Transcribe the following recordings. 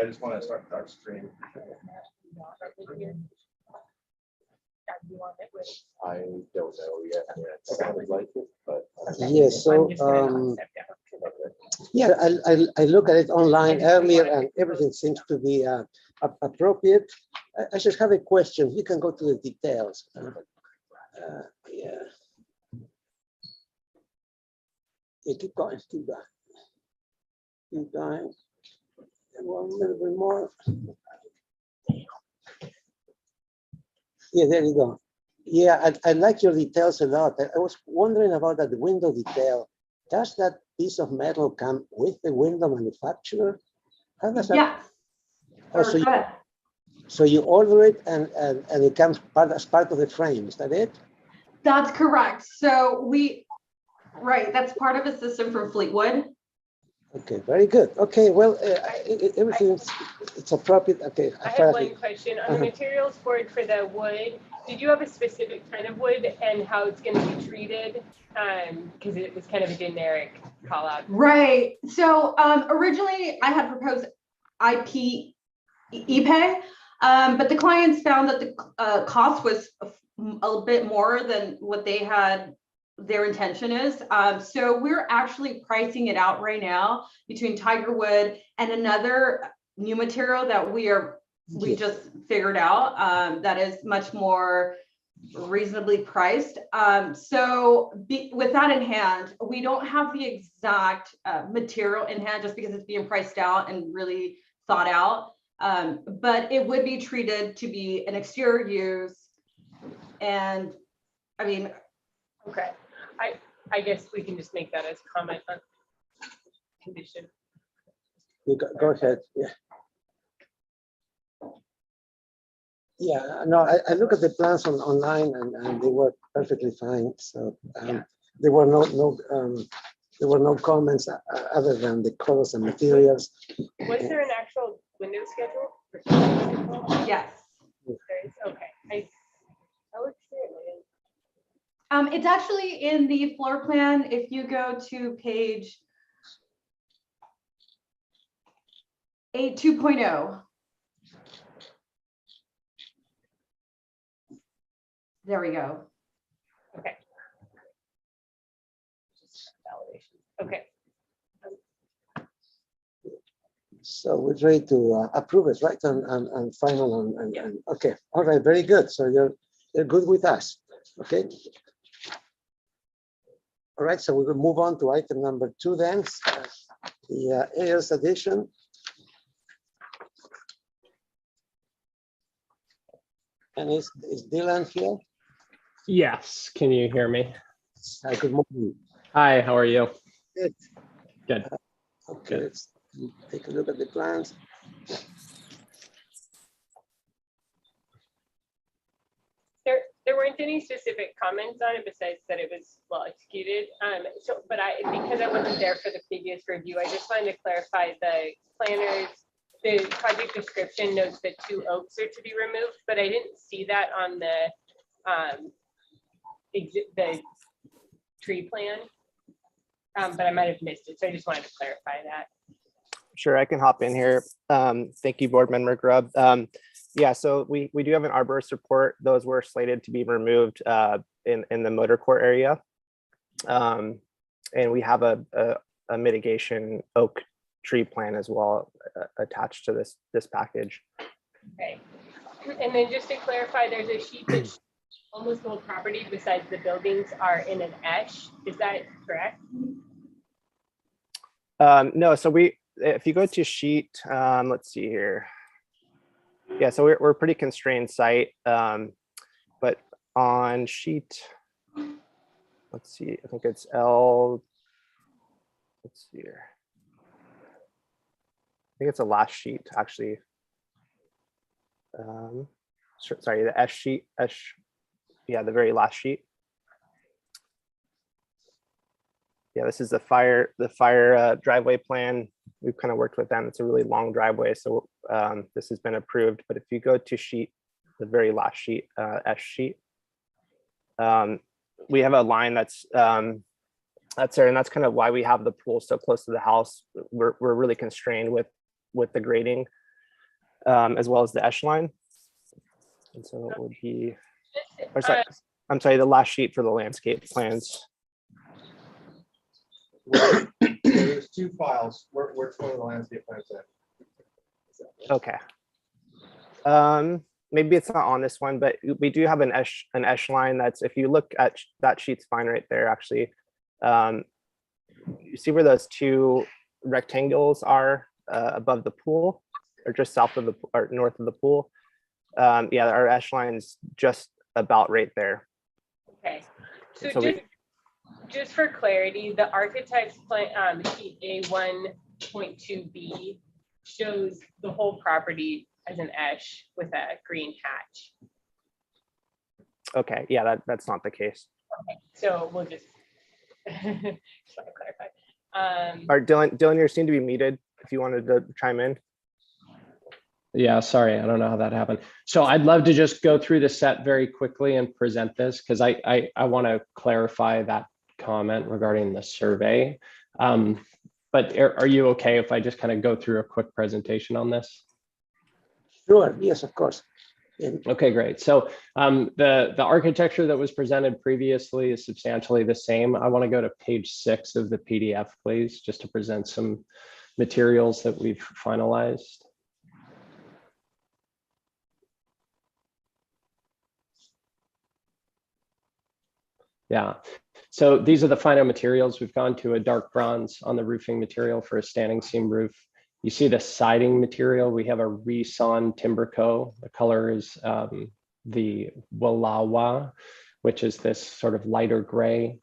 I just want to start dark stream. I don't know yet. Yeah, it sounded like it, but Yes. So yeah, I look at it online earlier, and everything seems to be appropriate. I just have a question. You can go to the details. Yeah. Yeah, keep going, keep going. Keep going. And one little bit more. Yeah, there you go. Yeah, I like your details a lot. I was wondering about that window detail. Does that piece of metal come with the window manufacturer? How does that? Yeah. Oh, so you order it and it comes as part of the frame, is that it? That's correct. So right, that's part of a system from Fleetwood. Okay, very good. Okay, well, everything's it's appropriate. Okay. I have one question on the materials for the wood. Did you have a specific kind of wood and how it's going to be treated? Because it was kind of a generic call out. Right. So originally I had proposed EPA, but the clients found that the cost was a bit more than what they had. Their intention is. So we're actually pricing it out right now between Tiger Wood and another new material that we just figured out that is much more reasonably priced. With that in hand, we don't have the exact material in hand just because it's being priced out and really thought out. But it would be treated to be an exterior use. And I mean, okay. I guess we can just make that as comment on condition. You go ahead. Yeah. Yeah. No, I look at the plans online and they work perfectly fine. So there were no comments other than the colors and materials. Was there an actual window schedule? Yes. There is. Okay. I would say it is. It's actually in the floor plan. If you go to page 2.0. There we go. Okay. Okay. So we're ready to approve it, right? And final and okay. All right, very good. So you're good with us. Okay. All right, so we will move on to item number 2 then, the AS addition. And is Dylan here? Yes, can you hear me? Hi, good morning. Hi, how are you? Good. Good. Okay, let's take a look at the plans. There weren't any specific comments on it besides that it was well executed. But because I wasn't there for the previous review, I just wanted to clarify the planners. The project description notes that 2 oaks are to be removed, but I didn't see that on the tree plan. But I might have missed it, so I just wanted to clarify that. Sure, I can hop in here. Thank you, Board Member Grubb. Yeah, so we do have an arborist report. Those were slated to be removed in the motor court area. And we have a mitigation oak tree plan as well attached to this package. Okay. And then just to clarify, there's a sheet that almost whole property besides the buildings are in an esh. Is that correct? No, so if you go to sheet, let's see here. Yeah, so we're a pretty constrained site, but on sheet, let's see, I think it's L, let's see here. I think it's the last sheet, actually. Sorry, the S sheet, yeah, the very last sheet. Yeah, this is the fire driveway plan. We've kind of worked with them. It's a really long driveway, so this has been approved. But if you go to sheet, the very last sheet, S sheet, we have a line that's there, and that's kind of why we have the pool so close to the house. We're really constrained with the grading. as well as the echelon. And so it would be, or sorry, I'm sorry, the last sheet for the landscape plans. So there's two files. Which one of the landscape plans then? Okay. Maybe it's not on this one, but we do have an echelon that's, if you look at that sheet's fine right there, actually. You see where those two rectangles are above the pool, or just south of the, or north of the pool. Yeah, our echelon is just about right there. Okay, so So just for clarity, the architect's plan, sheet A1.2B shows the whole property as an esh with a green hatch. Okay, yeah, that's not the case. Okay, so we'll just want to clarify. Or Dylan, you seem to be muted if you wanted to chime in. Yeah, sorry, I don't know how that happened. So I'd love to just go through the set very quickly and present this, because I want to clarify that comment regarding the survey. But are you okay if I just kind of go through a quick presentation on this? Sure, yes, of course. And Okay, great. So the architecture that was presented previously is substantially the same. I want to go to page 6 of the PDF, please, just to present some materials that we've finalized. Yeah, so these are the final materials. We've gone to a dark bronze on the roofing material for a standing seam roof. You see the siding material. We have a resawn timber co. The color is the Wallawa, which is this sort of lighter gray.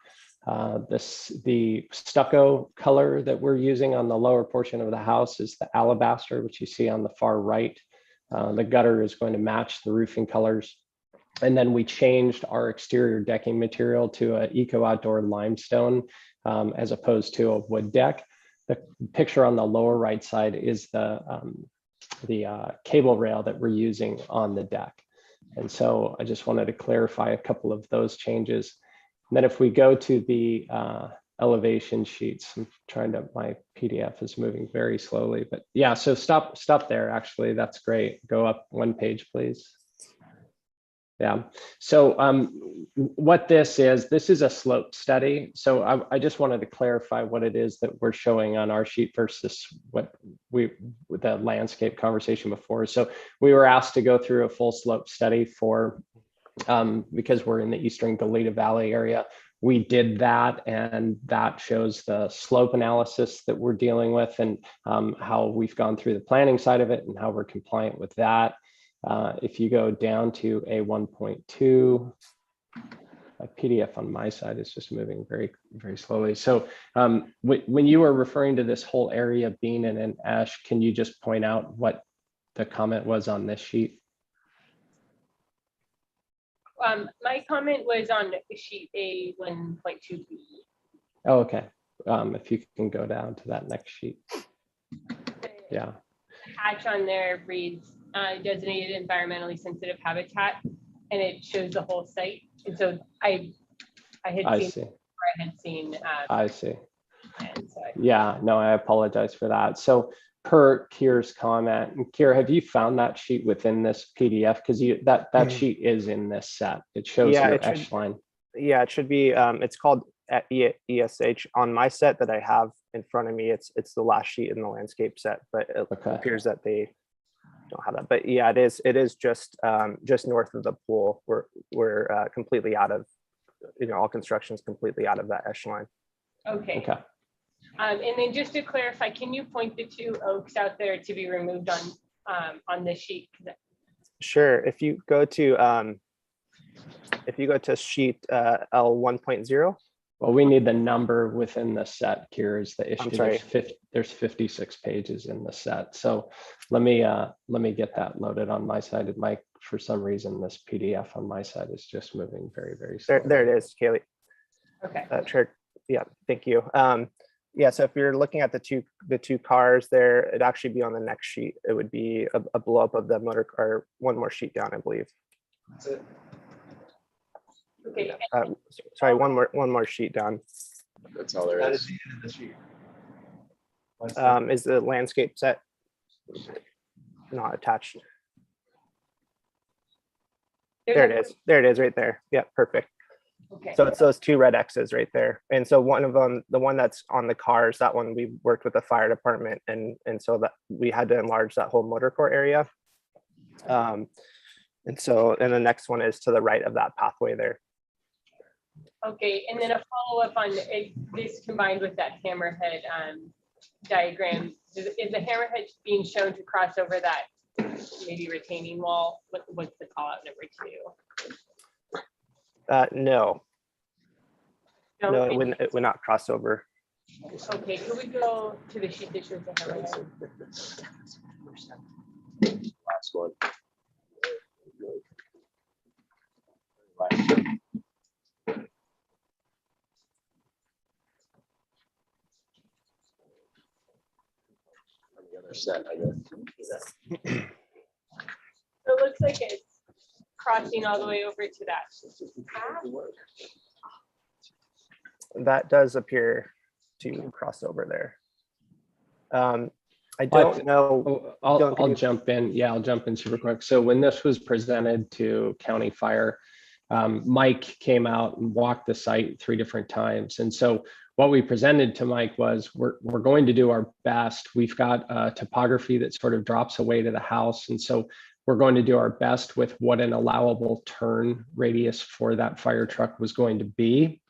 The stucco color that we're using on the lower portion of the house is the alabaster, which you see on the far right. The gutter is going to match the roofing colors. And then we changed our exterior decking material to an eco outdoor limestone as opposed to a wood deck. The picture on the lower right side is the cable rail that we're using on the deck. And so I just wanted to clarify a couple of those changes. And then if we go to the elevation sheets, I'm trying to, my PDF is moving very slowly, but yeah, so stop there, actually, that's great. Go up one page, please. Yeah, so what this is a slope study. So I just wanted to clarify what it is that we're showing on our sheet versus what with the landscape conversation before. So we were asked to go through a full slope study for, because we're in the Eastern Goleta Valley area. We did that, and that shows the slope analysis that we're dealing with and how we've gone through the planning side of it and how we're compliant with that. If you go down to a 1.2, my PDF on my side is just moving very, very slowly. So when you were referring to this whole area being in an ash, can you just point out what the comment was on this sheet? My comment was on sheet A1.2B. Oh, okay. If you can go down to that next sheet. Yeah. The hatch on there reads designated environmentally sensitive habitat, and it shows the whole site. And so I had seen. I see. And so Yeah, no, I apologize for that. So per Kier's comment, and Kier, have you found that sheet within this PDF? Because that sheet is in this set. It shows your echelon. Yeah, it should be. It's called ESH on my set that I have in front of me. It's the last sheet in the landscape set, but it appears that they don't have that. But yeah, it is just north of the pool. We're completely out of, all construction is completely out of that echelon. Okay. And then just to clarify, can you point the two oaks out there to be removed on this sheet? Sure. If you go to sheet L1.0. Well, we need the number within the set, Kier, is the issue. I'm sorry. There's 56 pages in the set. So let me get that loaded on my side. Mike, for some reason, this PDF on my side is just moving very, very slow. There it is, Kaylee. Okay. Sure. Yeah, thank you. Yeah, so if you're looking at the two cars there, it'd actually be on the next sheet. It would be a blow up of the motor car, one more sheet down, I believe. That's it. Okay. Sorry, one more sheet down. That's all there That is. is the end of the sheet. Is the landscape set. not attached. There's There a- it is. There it is right there. Yeah, perfect. Okay. So it's those 2 red X's right there. And so one of them, the one that's on the cars, that one we worked with the fire department, and so that we had to enlarge that whole motor court area. And the next one is to the right of that pathway there. Okay, and then a follow-up on this combined with that hammerhead diagram. Is the hammerhead being shown to cross over that maybe retaining wall? What's the call out number 2? No, No, it would not cross over. okay, could we go to the sheet that shows the hammerhead? Last one. On the other set, I guess. So it looks like it's crossing all the way over to that path. That does appear to cross over there. I don't know. I'll jump in. Yeah, I'll jump in super quick. So when this was presented to County Fire, Mike came out and walked the site 3 different times. And so what we presented to Mike was we're going to do our best. We've got a topography that sort of drops away to the house. And so we're going to do our best with what an allowable turn radius for that fire truck was going to be.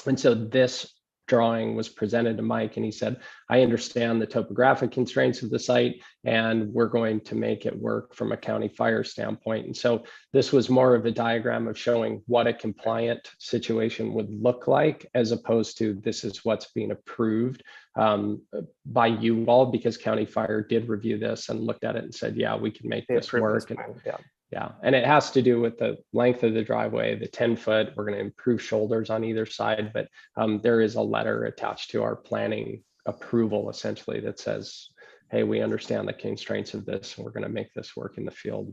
And so this drawing was presented to Mike, and he said, I understand the topographic constraints of the site, and we're going to make it work from a county fire standpoint. And so this was more of a diagram of showing what a compliant situation would look like, as opposed to this is what's being approved by you all, because county fire did review this and looked at it and said, yeah, we can make this work. Yeah, and it has to do with the length of the driveway, the 10-foot. We're going to improve shoulders on either side, but there is a letter attached to our planning approval, essentially, that says, hey, we understand the constraints of this, and we're going to make this work in the field.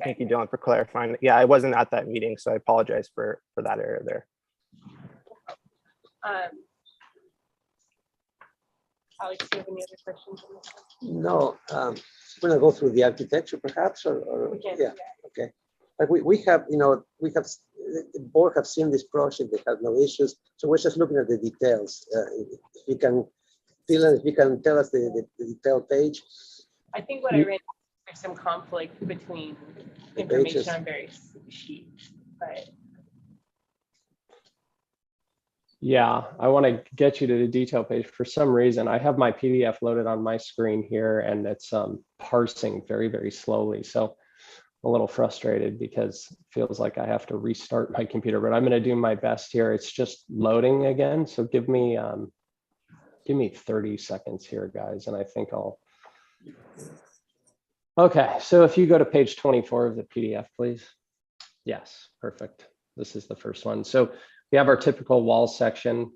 Thank you, Dylan, for clarifying. Yeah, I wasn't at that meeting, so I apologize for that error there. Alex, do you have any other questions? No, we're gonna go through the architecture perhaps, or We can, yeah, okay. Like we have, the board have seen this project, they have no issues. So we're just looking at the details. If you can, Dylan, if you can tell us the detail page. I think what I read, there's some conflict between The information pages. on various sheets, but Yeah, I want to get you to the detail page. For some reason, I have my PDF loaded on my screen here, and it's parsing very, very slowly. So I'm a little frustrated because it feels like I have to restart my computer, but I'm going to do my best here. It's just loading again. So give me 30 seconds here, guys, and I think I'll. Okay, so if you go to page 24 of the PDF, please. Yes, perfect. This is the first one. So we have our typical wall section.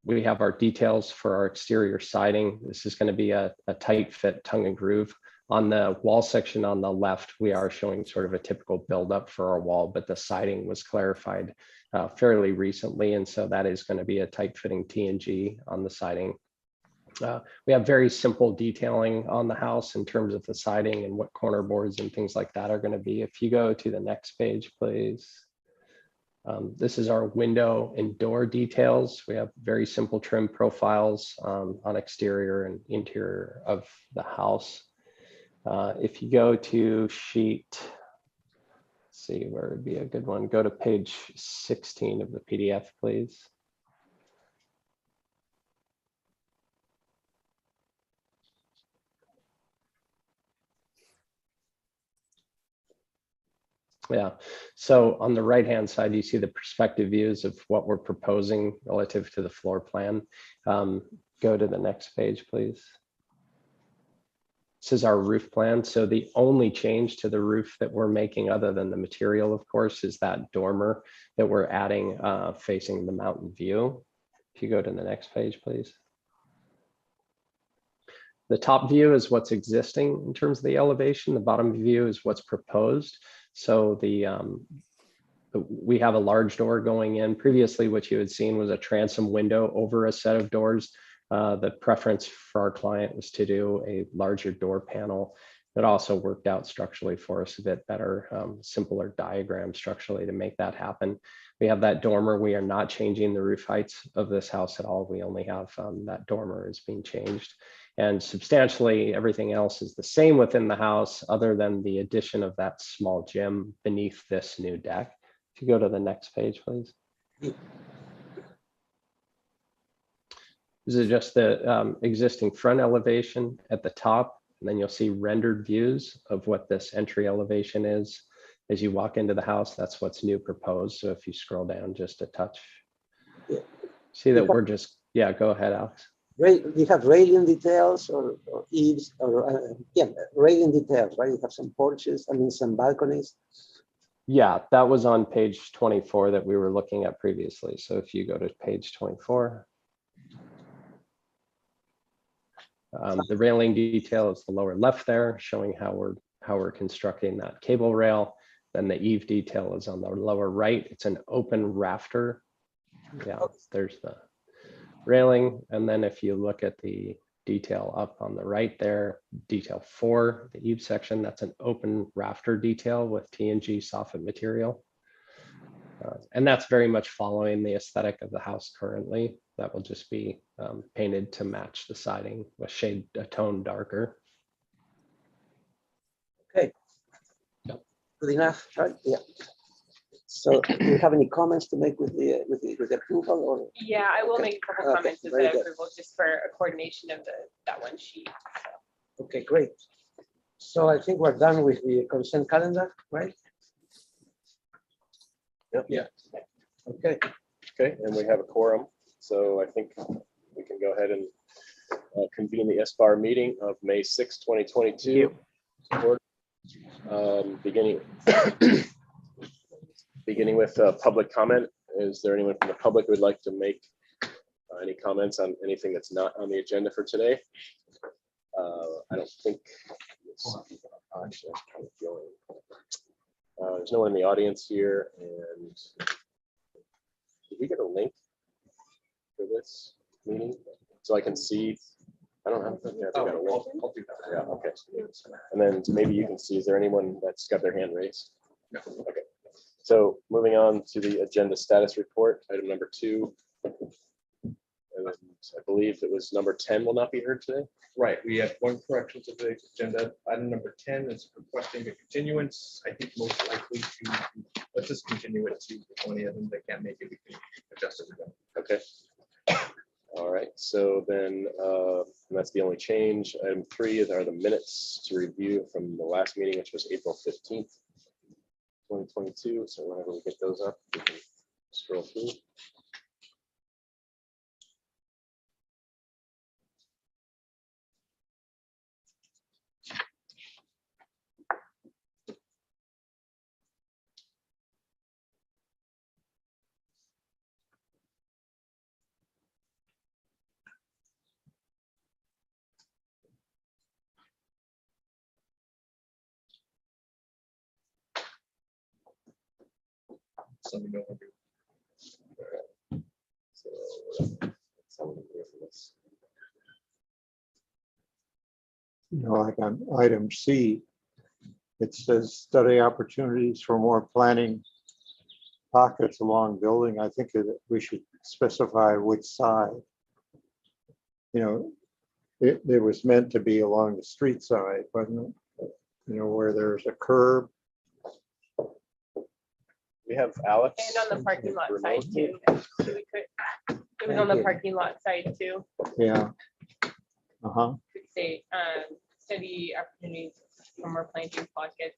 We have our details for our exterior siding. This is going to be a tight fit tongue and groove. On the wall section on the left, we are showing sort of a typical buildup for our wall, but the siding was clarified fairly recently. And so that is going to be a tight fitting T&G on the siding. We have very simple detailing on the house in terms of the siding and what corner boards and things like that are going to be. If you go to the next page, please. This is our window and door details. We have very simple trim profiles on exterior and interior of the house. If you go to sheet, let's see where would be a good one. Go to page 16 of the PDF, please. Yeah, so on the right-hand side, you see the perspective views of what we're proposing relative to the floor plan. Go to the next page, please. This is our roof plan. So the only change to the roof that we're making, other than the material, of course, is that dormer that we're adding facing the mountain view. If you go to the next page, please. The top view is what's existing in terms of the elevation. The bottom view is what's proposed. So we have a large door going in. Previously, what you had seen was a transom window over a set of doors. The preference for our client was to do a larger door panel. That also worked out structurally for us a bit better, simpler diagram structurally to make that happen. We have that dormer. We are not changing the roof heights of this house at all. We only have that dormer is being changed. And substantially everything else is the same within the house other than the addition of that small gym beneath this new deck. If you go to the next page, please. This is just the existing front elevation at the top. And then you'll see rendered views of what this entry elevation is. As you walk into the house, that's what's new proposed. So if you scroll down just a touch, see that we're just, yeah, go ahead, Alex. You have railing details or eaves or yeah, railing details, right? You have some porches, I mean, some balconies. Yeah, that was on page 24 that we were looking at previously. So if you go to page 24, the railing detail is the lower left there, showing how we're constructing that cable rail. Then the eave detail is on the lower right. It's an open rafter. Yeah, there's the railing. And then if you look at the detail up on the right there, detail 4, the eave section, that's an open rafter detail with TNG soffit material. And that's very much following the aesthetic of the house currently. That will just be painted to match the siding with shade a tone darker. Okay. Yep. Good enough, right? Yeah. So do you have any comments to make with the approval or? Yeah, I will Okay. make a couple Okay, comments as very the good. approval, just for a coordination of that one sheet. Okay, great. So I think we're done with the consent calendar, right? Yep. Yeah. Okay. Okay, and we have a quorum, so I think we can go ahead and convene the SBAR meeting of May 6, 2022. Beginning with public comment. Is there anyone from the public who would like to make any comments on anything that's not on the agenda for today? I don't think. Actually, I'm kind of feeling. There's no one in the audience here, and did we get a link for this meeting so I can see? I don't have. Yeah, I got a link. Yeah, okay. And then maybe you can see. Is there anyone that's got their hand raised? No. Okay. So moving on to the agenda status report, item number 2. And I believe it was number 10 will not be heard today. Right, we had one correction to the agenda. Item number 10 is requesting a continuance. I think most likely to, let's just continue it to the 20th, and they can't make it, we can adjust it again. Okay. All right, so then and that's the only change. Item 3 are the minutes to review from the last meeting, which was April 15th, 2022. So whenever we get those up, we can scroll through. So we know. So someone here for this. Like on item C, it says study opportunities for more planning pockets along building. I think that we should specify which side. It was meant to be along the street side, wasn't it? Where there's a curb. We have Alex. And on the parking lot side too. So we could, it was on the parking lot side too. Yeah. Uh-huh. Could say study opportunities for more planting pockets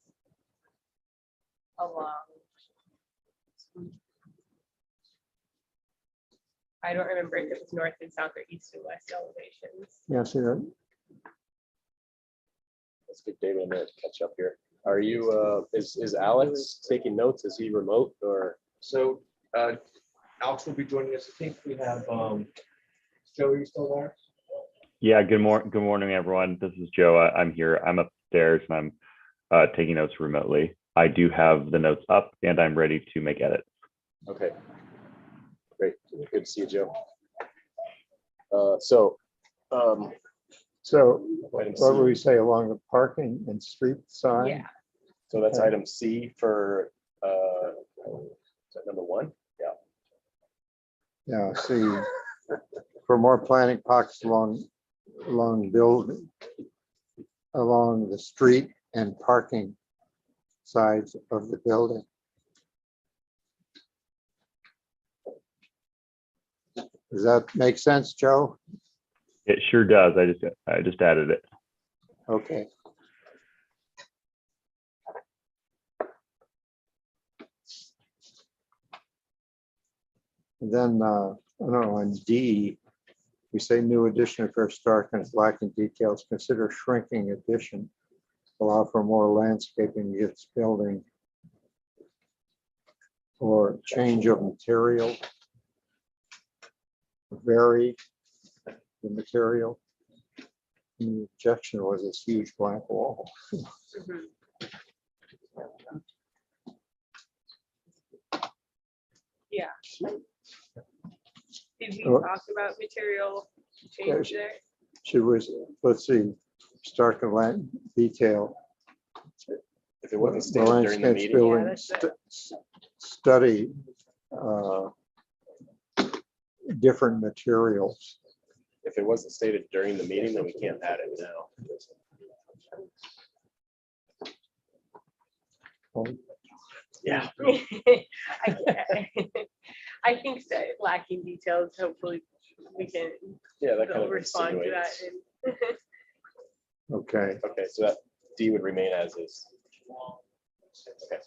along. I don't remember if it was north and south or east and west elevations. Yeah, see that? Let's give David a minute to catch up here. Are you, is Alex taking notes? Is he remote or? So Alex will be joining us. I think we have Joe, are you still there? Yeah, good morning, everyone. This is Joe. I'm here. I'm upstairs and I'm taking notes remotely. I do have the notes up and I'm ready to make edits. Okay. Great. Good to see you, Joe. So So Item what would we C. say along the parking and street side? Yeah. So that's Okay. item C for, is that number 1? Yeah. Yeah, see, for more planting pockets along building, along the street and parking sides of the building. Does that make sense, Joe? It sure does. I just added it. Okay. And then, I don't know, on D, we say new addition occurs stark and is lacking details. Consider shrinking addition. Allow for more landscaping in its building. Or change of material. Vary the material. And the objection was this huge blank wall. Yeah. Did we Oh. talk about material change there? Should we, let's see, stark and land detail. If it wasn't The stated during the landscapes meeting, building that's study different materials. if it wasn't stated during the meeting, then we can't add it now. Yeah. I think so, lacking details, hopefully we can Yeah, that kind they'll of respond to that. insinuates. Okay, Okay, so that D would remain as is. Okay.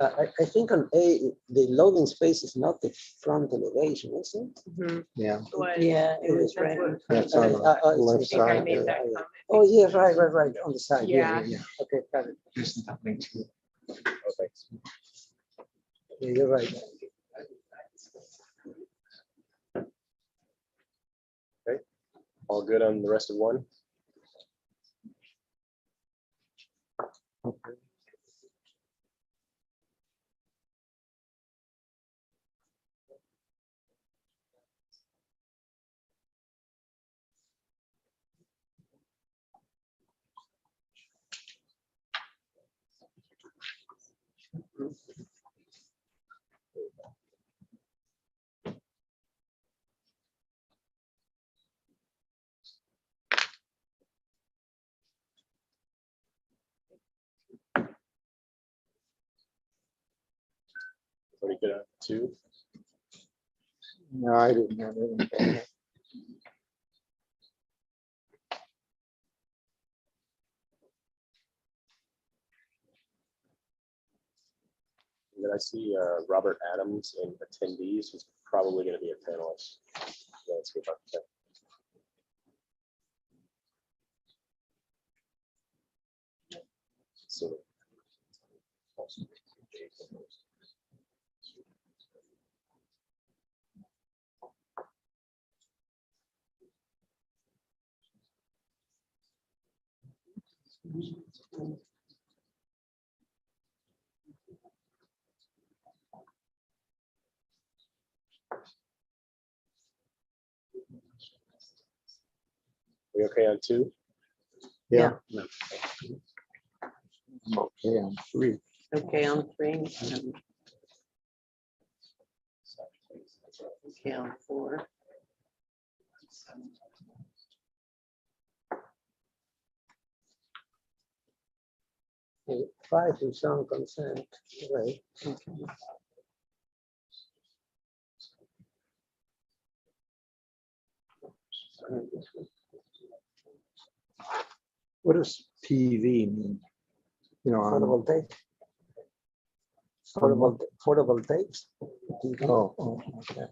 I think on A, the loading space is not the front elevation, is it? Mhm. yeah, What- Yeah, it was that's right. what- that's on the left I think I side. made there. that yeah. comment. Oh, yeah, right, on the side. Yeah. Okay, got it. Oh, thanks. Yeah, you're right. All good on the rest of 1? Pretty good on 2. No, I didn't have anything. And then I see Robert Adams in attendees, who's probably going to be a panelist. Landscape architect. So. We okay on 2? Yeah. I'm okay on 3. Okay, on 3. Okay, on 4. Okay, 5 is on consent, right? What does PV mean? You know, Photovoltaic. Photovoltaics. oh, okay.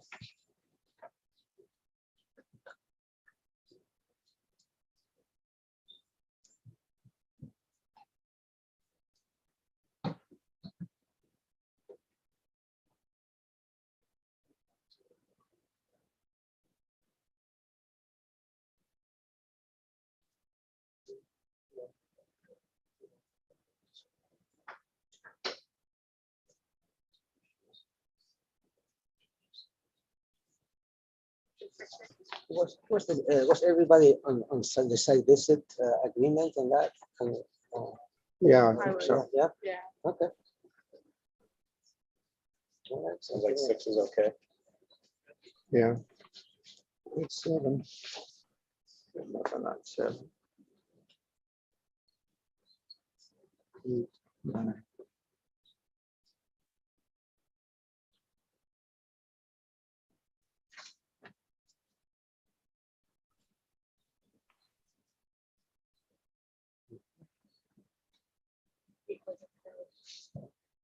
Was everybody on the site visit agreement on that? Yeah, I think so. Yeah, Yeah. okay. All right, Sounds like 6 is okay. Yeah. 8-7. Nothing on 7. 8, 9.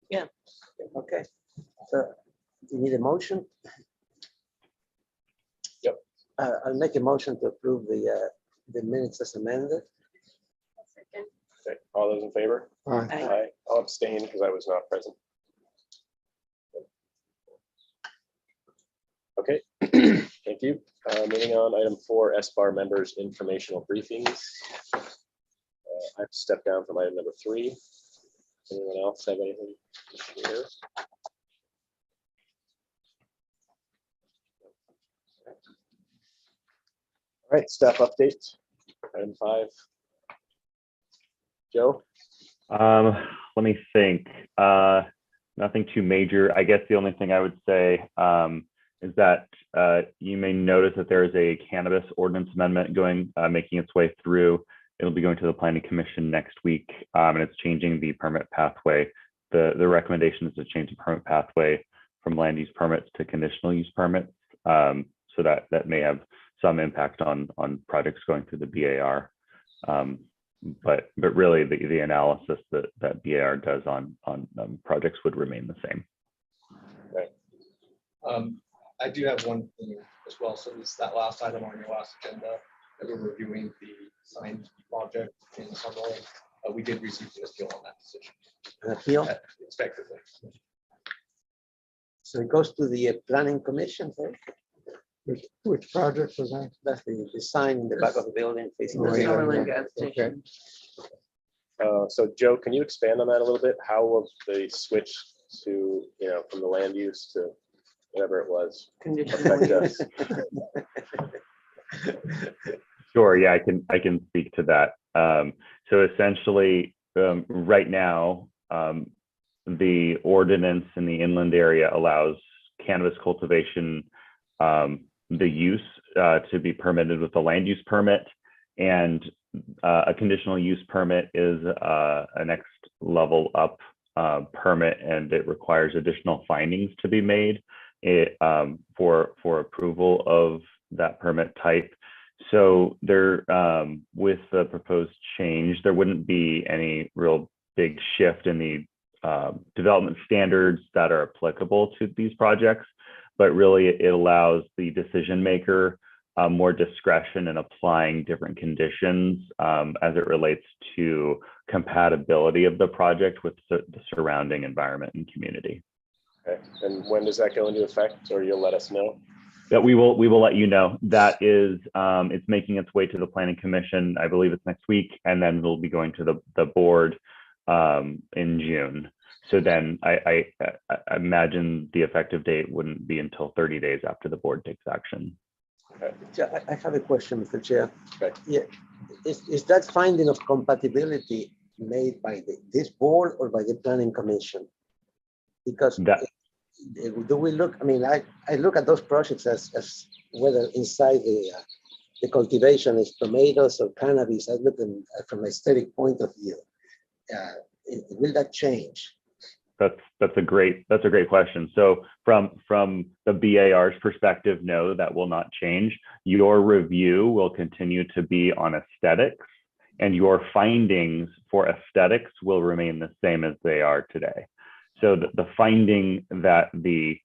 Yeah. Okay. So you need a motion? Yep. I'll make a motion to approve the minutes as amended. Okay, all those in favor? Aye. Aye. I'll abstain because I was not present. Okay, thank you. Moving on, item 4, S-Bar members informational briefings. I've stepped down from item number 3. Anyone else have anything to share? All right, staff update, item 5. Joe? Let me think. Nothing too major. I guess the only thing I would say is that you may notice that there is a cannabis ordinance amendment making its way through. It'll be going to the Planning Commission next week, and it's changing the permit pathway. The recommendation is to change the permit pathway from land use permits to conditional use permits. So that may have some impact on projects going through the BAR. But really the analysis that BAR does on projects would remain the same. Right. I do have one thing as well. So this that last item on your last agenda that we're reviewing the sign project in Summerlin. We did receive an appeal on that decision. An appeal? Expectedly. So it goes to the Planning Commission, right? Which project was that? That's the sign in the back of the building facing Oh, the yeah, Summerlin yeah. gas station. So Joe, can you expand on that a little bit? How will they switch to, from the land use to whatever it was? Conditional affect use. us? Sure. Yeah, I can speak to that. So essentially, right now, the ordinance in the inland area allows cannabis cultivation, the use to be permitted with a land use permit, and a conditional use permit is a next level up permit, and it requires additional findings to be made for approval of that permit type. So there, with the proposed change, there wouldn't be any real big shift in the development standards that are applicable to these projects, but really it allows the decision maker more discretion in applying different conditions as it relates to compatibility of the project with the surrounding environment and community. Okay. And when does that go into effect, or you'll let us know? That we will let you know. That is, it's making its way to the Planning Commission. I believe it's next week, and then it'll be going to the board in June. So then I imagine the effective date wouldn't be until 30 days after the board takes action. Okay. Yeah, I have a question, Mr. Chair. Okay. Yeah, is that finding of compatibility made by this board or by the Planning Commission? Because do we look? I mean, I look at those projects as whether inside the cultivation is tomatoes or cannabis. I look at them from an aesthetic point of view. Will that change? That's a great question. So from the BAR's perspective, no, that will not change. Your review will continue to be on aesthetics, and your findings for aesthetics will remain the same as they are today. So the finding that the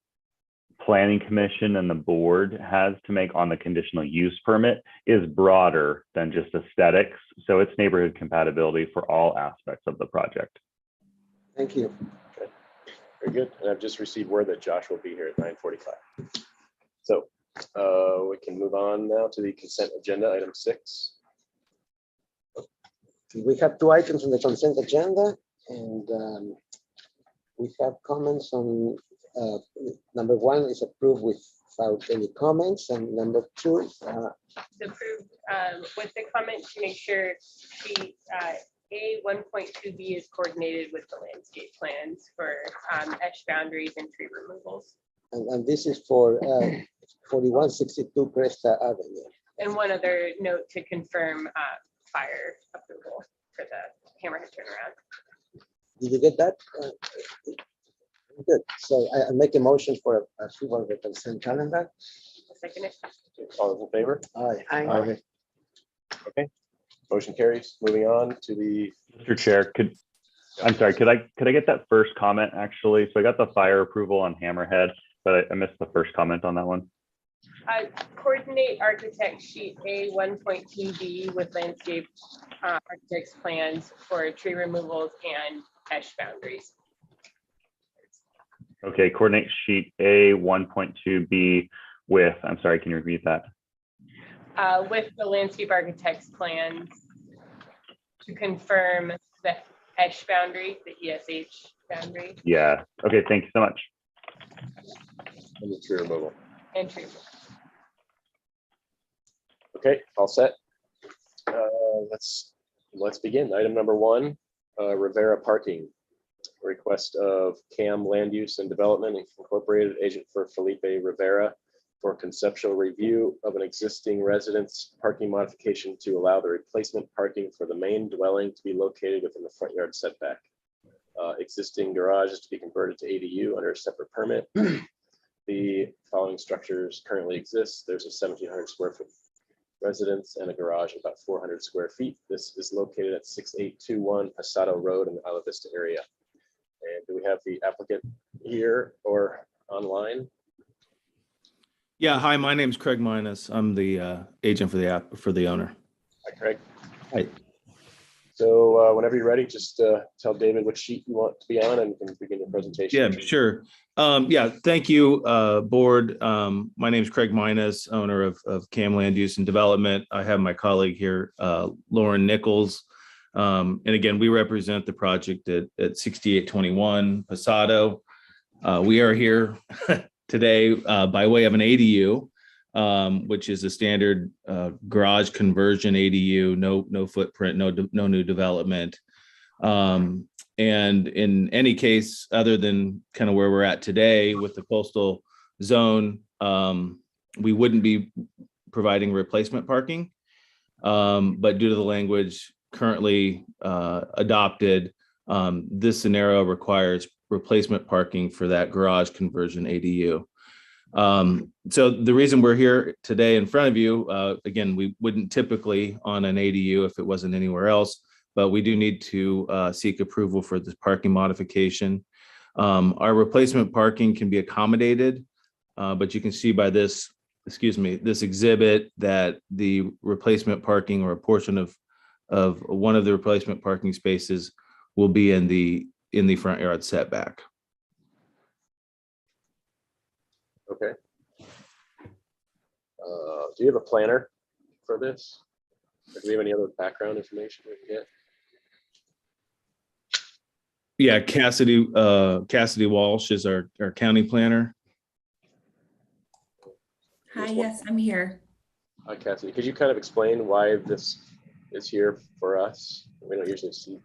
Planning Commission and the board has to make on the conditional use permit is broader than just aesthetics. So it's neighborhood compatibility for all aspects of the project. Thank you. Okay. Very good. And I've just received word that Josh will be here at 9:45. So we can move on now to the consent agenda, item 6. We have 2 items on the consent agenda, and we have comments on number 1 is approved with without any comments. And number two, Approved with the comment to make sure sheet A 1.2B is coordinated with the landscape plans for edge boundaries and tree removals. and this is for 4162 Cresta Avenue. And one other note to confirm fire approval for the Hammerhead turnaround. Did you get that? Good. So I make a motion for approval of the consent calendar. I'll second it. All those in favor? Aye. Aye. Okay, motion carries. Moving on to the, Mr. Chair, I'm sorry, could I get that first comment actually? So I got the fire approval on Hammerhead, but I missed the first comment on that one. Coordinate architect sheet A 1.2B with landscape architect's plans for tree removals and edge boundaries. Okay, coordinate sheet A 1.2B with, I'm sorry, can you repeat that? With the landscape architect's plans to confirm the edge boundary, the ESH boundary, Yeah, okay, thank you so much. and the tree removal. and tree removal. Okay, all set. Let's begin. Item number one, Rivera Parking. Request of CAM Land Use and Development Incorporated, agent for Felipe Rivera, for conceptual review of an existing residence parking modification to allow the replacement parking for the main dwelling to be located within the front yard setback. Existing garage is to be converted to ADU under a separate permit. The following structures currently exist. There's a 1,700 square foot residence and a garage of about 400 square feet. This is located at 6821 Pasado Road in the Isla Vista area. And do we have the applicant here or online? Yeah, hi, my name's Craig Minus. I'm the agent for the owner. Hi, Craig. Hi. So whenever you're ready, just tell David which sheet you want to be on and you can begin your presentation. Yeah, sure. Yeah, thank you, board. My name's Craig Minus, owner of CAM Land Use and Development. I have my colleague here, Lauren Nichols. And again, we represent the project at 6821 Pasado. We are here today by way of an ADU, which is a standard garage conversion ADU, no footprint, no new development. And in any case, other than kind of where we're at today with the coastal zone, we wouldn't be providing replacement parking. But due to the language currently adopted, this scenario requires replacement parking for that garage conversion ADU. So the reason we're here today in front of you, again, we wouldn't typically on an ADU if it wasn't anywhere else, but we do need to seek approval for this parking modification. Our replacement parking can be accommodated, but you can see by this, this exhibit that the replacement parking or a portion of one of the replacement parking spaces will be in the front yard setback. Okay. Do you have a planner for this? Or do we have any other background information we can get? Yeah, Cassidy Walsh is our county planner. Hi, yes, I'm here. Hi, Cassidy. Could you kind of explain why this is here for us? We don't usually see.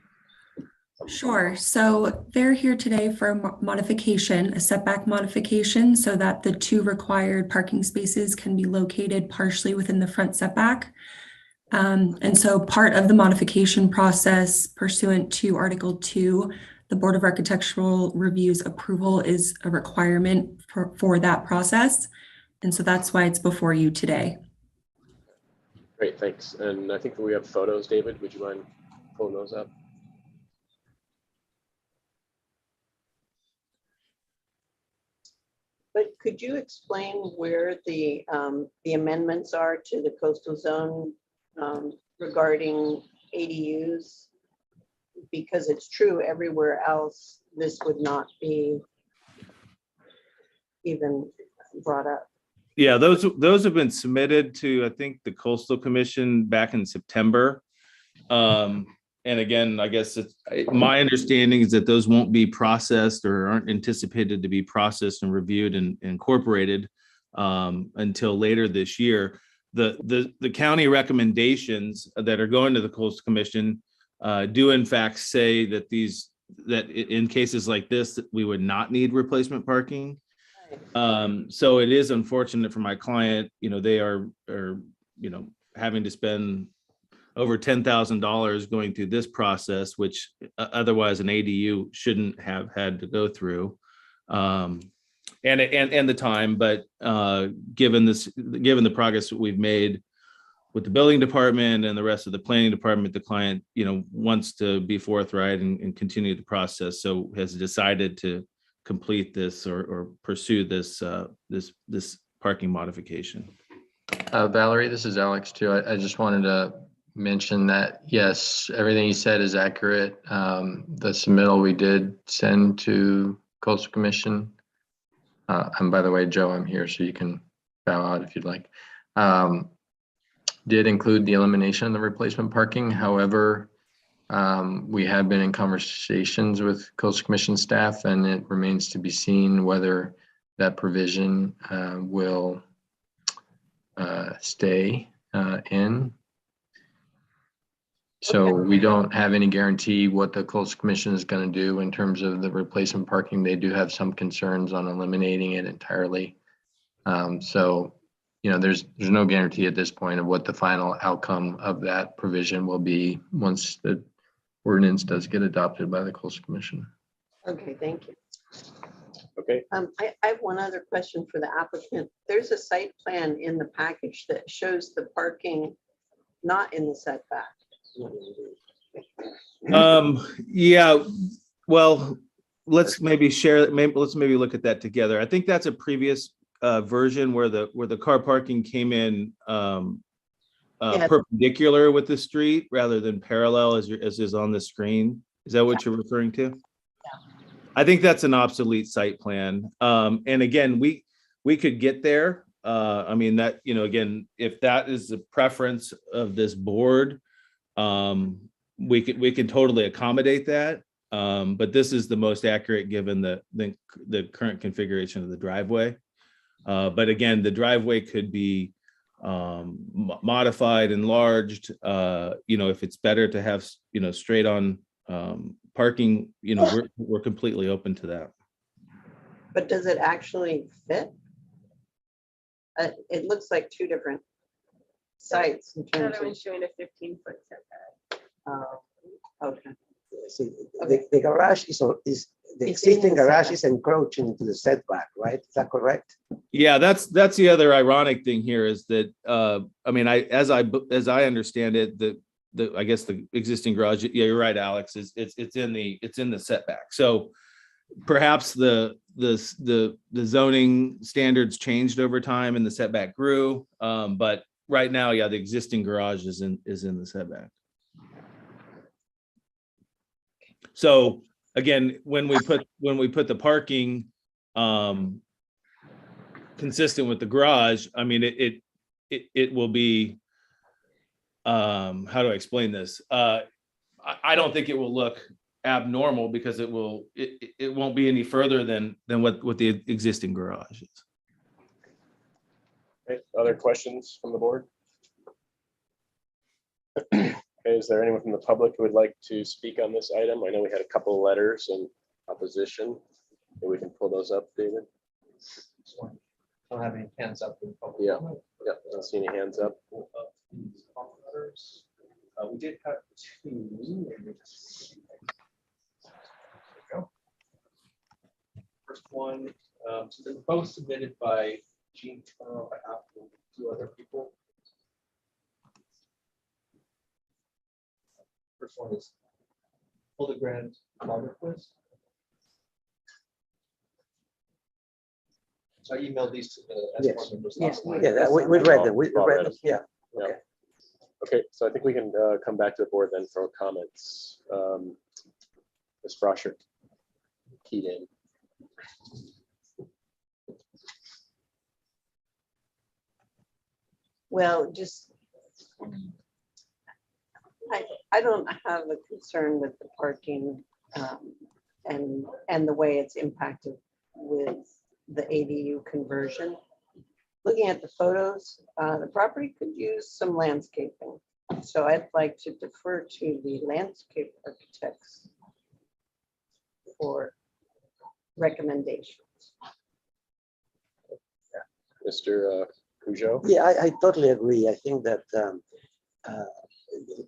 Sure. So they're here today for a modification, a setback modification, so that the two required parking spaces can be located partially within the front setback. And so part of the modification process pursuant to Article 2, the Board of Architectural Review's approval is a requirement for that process. And so that's why it's before you today. Great, thanks. And I think we have photos, David. Would you mind pulling those up? But could you explain where the amendments are to the coastal zone regarding ADUs? Because it's true everywhere else, this would not be even brought up. Yeah, those have been submitted to, I think, the Coastal Commission back in September. And again, I guess my understanding is that those won't be processed or aren't anticipated to be processed and reviewed and incorporated until later this year. The county recommendations that are going to the Coastal Commission do in fact say that in cases like this, that we would not need replacement parking. So it is unfortunate for my client, they are having to spend over $10,000 going through this process, which otherwise an ADU shouldn't have had to go through. And the time, but given the progress that we've made with the building department and the rest of the planning department, the client, wants to be forthright and continue the process. So has decided to complete this or pursue this parking modification. Valerie, this is Alex too. I just wanted to mention that, yes, everything you said is accurate. The submittal we did send to Coastal Commission. And by the way, Joe, I'm here, so you can bow out if you'd like. Did include the elimination of the replacement parking. However, we have been in conversations with Coastal Commission staff, and it remains to be seen whether that provision will stay in. So we don't have any guarantee what the Coastal Commission is going to do in terms of the replacement parking. They do have some concerns on eliminating it entirely. So, there's no guarantee at this point of what the final outcome of that provision will be once the ordinance does get adopted by the Coastal Commission. Okay, thank you. Okay. I have one other question for the applicant. There's a site plan in the package that shows the parking not in the setback. Yeah, well, let's maybe look at that together. I think that's a previous version where the car parking came in perpendicular with the street rather than parallel as is on the screen. Is that what you're referring to? Yeah. I think that's an obsolete site plan. And again, we could get there. I mean, that, again, if that is the preference of this board, we can totally accommodate that. But this is the most accurate given the current configuration of the driveway. But again, the driveway could be modified, enlarged, if it's better to have, straight on parking, we're completely open to that. But does it actually fit? It looks like two different sites in terms Another of. one's showing a 15-foot setback. Okay. See, the garage is the existing garage is encroaching into the setback, right? Is that correct? Yeah, that's the other ironic thing here is that I mean, as I understand it, I guess the existing garage, yeah, you're right, Alex, it's in the setback. So perhaps the zoning standards changed over time and the setback grew. But right now, yeah, the existing garage is in the setback. So again, when we put the parking consistent with the garage, I mean, it will be, how do I explain this? I don't think it will look abnormal because it won't be any further than what the existing garage is. Okay, other questions from the board? Okay, is there anyone from the public who would like to speak on this item? I know we had a couple of letters in opposition. Maybe we can pull those up, David. Don't have any hands up in public. Yeah, yeah, I don't see any hands up. We did have two. There we go. First one, so they were both submitted by Gene Turner on behalf of two other people. First one is Hildegrand Lagerquist. So I emailed these to the S1 members last night. Yeah, we read them. We read them. Yeah. Okay. Okay, so I think we can come back to the board then for comments. Ms. Froscher, keyed in. Well, just, I don't have a concern with the parking and the way it's impacted with the ADU conversion. looking at the photos, the property could use some landscaping. So I'd like to defer to the landscape architects for recommendations. Mr. Cujo? Yeah, I totally agree. I think that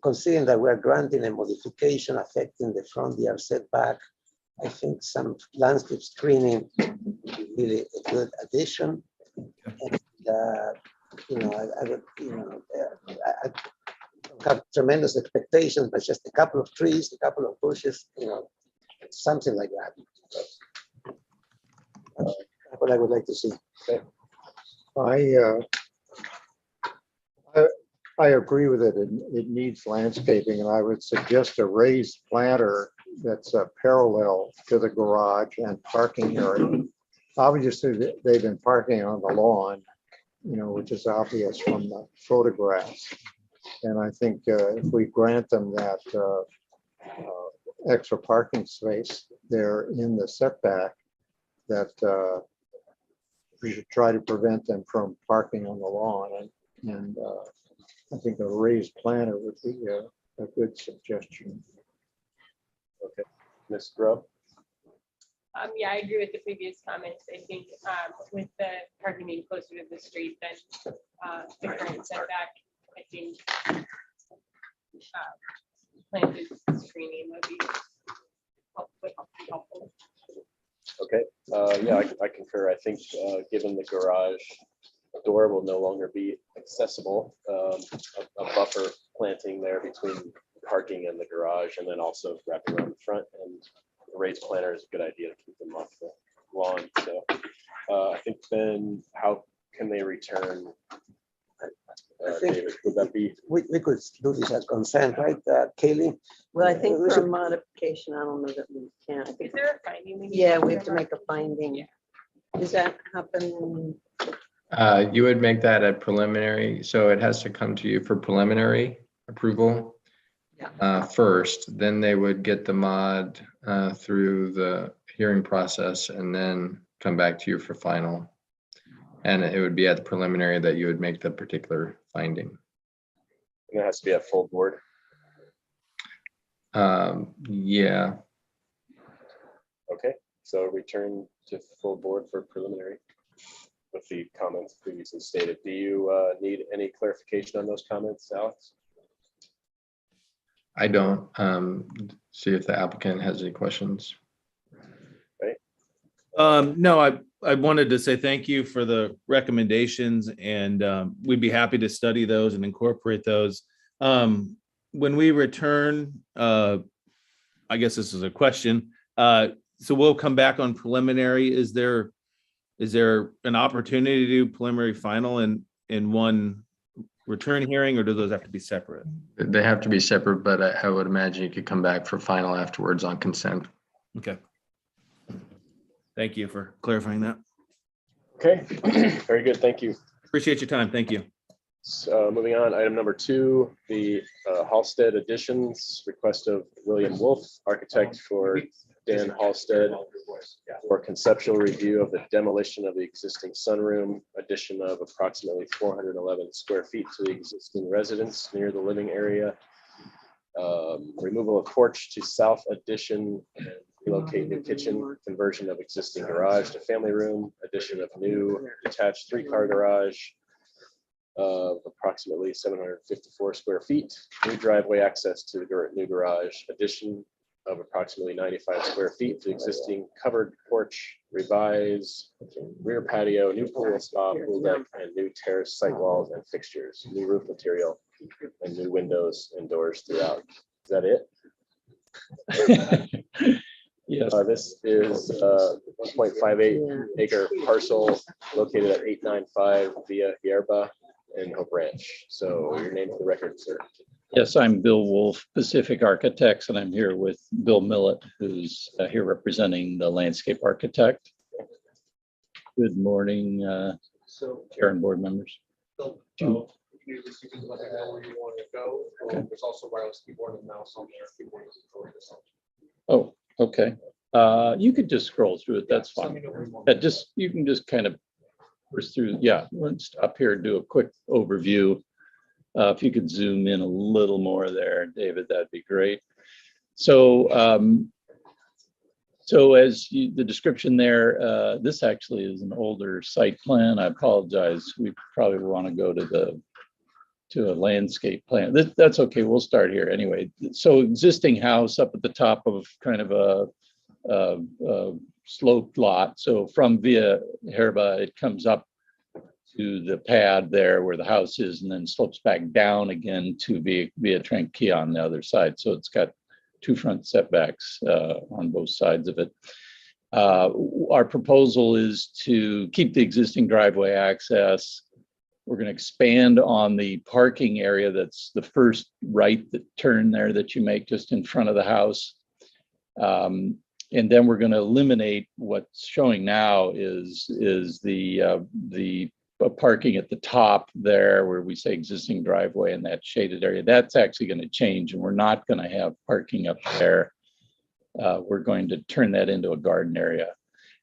considering that we're granting a modification affecting the front yard setback, I think some landscape screening would be really a good addition. And, you know, I would, you know, I don't have tremendous expectations, but just a couple of trees, a couple of bushes, you know, something like that. That's what I would like to see. Okay. I agree with it. It needs landscaping, and I would suggest a raised planter that's parallel to the garage and parking area. Obviously, they've been parking on the lawn, you know, which is obvious from the photographs. And I think if we grant them that extra parking space there in the setback, that we should try to prevent them from parking on the lawn. And I think a raised planter would be a good suggestion. Okay, Ms. Grubb? Yeah, I agree with the previous comments. I think with the parking being closer to the street than the current setback, I think planted screening would be helpful. Okay, yeah, I concur. I think given the garage door will no longer be accessible, a buffer planting there between parking and the garage, and then also wrapping around the front, and a raised planter is a good idea to keep them off the lawn. So I think then how can they return? David, would that be? We could do this as consent, right, Kaylee? Well, I think We for a should- modification, I don't know that we can. I Is think, there a finding? yeah, we have to make a finding. Does that happen? You would make that a preliminary, so it has to come to you for preliminary approval first, then they would get the mod through the hearing process and then come back to you for final. And it would be at the preliminary that you would make the particular finding. And it has to be a full board. Yeah, Okay, so return to full board for preliminary with the comments previously stated. Do you need any clarification on those comments, Alex? I don't see if the applicant has any questions. No, I wanted to say thank you for the recommendations, and we'd be happy to study those and incorporate those. When we return, I guess this is a question. So we'll come back on preliminary. Is there an opportunity to do preliminary final in one return hearing, or do those have to be separate? They have to be separate, but I would imagine you could come back for final afterwards on consent. Okay. Thank you for clarifying that. Okay, very good. Thank you. Appreciate your time. Thank you. So moving on, item number 2, the Halsted additions, request of William Wolf, architect for Dan Halsted, for conceptual review of the demolition of the existing sunroom, addition of approximately 411 square feet to the existing residence near the living area, removal of porch to south addition, and relocate new kitchen, conversion of existing garage to family room, addition of new detached 3-car garage of approximately 754 square feet, new driveway access to the new garage, addition of approximately 95 square feet to existing covered porch, revise rear patio, new pool spa, pool deck, and new terrace site walls and fixtures, new roof material, and new windows and doors throughout. Is that it? Yes. This is 1.58 acre parcel located at 895 Via Hierba in Hope Ranch. So your name for the record, sir. Yes, I'm Bill Wolf, Pacific Architects, and I'm here with Bill Millett, who's here representing the landscape architect. Good morning, Chair and board members. You can let me know where you want to go. There's also wireless keyboard and mouse on there. Keyboard is recording this on. Oh, okay. You could just scroll through it. That's fine. You can just kind of We're through, yeah, let's stop here and do a quick overview. If you could zoom in a little more there, David, that'd be great. So, the description there, this actually is an older site plan. I apologize. We probably want to go to a landscape plan. That's okay. We'll start here anyway. So existing house up at the top of kind of a sloped lot. So from Via Herba, it comes up to the pad there where the house is, and then slopes back down again to Via Tranquilla on the other side. So it's got two front setbacks on both sides of it. Our proposal is to keep the existing driveway access. We're going to expand on the parking area. That's the first right turn there that you make just in front of the house. And then we're going to eliminate what's showing now is the parking at the top there where we say existing driveway in that shaded area. That's actually going to change, and we're not going to have parking up there. We're going to turn that into a garden area.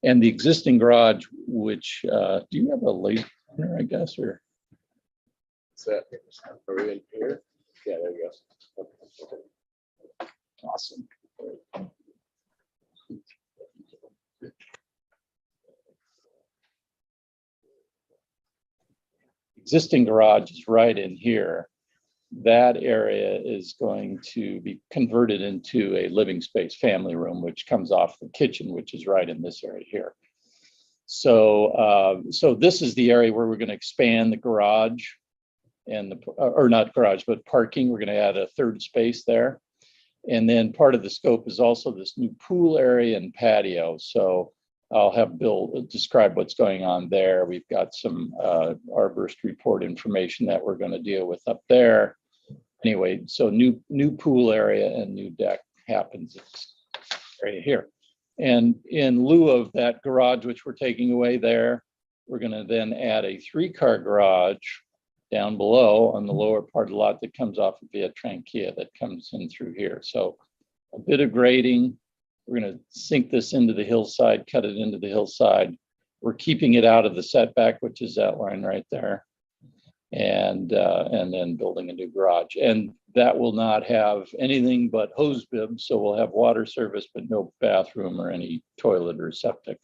And the existing garage, which, do you have a late corner, I guess, or? So, are we in here? Yeah, there you go. Okay. Awesome. Existing garage is right in here. That area is going to be converted into a living space, family room, which comes off the kitchen, which is right in this area here. So, so this is the area where we're going to expand the garage and or not garage, but parking. We're going to add a third space there. And then part of the scope is also this new pool area and patio. So I'll have Bill describe what's going on there. We've got some arborist report information that we're going to deal with up there. Anyway, so new pool area and new deck happens right here. And in lieu of that garage, which we're taking away there, we're going to then add a 3-car garage down below on the lower part of the lot that comes off of Via Tranquilla that comes in through here. So a bit of grading. We're going to sink this into the hillside, cut it into the hillside. We're keeping it out of the setback, which is that line right there. And then building a new garage. And that will not have anything but hose bibs. So we'll have water service, but no bathroom or any toilet or septic.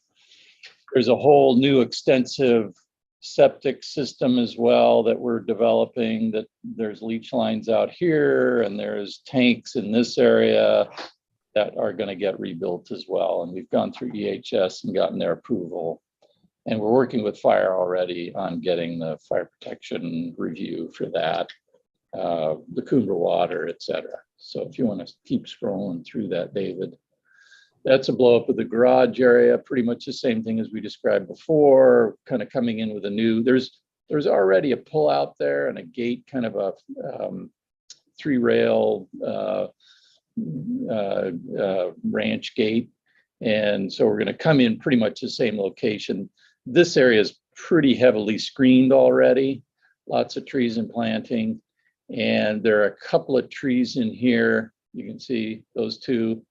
There's a whole new extensive septic system as well that we're developing. That there's leach lines out here and there's tanks in this area that are going to get rebuilt as well. And we've gone through EHS and gotten their approval. And we're working with fire already on getting the fire protection review for that, the Coombra water, et cetera. So if you want to keep scrolling through that, David, that's a blow up of the garage area, pretty much the same thing as we described before, kind of coming in with a new, there's already a pull out there and a gate, kind of a 3-rail ranch gate. And so we're going to come in pretty much the same location. This area is pretty heavily screened already, lots of trees and planting. And there are a couple of trees in here. You can see those two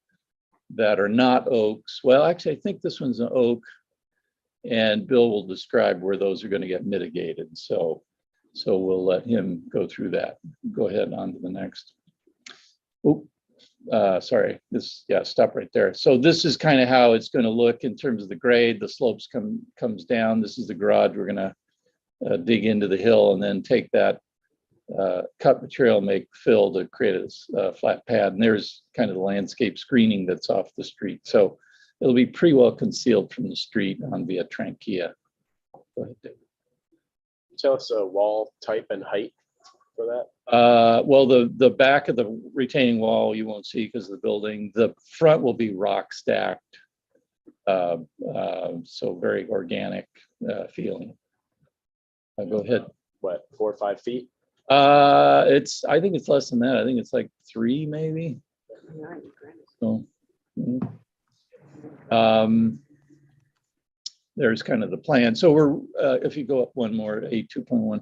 that are not oaks. Well, actually, I think this one's an oak. And Bill will describe where those are going to get mitigated. So we'll let him go through that. Go ahead on to the next. Oh, sorry, stop right there. So this is kind of how it's going to look in terms of the grade. The slopes comes down. This is the garage. We're going to dig into the hill and then take that cut material, make fill to create a flat pad. And there's kind of the landscape screening that's off the street. So it'll be pretty well concealed from the street on Via Tranquilla. Go ahead, David. Tell us a wall type and height for that. Well, the back of the retaining wall you won't see because of the building. The front will be rock stacked, so very organic feeling. Go ahead. What, 4 or 5 feet? I think it's less than that. I think it's like 3 maybe. So, there's kind of the plan. So we're if you go up one more, A2.1.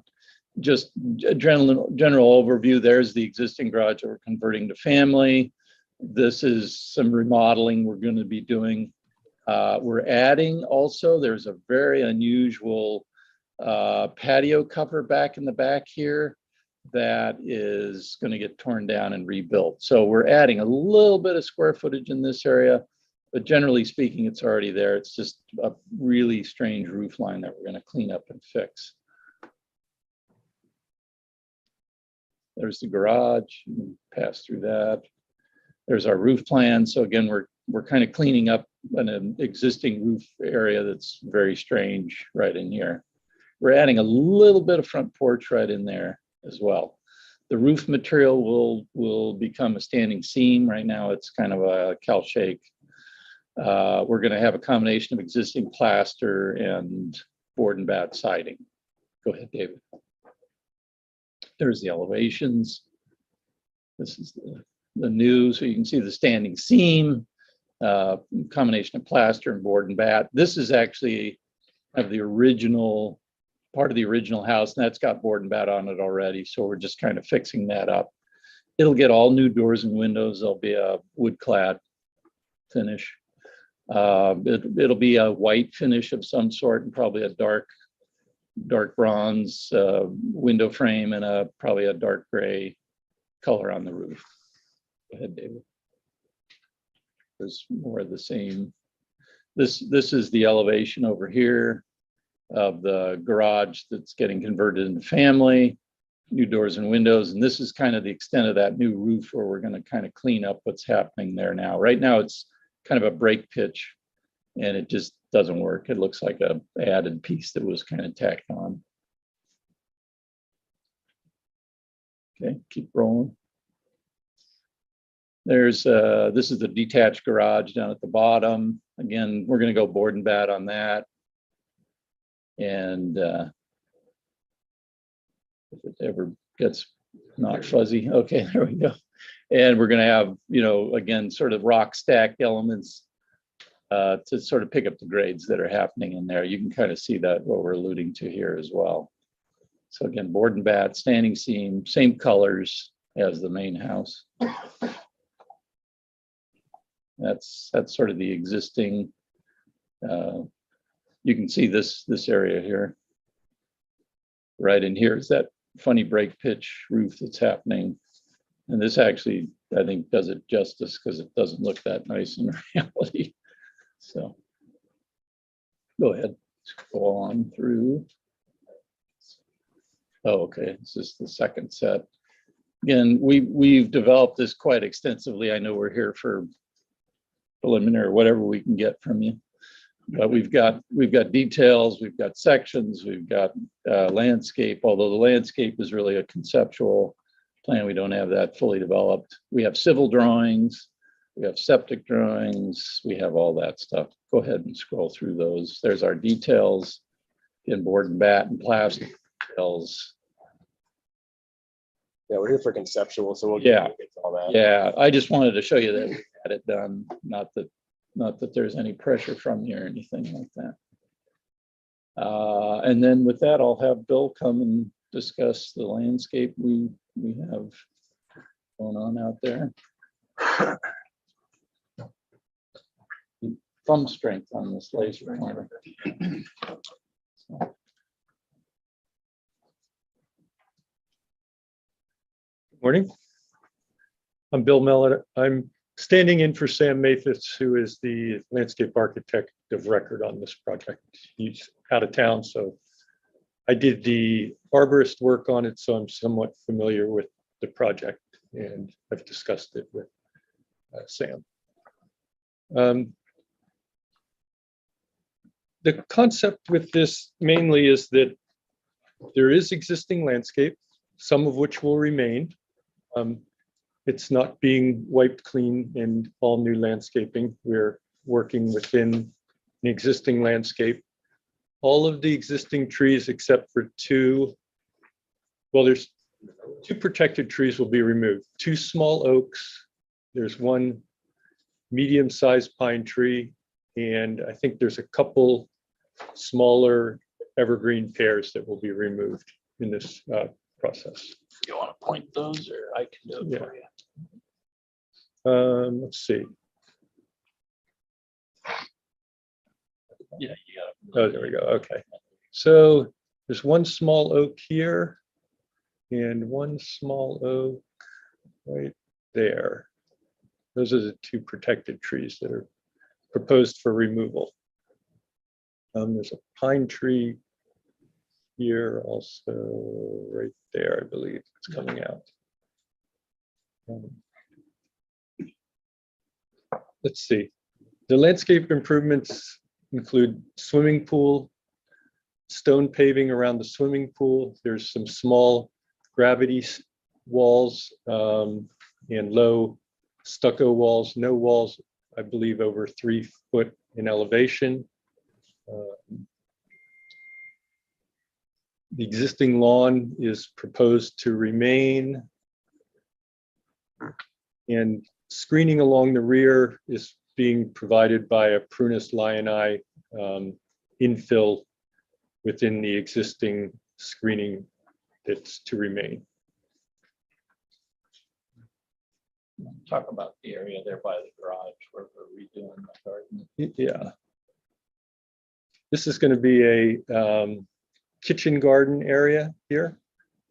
Just a general overview. There's the existing garage that we're converting to family. This is some remodeling we're going to be doing. We're adding also, there's a very unusual patio cover back in the back here that is going to get torn down and rebuilt. So we're adding a little bit of square footage in this area, but generally speaking, it's already there. It's just a really strange roof line that we're going to clean up and fix. There's the garage, you can pass through that. There's our roof plan. So again, we're kind of cleaning up an existing roof area that's very strange right in here. We're adding a little bit of front porch right in there as well. The roof material will become a standing seam. Right now, it's kind of a cal shake. We're going to have a combination of existing plaster and board and bat siding. Go ahead, David. There's the elevations. This is the new, so you can see the standing seam, combination of plaster and board and bat. This is actually of the original, part of the original house, and that's got board and bat on it already. So we're just kind of fixing that up. It'll get all new doors and windows. There'll be a wood clad finish. It'll be a white finish of some sort and probably a dark bronze window frame and probably a dark gray color on the roof. Go ahead, David. There's more of the same. This is the elevation over here of the garage that's getting converted into family, new doors and windows. And this is kind of the extent of that new roof where we're going to kind of clean up what's happening there now. Right now, it's kind of a break pitch and it just doesn't work. It looks like a added piece that was kind of tacked on. Okay, keep rolling. There's this is the detached garage down at the bottom. Again, we're going to go board and bat on that. And if it ever gets not fuzzy, okay, there we go. And we're going to have, you know, again, sort of rock stacked elements to sort of pick up the grades that are happening in there. You can kind of see that what we're alluding to here as well. So again, board and bat, standing seam, same colors as the main house. That's sort of the existing. You can see this area here. Right in here is that funny break pitch roof that's happening. And this actually, I think, does it justice because it doesn't look that nice in reality. So go ahead, scroll on through. Oh, okay, this is the second set. Again, we've developed this quite extensively. I know we're here for preliminary, whatever we can get from you. But we've got details, we've got sections, we've got landscape, although the landscape is really a conceptual plan. We don't have that fully developed. We have civil drawings, we have septic drawings, we have all that stuff. Go ahead and scroll through those. There's our details in board and bat and plastic details. Yeah, we're here for conceptual, so we'll Yeah. get to all that. Yeah, I just wanted to show you that we had it done, not that there's any pressure from you or anything like that. And then with that, I'll have Bill come and discuss the landscape we have going on out there. Thumb strength on this laser pointer. So. Morning. I'm Bill Mellett. I'm standing in for Sam Mathis, who is the landscape architect of record on this project. He's out of town, so I did the arborist work on it, so I'm somewhat familiar with the project, and I've discussed it with Sam. The concept with this mainly is that there is existing landscape, some of which will remain. It's not being wiped clean and all new landscaping. We're working within an existing landscape. All of the existing trees except for two, well, there's two protected trees will be removed. Two small oaks. There's one medium-sized pine tree, and I think there's a couple smaller evergreen pears that will be removed in this process. You want to point those, or I can do it for you? Let's see. Yeah, you got it. Oh, there we go. Okay. So there's one small oak here and one small oak right there. Those are the two protected trees that are proposed for removal. There's a pine tree here also right there, I believe it's coming out. Let's see. The landscape improvements include swimming pool, stone paving around the swimming pool. There's some small gravity walls and low stucco walls, no walls, I believe over 3 foot in elevation. The existing lawn is proposed to remain. And screening along the rear is being provided by a Prunus lioni infill within the existing screening that's to remain. Talk about the area there by the garage where we're redoing the garden. Yeah. This is going to be a kitchen garden area here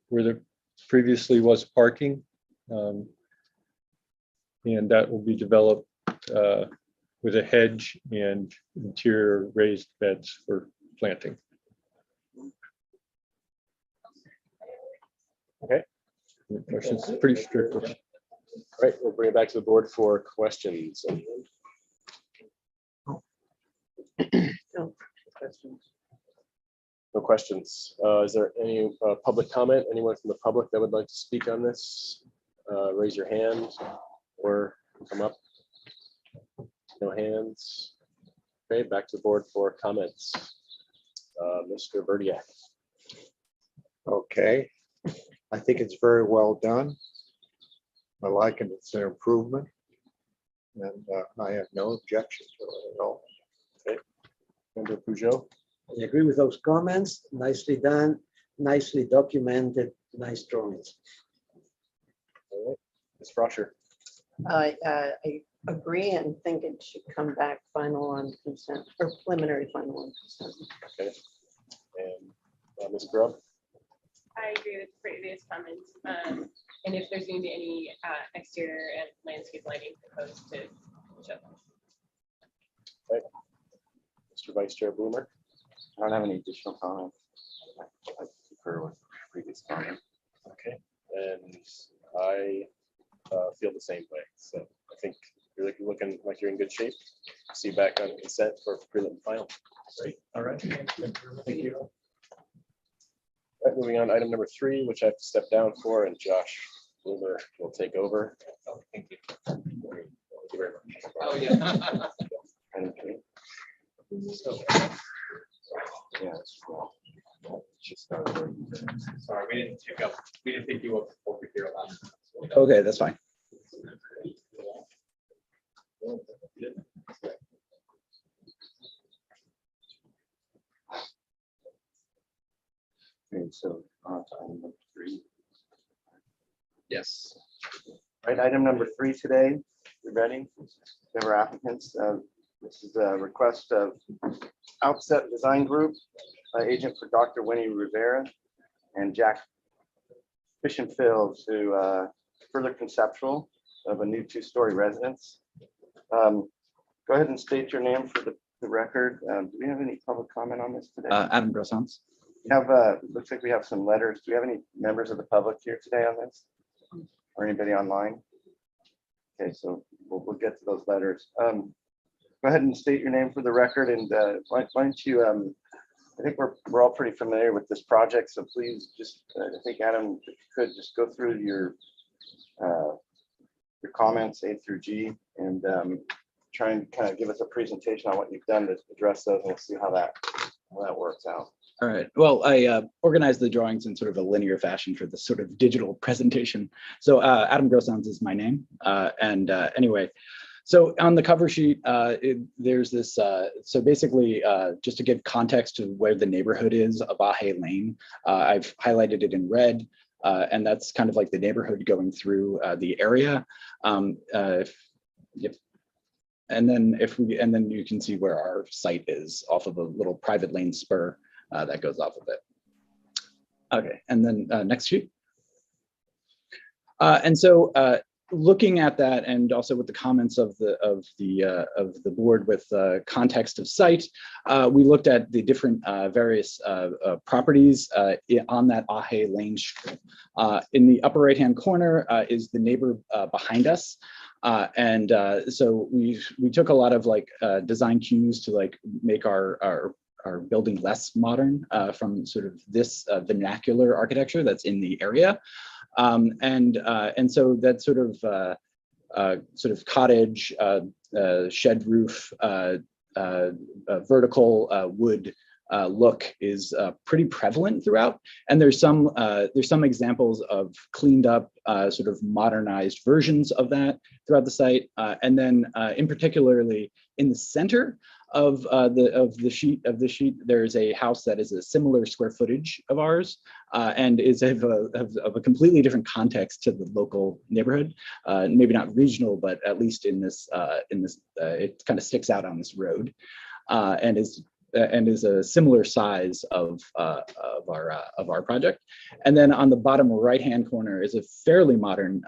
where there previously was parking. And that will be developed with a hedge and interior raised beds for planting. Okay. Questions? Pretty strict. All right, we'll bring it back to the board for questions. No questions. No questions. Is there any public comment? Anyone from the public that would like to speak on this? Raise your hand or come up. No hands. Okay, back to the board for comments. Mr. Verdiak. Okay, I think it's very well done. I like it, it's an improvement. And I have no objection to it at all. Okay, Member Peugeot. I agree with those comments. Nicely done, nicely documented, nice drawings. All right, Ms. Froscher. I agree and think it should come back final on consent or preliminary final on consent. Okay, and Ms. Grubb. I agree with previous comments. And if there's going to be any exterior and landscape lighting proposed to show them. Right. Mr. Vice Chair Bloomer. I don't have any additional comments. I concur with previous comment. Okay, and I feel the same way. So I think you're looking like you're in good shape. See you back on consent for prelim and final. Great. All right. Thank you. All right, moving on to item number 3, which I have to step down for, and Josh Bloomer will take over. Oh, thank you. Thank you very much. Oh, yeah. Item 3. So, yeah, it's cool. Sorry, we didn't pick you up over here about. Okay, that's fine. Okay, so on to item number 3. Yes. Right, item number 3 today, you ready? We have our applicants. This is a request of Outset Design Group, agent for Dr. Winnie Rivera and Jack Fish and Phil to further conceptual of a new 2-story residence. Go ahead and state your name for the record. Do we have any public comment on this today? Adam Grossons. We have, looks like we have some letters. Do we have any members of the public here today on this? Or anybody online? Okay, so we'll get to those letters. Go ahead and state your name for the record, and why don't you, I think we're all pretty familiar with this project, so please just, I think Adam, if you could just go through your comments A through G, and try and kind of give us a presentation on what you've done to address those, and we'll see how that works out. All right. Well, I organized the drawings in sort of a linear fashion for this sort of digital presentation. So Adam Grossons is my name. Anyway, so on the cover sheet, there's this, so basically, just to give context to where the neighborhood is, Abaje Lane, I've highlighted it in red, and that's kind of like the neighborhood going through the area. Yep. And then you can see where our site is off of a little private lane spur that goes off of it. Okay, and then next sheet. And so looking at that, and also with the comments of the board with context of site, we looked at the different various properties on that Ahe Lane strip. In the upper right-hand corner is the neighbor behind us. So we took a lot of like design cues to like make our building less modern from sort of this vernacular architecture that's in the area. And so that sort of cottage, shed roof, vertical wood look is pretty prevalent throughout. And there's some examples of cleaned up, sort of modernized versions of that throughout the site. And then in particularly in the center of the sheet, there's a house that is a similar square footage of ours and is of a completely different context to the local neighborhood. Maybe not regional, but at least in this it kind of sticks out on this road, and is a similar size of our project. And then on the bottom right-hand corner is a fairly modern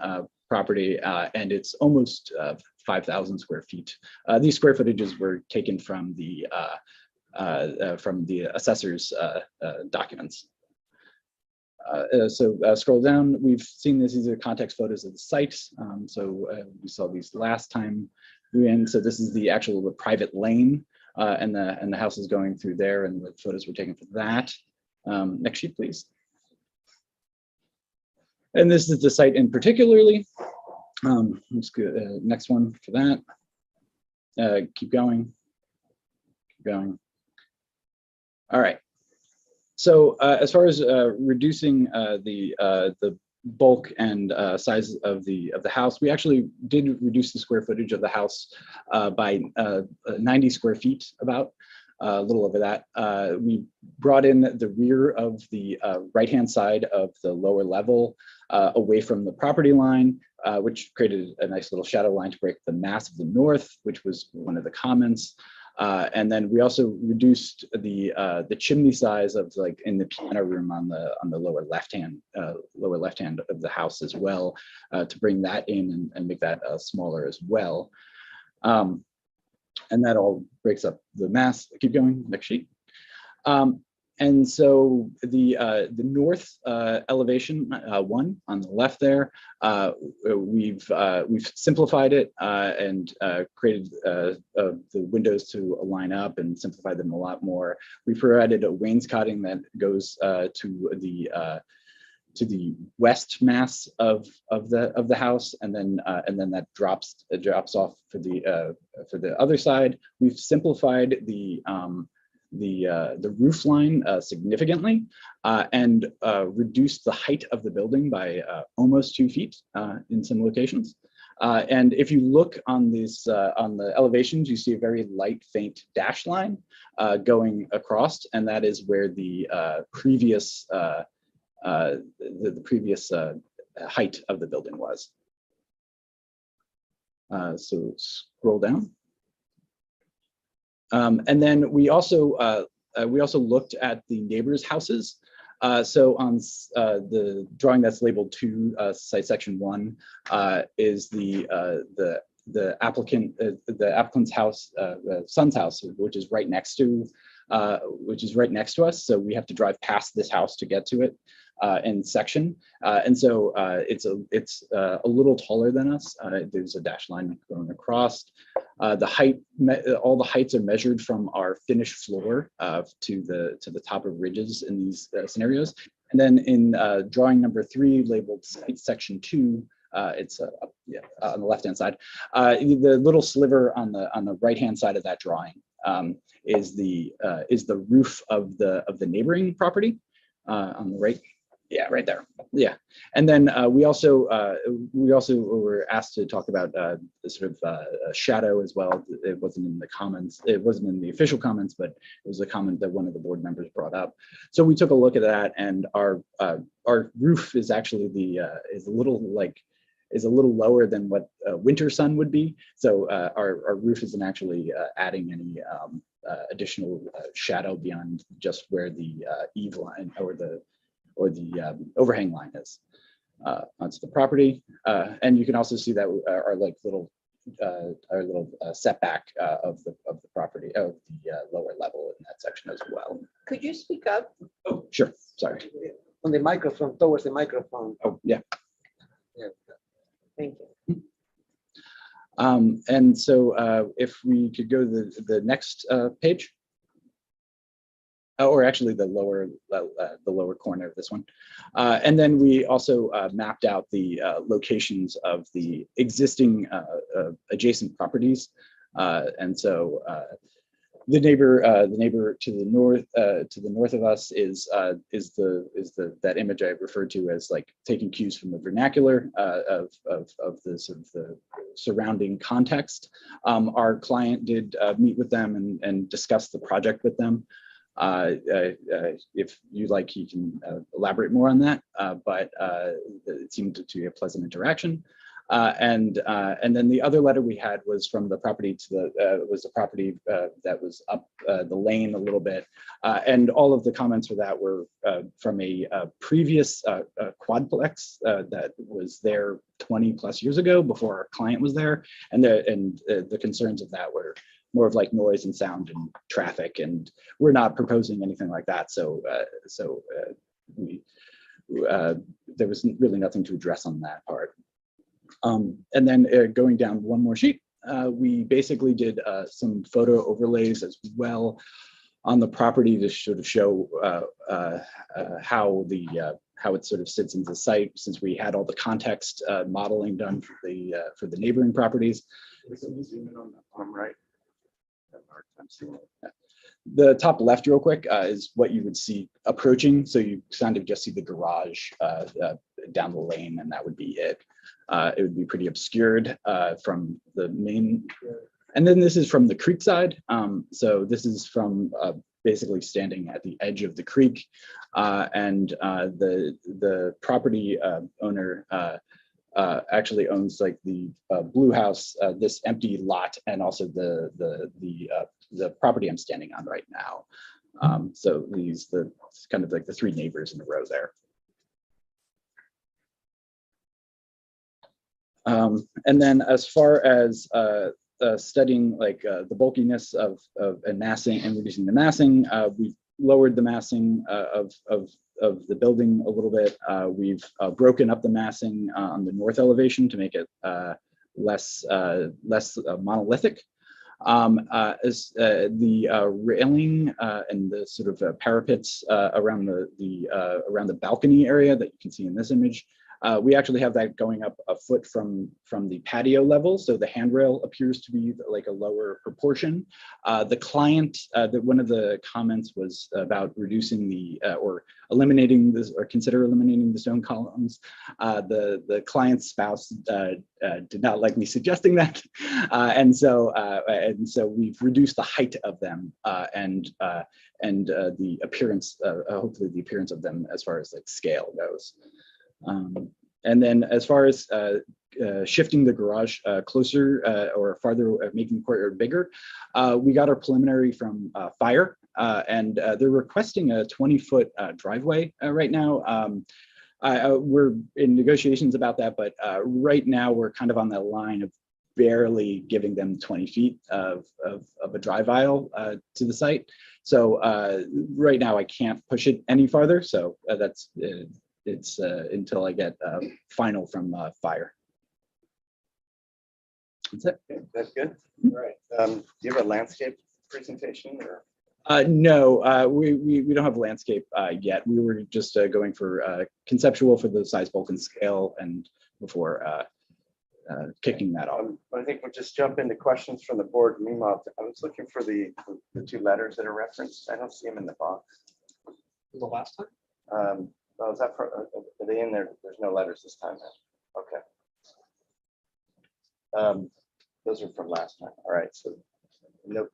property, and it's almost 5,000 square feet. These square footages were taken from the assessor's documents. So scroll down, we've seen this, these are context photos of the site. We saw these last time we were in. So this is the private lane, and the house is going through there, and the photos were taken for that. Next sheet, please. And this is the site in particularly. Let's go next one for that. Keep going. All right. So as far as reducing the bulk and size of the house, we actually did reduce the square footage of the house by 90 square feet, about a little over that. We brought in the rear of the right-hand side of the lower level away from the property line, which created a nice little shadow line to break the mass of the north, which was one of the comments. And then we also reduced the chimney size of, like, in the piano room on the lower left hand of the house as well, to bring that in and make that smaller as well. And that all breaks up the mass. Keep going, next sheet. And so the north elevation one on the left there, we've simplified it and created the windows to line up and simplified them a lot more. We provided a wainscoting that goes to the west mass of the house, and then that drops off for the other side. We've simplified the roof line significantly, and reduced the height of the building by almost 2 feet in some locations. And if you look on this on the elevations, you see a very light, faint dash line going across, and that is where the previous height of the building was. So scroll down. And then we also looked at the neighbors' houses. So on the drawing that's labeled 2, site section 1, is the applicant's house, son's house, which is right next to us. So we have to drive past this house to get to it in section. And so it's a little taller than us. There's a dash line going across. The height, all the heights are measured from our finished floor to the top of ridges in these scenarios. And then in drawing number 3, labeled site section 2, it's on the left-hand side. The little sliver on the right-hand side of that drawing is the roof of the neighboring property on the right. Yeah, right there. Yeah, and then we also were asked to talk about sort of shadow as well. It wasn't in the comments. It wasn't in the official comments, but it was a comment that one of the board members brought up. So we took a look at that, and our roof is actually is a little lower than what winter sun would be. So our roof isn't actually adding any additional shadow beyond just where the eave line or overhang line is onto the property. And you can also see that our little setback of the property of the lower level in that section as well. Could you speak up? Oh, sure. Sorry. On the microphone, towards the microphone. Oh, yeah. Yeah. Thank you. And so if we could go to the next page. Or actually the lower corner of this one. And then we also mapped out the locations of the existing adjacent properties. And so the neighbor to the north of us is that image I referred to as like taking cues from the vernacular of the sort of the surrounding context. Our client did meet with them and discuss the project with them. If you'd like, he can elaborate more on that, but it seemed to be a pleasant interaction. And then the other letter we had was from the property to the property that was up the lane a little bit, and all of the comments for that were from a previous quadplex that was there 20 plus years ago before our client was there, and the concerns of that were more of like noise and sound and traffic, and we're not proposing anything like that. So there was really nothing to address on that part. And then going down one more sheet, we basically did some photo overlays as well on the property to sort of show how it sort of sits into the site, since we had all the context modeling done for the neighboring properties. Can you zoom in on the bottom right? I'm seeing it. The top left real quick is what you would see approaching. So you kind of just see the garage down the lane, and that would be it. It would be pretty obscured from the main. And then this is from the creek side. So this is from basically standing at the edge of the creek. And the property owner actually owns like the blue house, this empty lot, and also the property I'm standing on right now. So the kind of like the three neighbors in a row there. And then as far as studying like the bulkiness of and massing and reducing the massing, we lowered the massing of the building a little bit. We've broken up the massing on the north elevation to make it less monolithic. As the railing and the sort of parapets around the balcony area that you can see in this image, we actually have that going up a foot from the patio level. So the handrail appears to be like a lower proportion. The client, one of the comments was about reducing or eliminating this, or consider eliminating the stone columns. The client's spouse did not like me suggesting that. And so we've reduced the height of them and the appearance, hopefully the appearance of them as far as like scale goes. And then as far as shifting the garage closer or farther, making the courtyard bigger, we got our preliminary from fire, and they're requesting a 20-foot driveway right now. We're in negotiations about that, but right now we're kind of on the line of barely giving them 20 feet of a drive aisle to the site. So right now I can't push it any farther. So that's it's until I get final from fire. That's it. Okay, that's good. All right. Do you have a landscape presentation or? No, we don't have landscape yet. We were just going for conceptual for the size, bulk, and scale, and before kicking that off. I think we'll just jump into questions from the board. Meanwhile, I was looking for the two letters that are referenced. I don't see them in the box. The last time? Well, is that are they in there? There's no letters this time. Okay. Those are from last time. All right. So no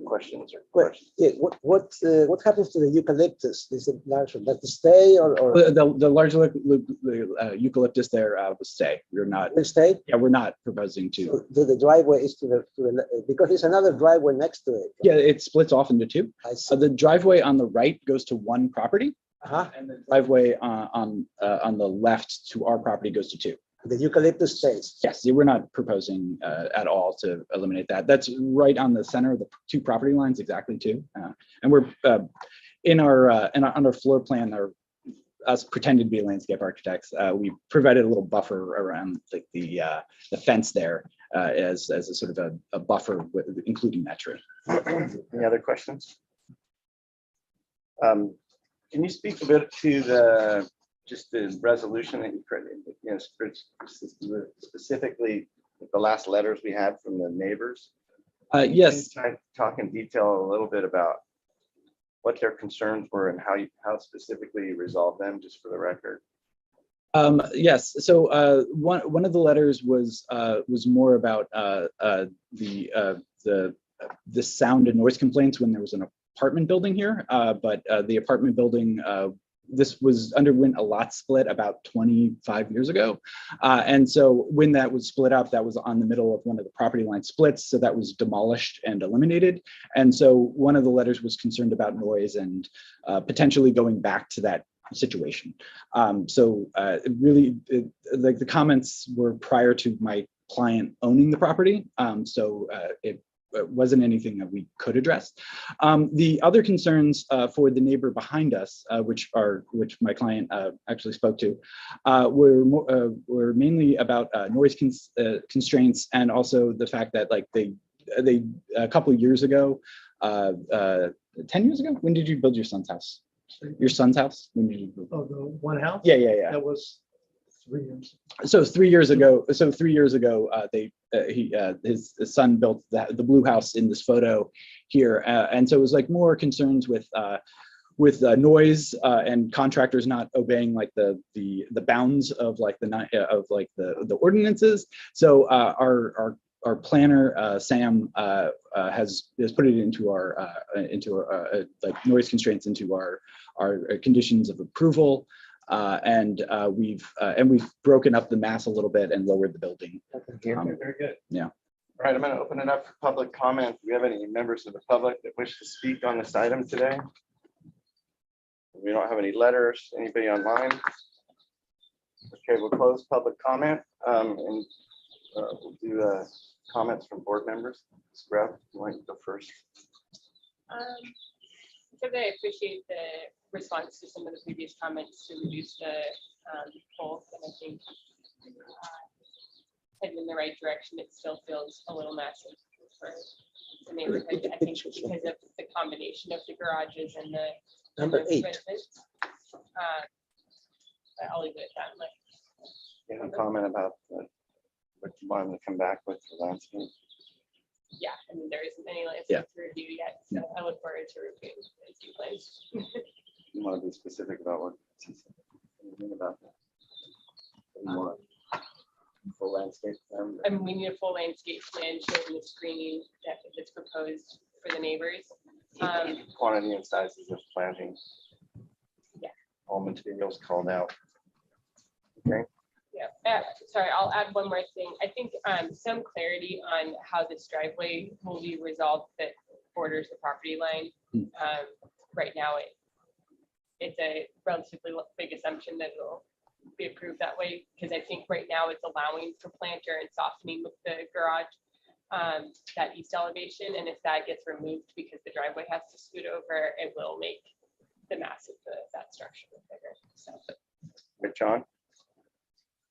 questions or questions. Yeah, what happens to the eucalyptus? Is it large? Does it stay or? The large eucalyptus there will stay. We're not. Will stay? Yeah, we're not proposing to. So the driveway is to the because there's another driveway next to it. Yeah, it splits off into two. I see. The driveway on the right goes to one property, And the driveway on the left to our property goes to 2. The eucalyptus stays. Yes, we're not proposing at all to eliminate that. That's right on the center of the 2 property lines, exactly 2. And we're on our floor plan, us pretending to be landscape architects, we provided a little buffer around the fence there as a sort of a buffer, including that tree. Any other questions? Can you speak a bit to just the resolution that you created, specifically the last letters we had from the neighbors? Yes. Can you talk in detail a little bit about what their concerns were and how specifically you resolved them, just for the record? Yes. So one of the letters was more about the sound and noise complaints when there was an apartment building here, but the apartment building this underwent a lot split about 25 years ago. And so when that was split up, that was on the middle of one of the property line splits. So that was demolished and eliminated. And so one of the letters was concerned about noise and potentially going back to that situation. The comments were prior to my client owning the property. It wasn't anything that we could address. The other concerns for the neighbor behind us, which my client actually spoke to, were mainly about noise constraints, and also the fact that they a couple of years ago, 10 years ago, when did you build your son's house? Your son's house? When did you build? Oh, the one house? Yeah. That was 3 years. So 3 years ago, his son built the blue house in this photo here, and so it was more concerns with noise and contractors not obeying the bounds of the ordinances. So our planner Sam has put it into our noise constraints into our conditions of approval. And we've broken up the mass a little bit and lowered the building. Very good. Yeah. All right, I'm going to open it up for public comment. Do we have any members of the public that wish to speak on this item today? We don't have any letters. Anybody online? Okay, we'll close public comment and we'll do comments from board members. Scrub, you want to go first? Because I appreciate the response to some of the previous comments to reduce the poll, and I think heading in the right direction. It still feels a little massive for the neighborhood. I think because of the combination of the garages and the Number 8. residents. I'll leave it at that. Any comment about what you want them to come back with for landscape? Yeah, I mean, there isn't any landscape to review yet, so I look forward to reviewing landscape plans. You want to be specific about what? Anything about that? What do you want? Full landscape plan? I mean, we need a full landscape plan showing the screening that's proposed for the neighbors. Quantity and sizes of planting. Yeah. All materials called out. Okay. Yeah, sorry, I'll add one more thing. I think some clarity on how this driveway will be resolved that borders the property line. Right now, it's a relatively big assumption that it'll be approved that way, because I think right now it's allowing for planter and softening with the garage, that east elevation, and if that gets removed because the driveway has to scoot over, it will make the mass of that structure bigger. So. Good, John.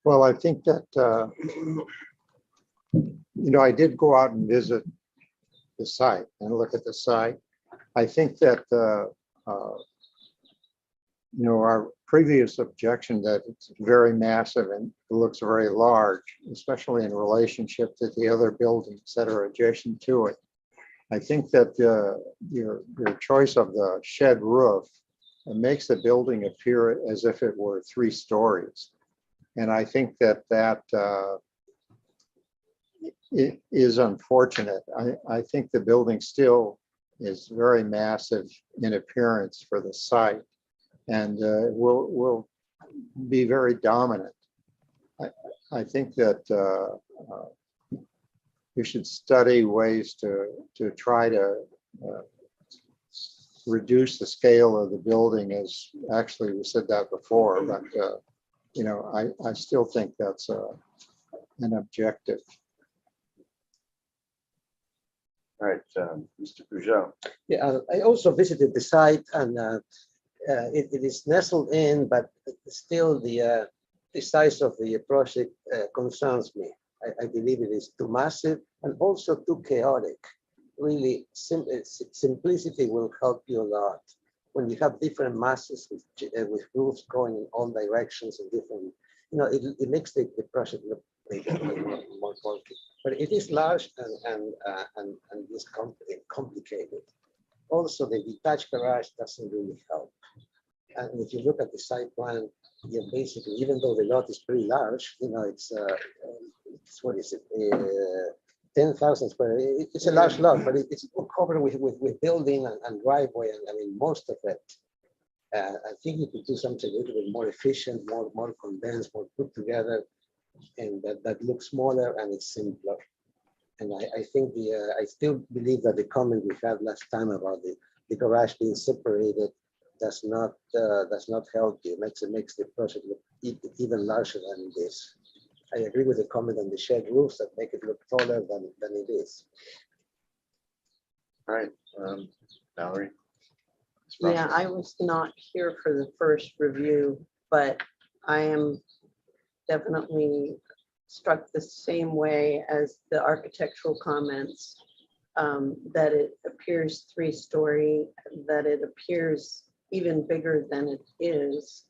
Well, I think that, I did go out and visit the site and look at the site. I think that, our previous objection that it's very massive and it looks very large, especially in relationship to the other buildings that are adjacent to it. I think that your choice of the shed roof makes the building appear as if it were 3 stories. And I think that it is unfortunate. I think the building still is very massive in appearance for the site, and will be very dominant. I think that we should study ways to try to reduce the scale of the building as, actually, we said that before, but, you know, I still think that's an objective. All right, Mr. Peugeot. Yeah, I also visited the site, and it is nestled in, but still the size of the project concerns me. I believe it is too massive and also too chaotic. Really, simplicity will help you a lot. When you have different masses with roofs going in all directions and different, you know, it makes the project look bigger and more bulky. But it is large and it's complicated. Also, the detached garage doesn't really help. And if you look at the site plan, you're basically, even though the lot is pretty large, you know, it's what is it, 10,000 square. It's a large lot, but it's covered with building and driveway, and I mean most of it. I think you could do something a little bit more efficient, more condensed, more put together, and that looks smaller and it's simpler. And I think I still believe that the comment we had last time about the garage being separated does not help you. It makes the project look even larger than it is. I agree with the comment on the shed roofs that make it look taller than it is. All right, Valerie. Yeah, I was not here for the first review, but I am definitely struck the same way as the architectural comments, that it appears 3-story, that it appears even bigger than it is.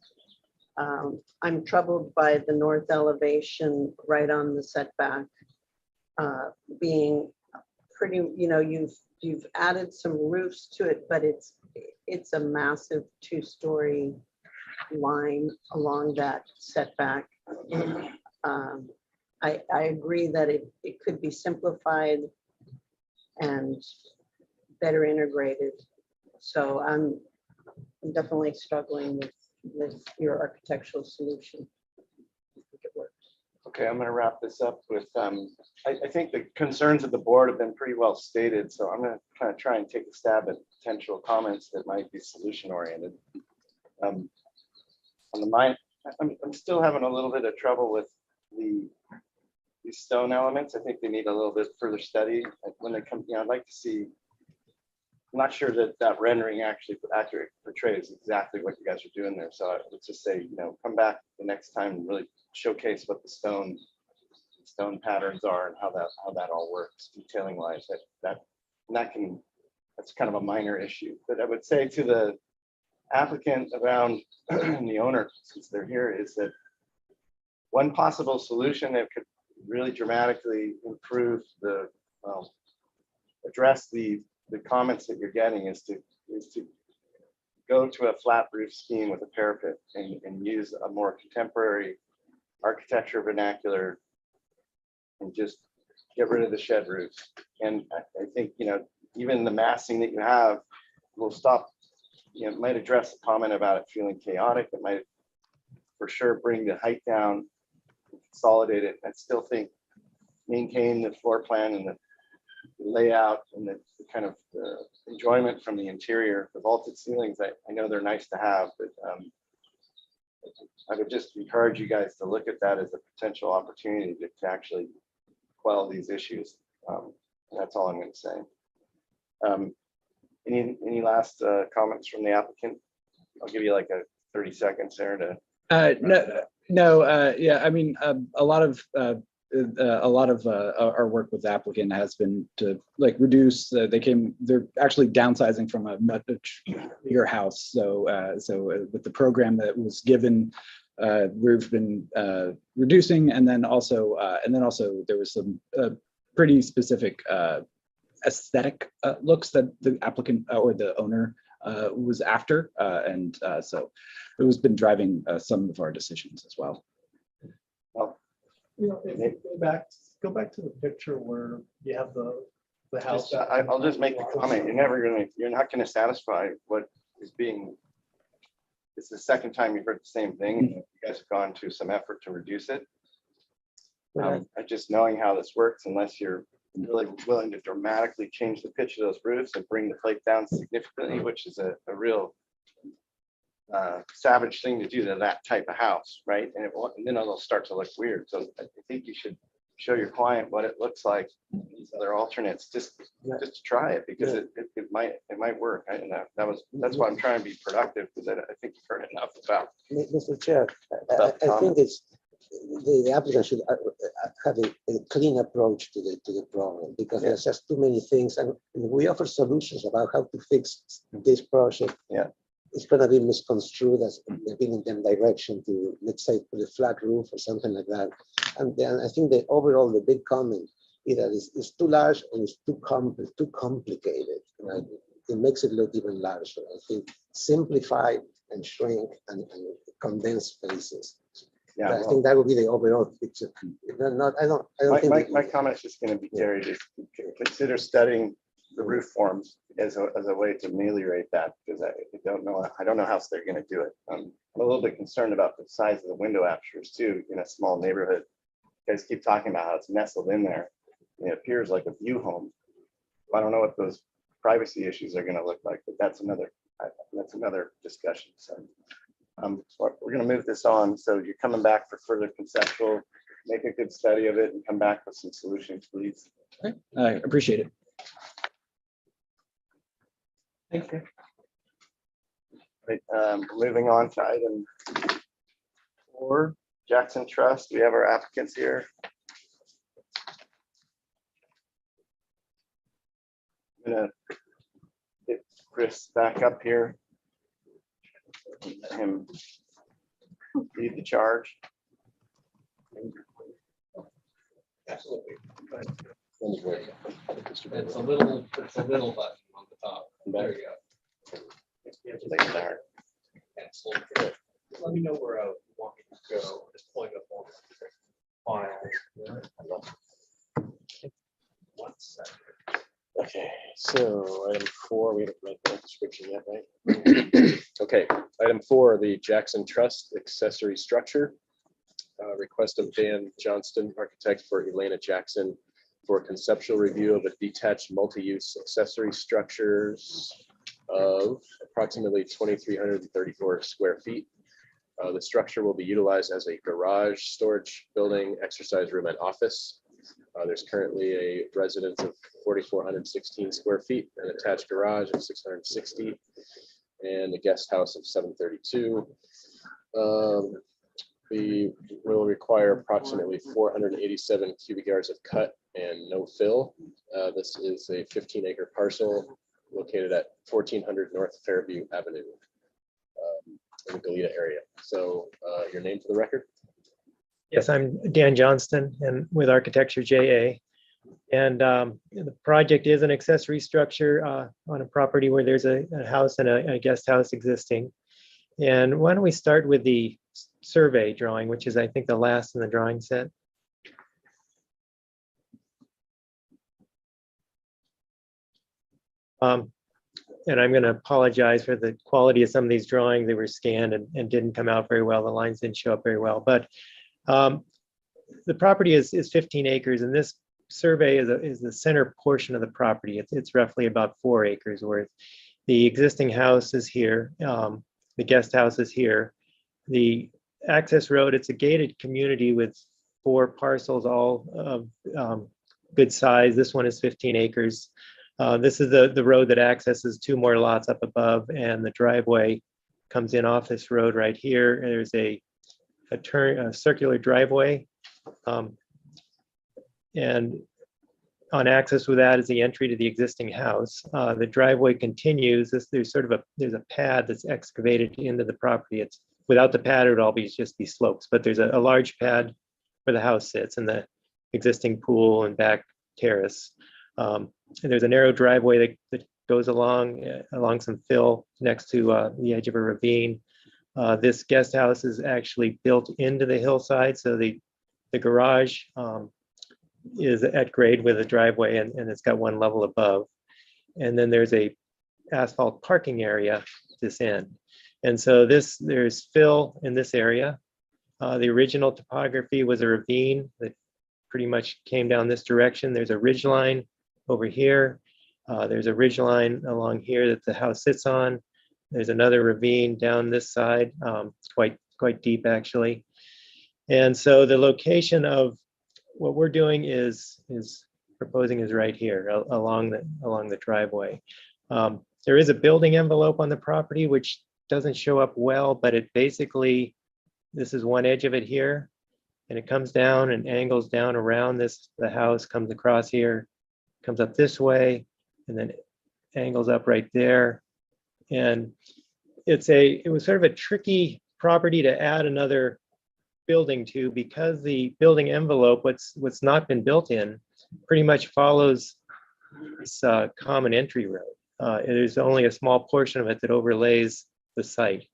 I'm troubled by the north elevation right on the setback being pretty, you know, you've added some roofs to it, but it's a massive 2-story line along that setback. I agree that it could be simplified and better integrated. So I'm definitely struggling with your architectural solution. I think it works. Okay, I'm going to wrap this up with, I think the concerns of the board have been pretty well stated, so I'm going to kind of try and take a stab at potential comments that might be solution oriented. On the mind, I'm still having a little bit of trouble with these stone elements. I think they need a little bit further study. When they come, you know, I'd like to see, I'm not sure that rendering actually accurate portrays exactly what you guys are doing there. So let's just say, you know, come back the next time and really showcase what the stone patterns are and how that all works detailing wise. That's kind of a minor issue. But I would say to the applicant around the owner, since they're here, is that one possible solution that could really dramatically improve address the comments that you're getting is to go to a flat roof scheme with a parapet and use a more contemporary architecture vernacular and just get rid of the shed roofs. And I think, you know, even the massing that you have will stop, you know, it might address the comment about it feeling chaotic. It might for sure bring the height down, consolidate it. I still think maintain the floor plan and the layout and the kind of enjoyment from the interior. The vaulted ceilings, I know they're nice to have, but I would just encourage you guys to look at that as a potential opportunity to actually quell these issues. That's all I'm going to say. Any last comments from the applicant? I'll give you like a 30 seconds there to. Yeah, I mean, a lot of our work with the applicant has been to like reduce. They're actually downsizing from a much bigger house. So with the program that was given, we've been reducing, and then also there was some pretty specific aesthetic looks that the applicant or the owner was after, and so it was been driving some of our decisions as well. Well, you know, if you go back to the picture where you have the house. I'll just make the comment. You're not going to satisfy what is being. It's the second time you've heard the same thing. You guys have gone to some effort to reduce it. Just knowing how this works, unless you're really willing to dramatically change the pitch of those roofs and bring the plate down significantly, which is a real savage thing to do to that type of house, right? And then it'll start to look weird. So I think you should show your client what it looks like, these other alternates, just to try it, because it might work. That's why I'm trying to be productive, because I think you've heard enough about. Mr. Chair, I think it's the applicant should have a clean approach to the problem, because there's just too many things, and we offer solutions about how to fix this project. Yeah. It's going to be misconstrued as giving them direction to, let's say, put a flat roof or something like that. And then I think that overall, the big comment is that it's too large and it's too complicated. Right? It makes it look even larger. I think simplify and shrink and condense spaces. Yeah, I think that would be the overall picture. I don't think my comment is just going to be carried. Is consider studying the roof forms as a way to ameliorate that, because I don't know how they're going to do it. I'm a little bit concerned about the size of the window apertures too in a small neighborhood. You guys keep talking about how it's nestled in there. It appears like a view home. I don't know what those privacy issues are going to look like, but that's another discussion. So we're going to move this on. So you're coming back for further conceptual, make a good study of it, and come back with some solutions, please. Okay. I appreciate it. Thank you. Right, moving on to item 4, Jackson Trust. We have our applicants here. I'm gonna get Chris back up here. Let him lead the charge. Absolutely. It's a little button on the top. There you go. Let me know where I want you to go. Just pulling up on files. 1 second. Okay, so item 4, we haven't read the description yet, right? Okay, item 4, the Jackson Trust accessory structure. Request of Dan Johnston, architect, for Elena Jackson, for conceptual review of a detached multi-use accessory structures of approximately 2,334 square feet. The structure will be utilized as a garage, storage building, exercise room, and office. There's currently a residence of 4,416 square feet, an attached garage of 660, and a guest house of 732. We will require approximately 487 cubic yards of cut and no fill. This is a 15-acre parcel located at 1400 North Fairview Avenue in the Goleta area. So your name for the record? Yes, I'm Dan Johnston and with Architecture JA. And the project is an accessory structure on a property where there's a house and a guest house existing. And why don't we start with the survey drawing, which is, I think, the last in the drawing set. And I'm going to apologize for the quality of some of these drawings. They were scanned and didn't come out very well. The lines didn't show up very well. But the property is 15 acres, and this survey is the center portion of the property. It's roughly about 4 acres worth. The existing house is here. The guest house is here. The access road, it's a gated community with 4 parcels, all of good size. This one is 15 acres. This is the road that accesses 2 more lots up above, and the driveway comes in off this road right here. And there's a circular driveway. And on access with that is the entry to the existing house. The driveway continues. There's a pad that's excavated into the property. It's without the pad, it would all just be slopes, but there's a large pad where the house sits and the existing pool and back terrace. And there's a narrow driveway that goes along some fill next to the edge of a ravine. This guest house is actually built into the hillside, so the garage is at grade with a driveway, and it's got 1 level above. And then there's a asphalt parking area this end. And so there's fill in this area. The original topography was a ravine that pretty much came down this direction. There's a ridge line over here. There's a ridge line along here that the house sits on. There's another ravine down this side, quite deep actually. And so the location of what we're doing is proposing is right here along the driveway. There is a building envelope on the property which doesn't show up well, but it basically, this is one edge of it here, and it comes down and angles down around this, the house comes across here, comes up this way, and then angles up right there. And it was sort of a tricky property to add another building to, because the building envelope, what's not been built in, pretty much follows this common entry road. There's only a small portion of it that overlays the site.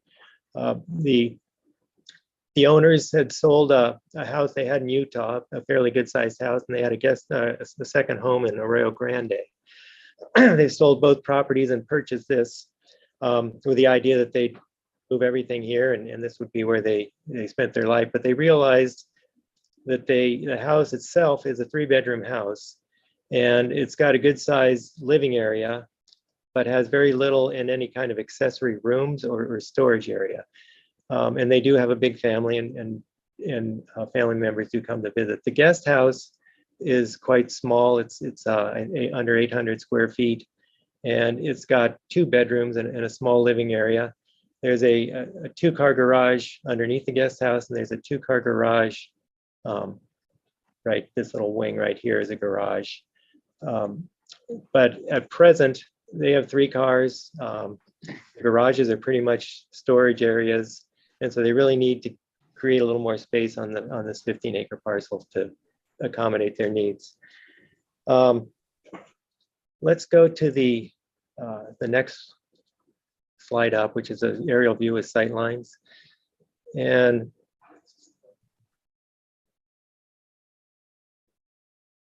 The owners had sold a house they had in Utah, a fairly good sized house, and they had a second home in Arroyo Grande. They sold both properties and purchased this with the idea that they'd move everything here, and this would be where they spent their life. But they realized that the house itself is a 3-bedroom house, and it's got a good sized living area, but has very little in any kind of accessory rooms or storage area. And they do have a big family, and family members do come to visit. The guest house is quite small. It's under 800 square feet, and it's got 2 bedrooms and a small living area. There's a 2-car garage underneath the guest house, and there's a 2-car garage. Right, this little wing right here is a garage. But at present, they have 3 cars. The garages are pretty much storage areas, and so they really need to create a little more space on this 15-acre parcel to accommodate their needs. Let's go to the next slide up, which is an aerial view with sight lines. And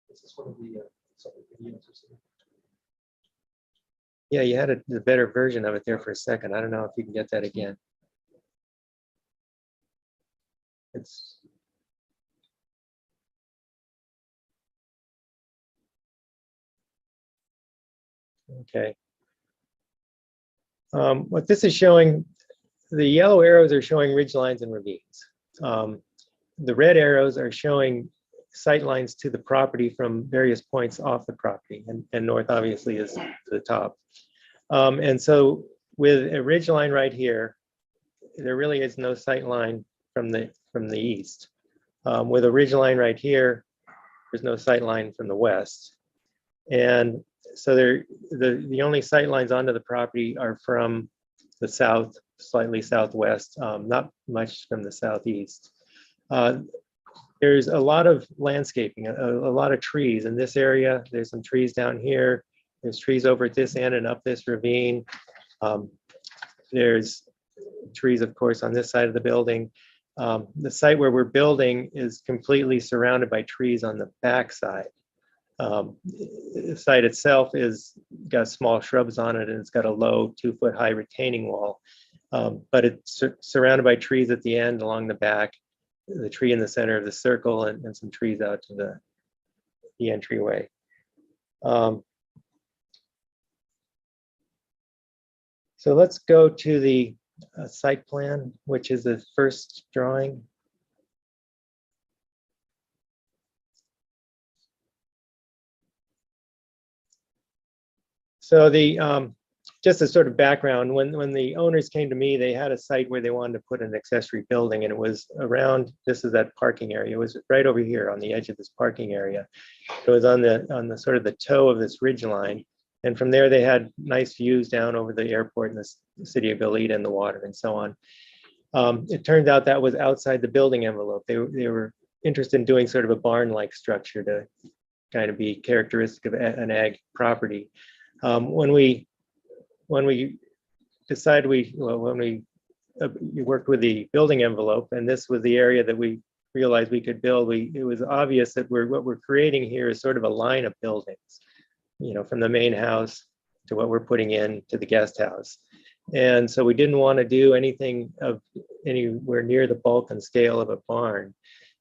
this is one of the videos. Yeah, you had a better version of it there for a second. I don't know if you can get that again. It's okay. What this is showing, the yellow arrows are showing ridge lines and ravines. The red arrows are showing sight lines to the property from various points off the property, and north obviously is to the top. And so with a ridge line right here, there really is no sight line from the east. With a ridge line right here, there's no sight line from the west. And so the only sight lines onto the property are from the south, slightly southwest, not much from the southeast. There's a lot of landscaping, a lot of trees in this area. There's some trees down here. There's trees over at this end and up this ravine. There's trees, of course, on this side of the building. The site where we're building is completely surrounded by trees on the back side. The site itself is got small shrubs on it, and it's got a low 2-foot high retaining wall. But it's surrounded by trees at the end along the back, the tree in the center of the circle, and some trees out to the entryway. So let's go to the site plan, which is the first drawing. So just a sort of background, when the owners came to me, they had a site where they wanted to put an accessory building, and it was around, this is that parking area. It was right over here on the edge of this parking area. It was on the sort of the toe of this ridge line. And from there, they had nice views down over the airport and the city of Goleta and the water and so on. It turned out that was outside the building envelope. They were interested in doing sort of a barn-like structure to kind of be characteristic of an ag property. When we decided when we worked with the building envelope, and this was the area that we realized we could build, it was obvious that what we're creating here is sort of a line of buildings, from the main house to what we're putting in to the guest house. And so we didn't want to do anything of anywhere near the bulk and scale of a barn.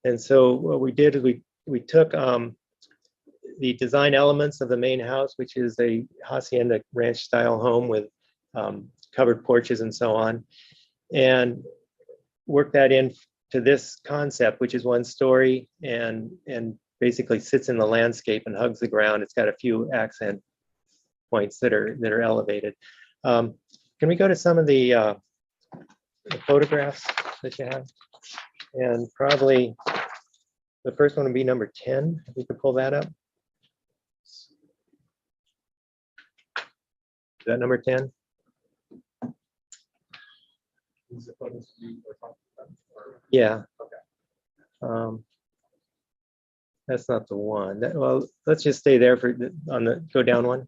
And so what we did is we we took the design elements of the main house, which is a hacienda ranch style home with covered porches and so on, and worked that in to this concept, which is 1 story and basically sits in the landscape and hugs the ground. It's got a few accent points that are elevated. Can we go to some of the photographs that you have? And probably the first one would be number 10, if we could pull that up. Is that number 10? Yeah. That's not the one. Well, let's just stay there for go down one.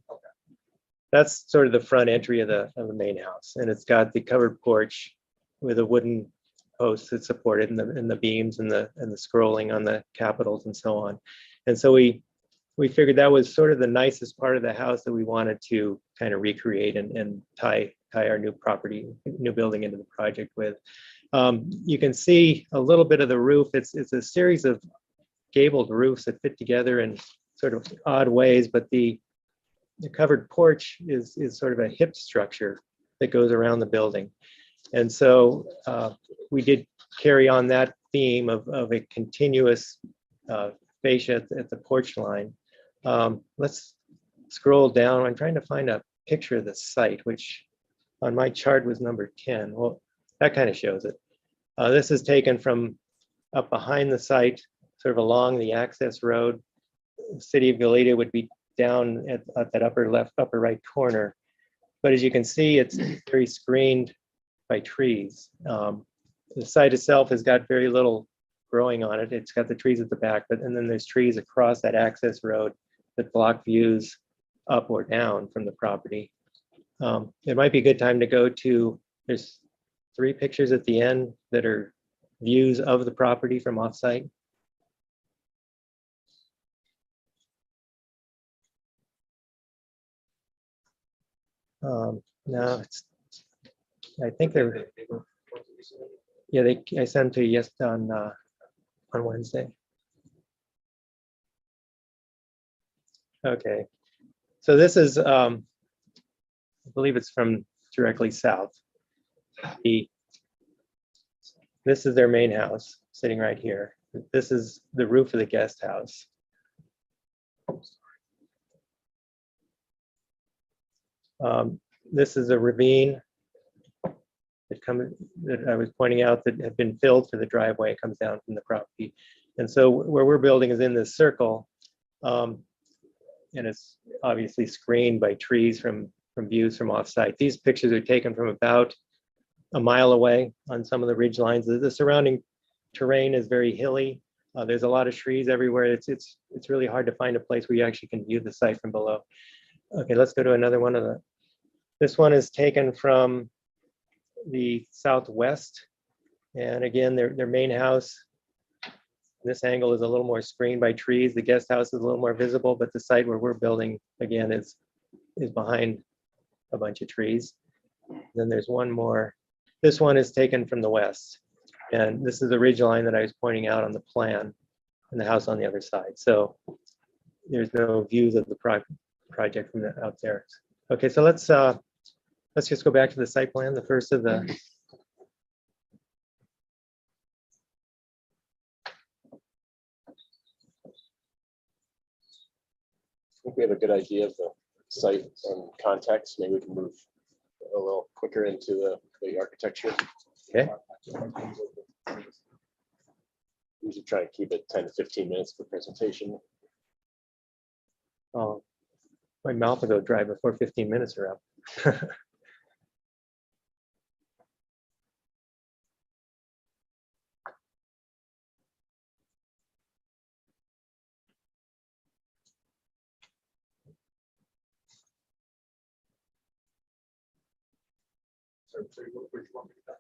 That's sort of the front entry of the main house, and it's got the covered porch with a wooden post that support it, and the beams and the scrolling on the capitals and so on. And so we figured that was sort of the nicest part of the house that we wanted to kind of recreate and tie our new building into the project with. You can see a little bit of the roof. It's a series of gabled roofs that fit together in sort of odd ways, but the covered porch is sort of a hip structure that goes around the building. And so we did carry on that theme of a continuous fascia at the porch line. Let's scroll down. I'm trying to find a picture of the site, which on my chart was number 10. Well, that kind of shows it. This is taken from up behind the site, sort of along the access road. The city of Goleta would be down at that upper right corner. But as you can see, it's very screened by trees. The site itself has got very little growing on it. It's got the trees at the back, and then there's trees across that access road that block views up or down from the property. It might be a good time to go to, there's 3 pictures at the end that are views of the property from offsite. No, it's, I think they're, yeah, I sent them to you on Wednesday. Okay, so this is, I believe it's from directly south. This is their main house, sitting right here. This is the roof of the guest house. This is a ravine that I was pointing out that had been filled for the driveway. It comes down from the property. And so where we're building is in this circle. And it's obviously screened by trees from views from offsite. These pictures are taken from about a mile away on some of the ridge lines. The surrounding terrain is very hilly. There's a lot of trees everywhere. It's really hard to find a place where you actually can view the site from below. Okay, let's go to another one of the. This one is taken from the southwest. And again, their main house, this angle is a little more screened by trees. The guest house is a little more visible, but the site where we're building, again, is behind a bunch of trees. Then there's one more. This one is taken from the west. And this is the ridge line that I was pointing out on the plan, and the house on the other side. So there's no views of the project from out there. Okay, so let's just go back to the site plan, the first of the. I think we have a good idea of the site and context. Maybe we can move a little quicker into the architecture. Okay. Usually try and keep it 10 to 15 minutes for presentation. Oh, my mouth will go dry before 15 minutes are up.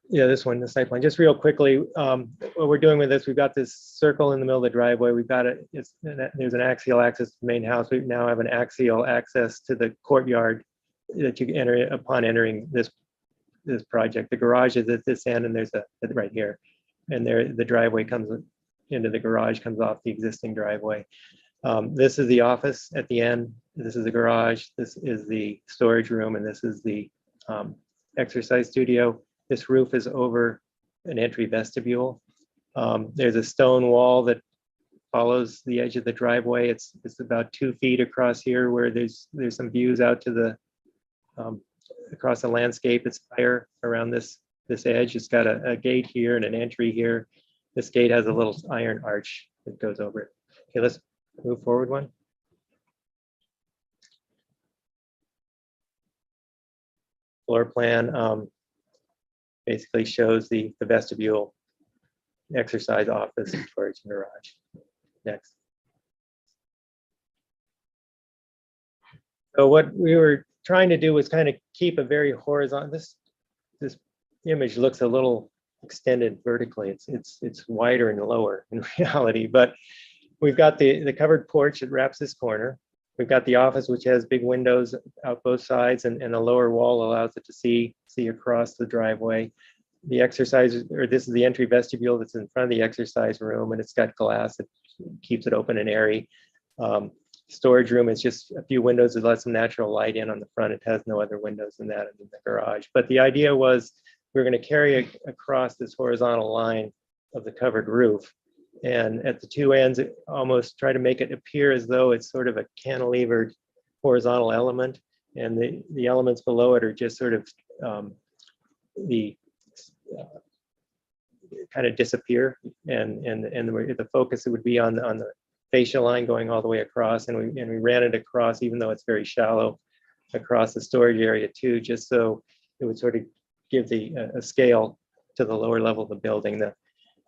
Yeah, this one, the site plan. Just real quickly, what we're doing with this, we've got this circle in the middle of the driveway. We've got it. There's an axial access to the main house. We now have an axial access to the courtyard that you can enter upon entering this project. The garage is at this end, and there's a right here, and there the driveway comes into the garage, comes off the existing driveway. This is the office at the end. This is the garage. This is the storage room, and this is the exercise studio. This roof is over an entry vestibule. There's a stone wall that follows the edge of the driveway. It's about 2 feet across here, where there's some views out to the across the landscape. It's higher around this edge. It's got a gate here and an entry here. This gate has a little iron arch that goes over it. Okay, let's move forward one. Floor plan basically shows the vestibule, exercise office, storage, and garage. Next. So what we were trying to do was kind of keep a very horizontal. This image looks a little extended vertically. It's wider and lower in reality, but we've got the covered porch that wraps this corner. We've got the office, which has big windows out both sides, and the lower wall allows it to see across the driveway. The exercise, or this is the entry vestibule that's in front of the exercise room, and it's got glass that keeps it open and airy. Storage room is just a few windows that let some natural light in on the front. It has no other windows than that in the garage. But the idea was we're going to carry across this horizontal line of the covered roof. And at the two ends, almost try to make it appear as though it's sort of a cantilevered horizontal element. And the elements below it are just sort of kind of disappear. And the focus would be on the fascia line going all the way across. And we ran it across, even though it's very shallow, across the storage area too, just so it would sort of give a scale to the lower level of the building.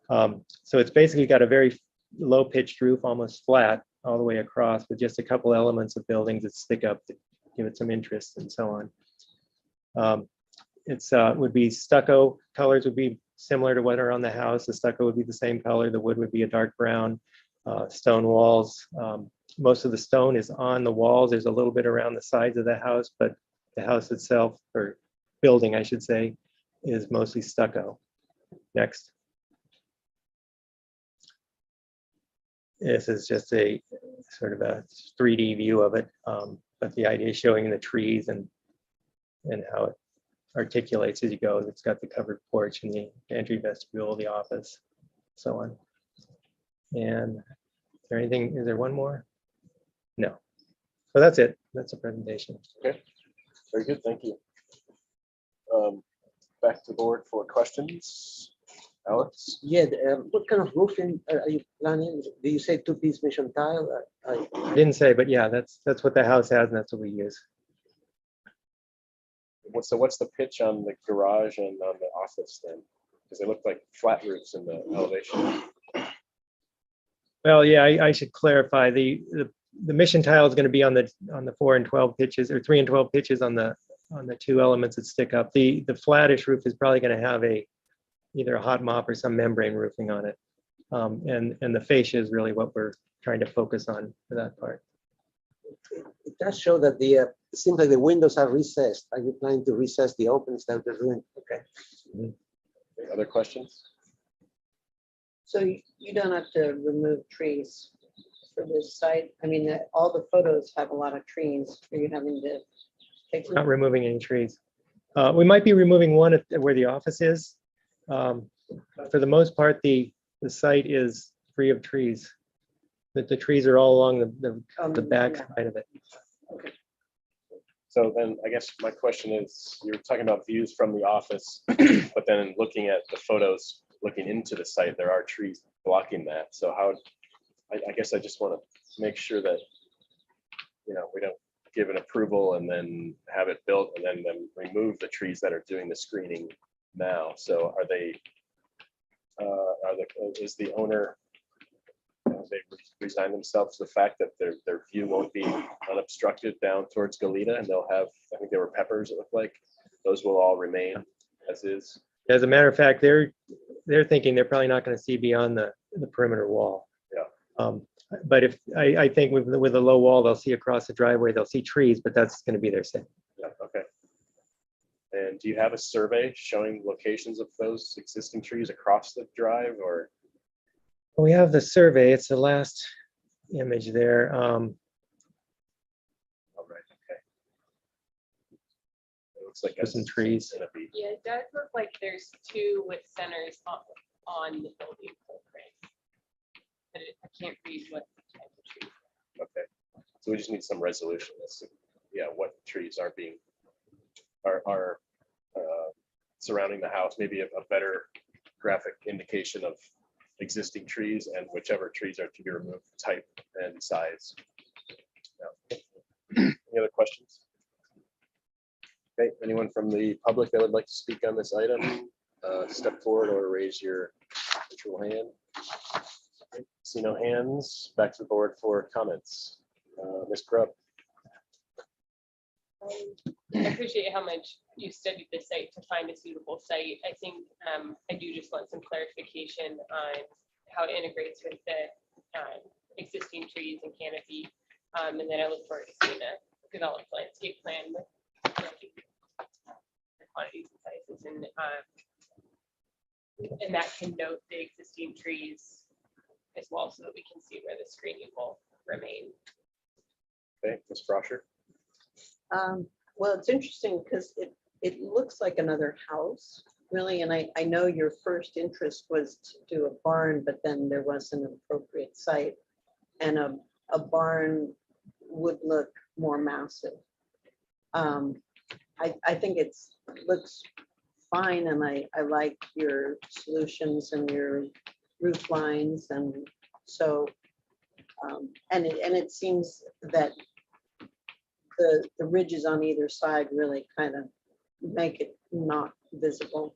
So it's basically got a very low pitched roof, almost flat all the way across, with just a couple elements of buildings that stick up to give it some interest and so on. Would be stucco. Colors would be similar to what are on the house. The stucco would be the same color. The wood would be a dark brown. Stone walls. Most of the stone is on the walls. There's a little bit around the sides of the house, but the house itself, or building, I should say, is mostly stucco. Next. This is just a sort of a 3D view of it, but the idea is showing the trees and how it articulates as you go. It's got the covered porch and the entry vestibule, the office, so on. And is there one more? No. So that's it. That's the presentation. Okay, very good, thank you. Back to the board for questions. Alex? Yeah, what kind of roofing are you planning? Do you say two-piece mission tile? I didn't say, but yeah, that's what the house has, and that's what we use. What's the pitch on the garage and on the office then? Because they look like flat roofs in the elevation. Well, yeah, I should clarify. The mission tile is going to be on the 4 and 12 pitches, or 3 and 12 pitches on the two elements that stick up. The flattish roof is probably going to have either a hot mop or some membrane roofing on it. And the fascia is really what we're trying to focus on for that part. It does show that it seems like the windows are recessed. Are you planning to recess the openings that they're doing? Okay. Mm-hmm. Other questions? So you don't have to remove trees for this site? I mean, all the photos have a lot of trees. Are you having to take Not removing any trees. We might be removing one where the office is. For the most part, the site is free of trees. The trees are all along the back side of it. Okay. So then I guess my question is, you're talking about views from the office, but then looking at the photos, looking into the site, there are trees blocking that. So I guess I just want to make sure that, we don't give an approval and then have it built and then remove the trees that are doing the screening now. So is the owner, they resign themselves to the fact that their view won't be unobstructed down towards Goleta, and they'll have, I think they were peppers, it looked like, those will all remain as is. As a matter of fact, they're thinking they're probably not going to see beyond the perimeter wall. Yeah. But if I think with a low wall, they'll see across the driveway, they'll see trees, but that's going to be their say. Yeah. Okay. And do you have a survey showing locations of those existing trees across the drive, or? We have the survey. It's the last image there. All right, okay. It looks like There's some trees. gonna be- Yeah, it does look like there's two with centers on the building footprint. But I can't read what type of tree. Okay, so we just need some resolution as to, yeah, what trees are being, are surrounding the house, maybe a better graphic indication of existing trees and whichever trees are to be removed, type and size. Yeah. Any other questions? Okay, anyone from the public that would like to speak on this item, step forward or raise your virtual hand. See no hands, back to the board for comments. Ms. Grubb. I appreciate how much you studied the site to find a suitable site. I think I do just want some clarification on how it integrates with the existing trees and canopy. And then I look forward to seeing a developed landscape plan with the quantities and sizes, and that can note the existing trees as well, so that we can see where the screening will remain. Okay, Ms. Frosher. Well, it's interesting because it looks like another house, really, and I know your first interest was to do a barn, but then there wasn't an appropriate site, and a barn would look more massive. I think it looks fine, and I like your solutions and your roof lines, and so and it seems that the ridges on either side really kind of make it not visible.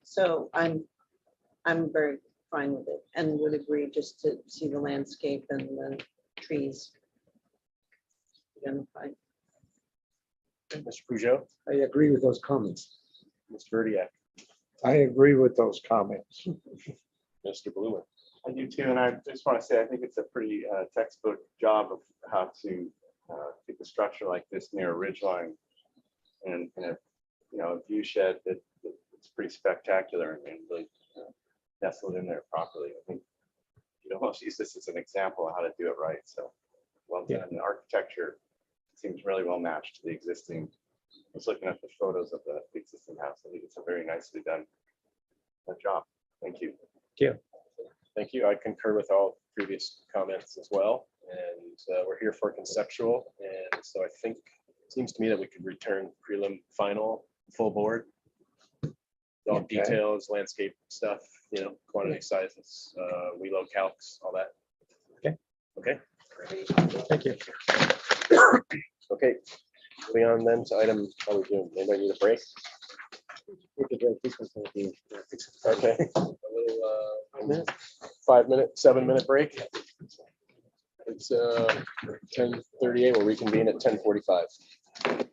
So I'm very fine with it and would agree just to see the landscape and the trees identified. Mr. Peugeot. I agree with those comments. Mr. Verdiak. I agree with those comments. Mr. Bloomer. I do too, and I just want to say, I think it's a pretty textbook job of how to keep a structure like this near a ridge line and in a view shed that it's pretty spectacular and really nestled in there properly. I think you'd almost use this as an example of how to do it right. So well done. The architecture seems really well matched to the existing. I was looking at the photos of the existing house. I think it's a very nicely done job. Thank you. Thank you. Thank you. I concur with all previous comments as well. And we're here for conceptual. And so I think it seems to me that we could return prelim final full board. All Okay. details, landscape stuff, quantity sizes, WELO calcs, all that. Okay. Okay. Thank you. Okay. Moving on then to item, how are we doing? Anybody need a break? Okay. A little 5-minute, 7-minute break. It's 10:38. We'll reconvene at 10:45.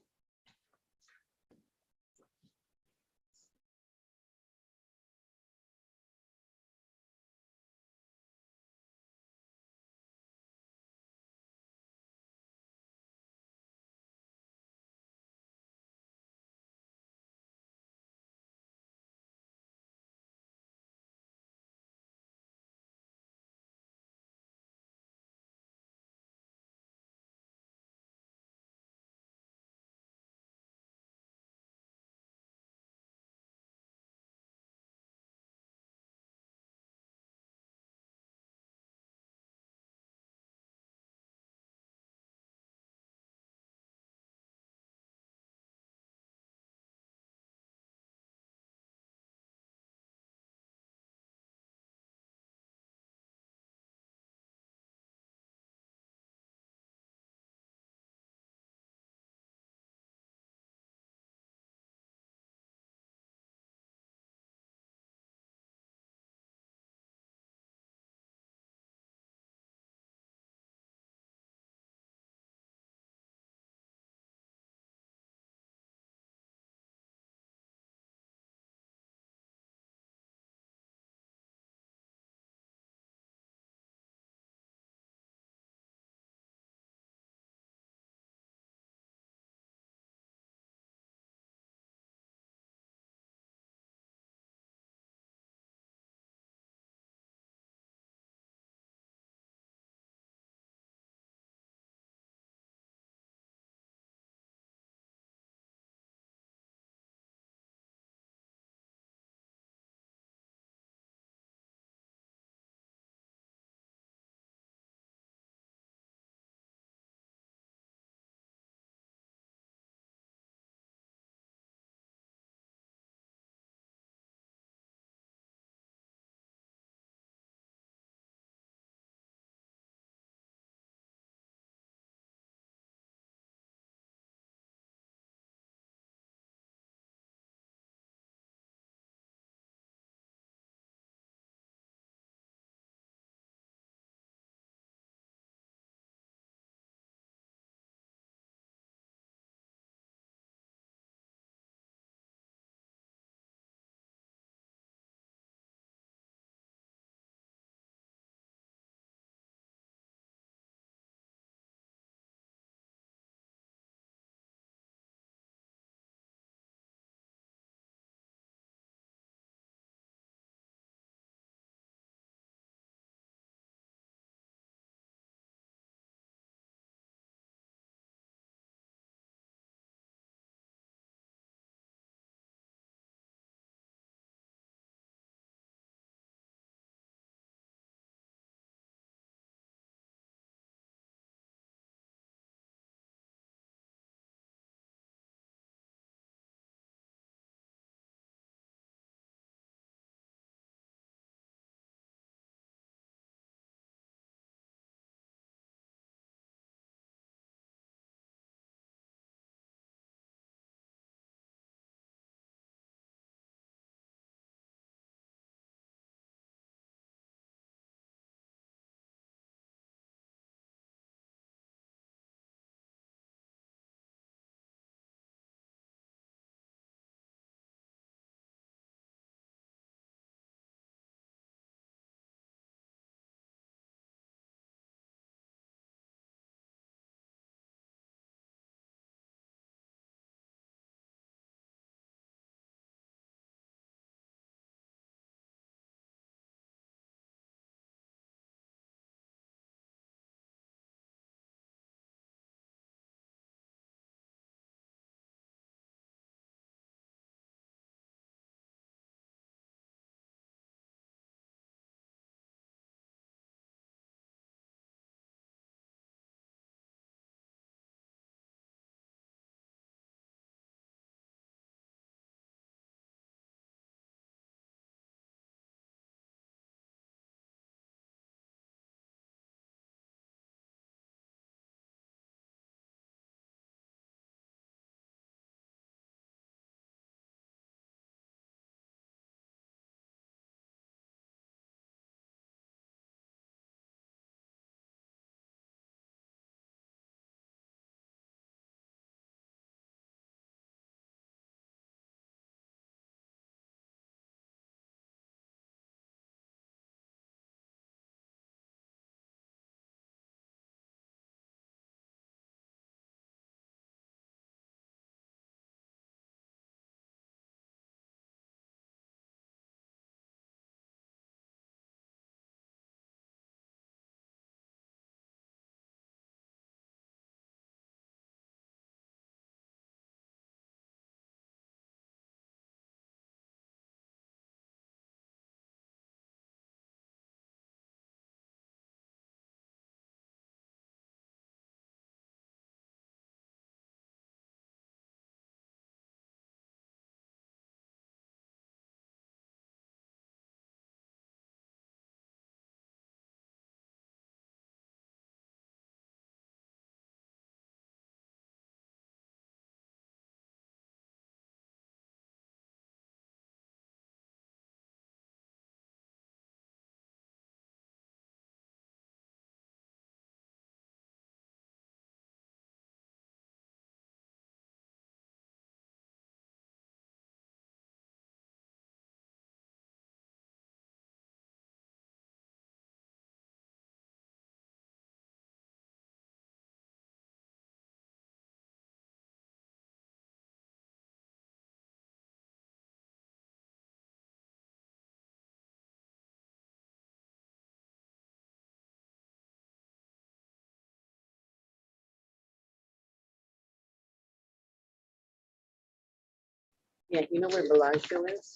Yeah, you know where Bellagio is?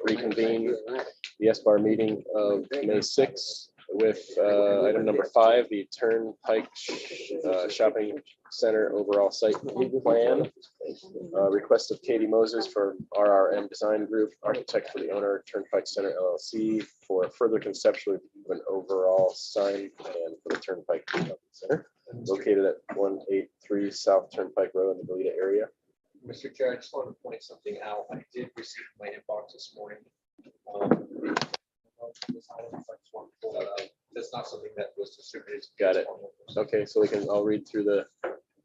Reconvene the S-Bar meeting of May 6th with item number 5, the Turnpike Shopping Center overall site plan. Request of Katie Moses for RRM Design Group, architect for the owner, Turnpike Center LLC, for further conceptual review of an overall sign plan for the Turnpike Shopping Center, located at 183 South Turnpike Road in the Goleta area. Mr. Chair, I just want to point something out. I did receive my inbox this morning. This item, so I just want to pull that out. That's not something that was distributed. Got it. Okay, so I'll read through the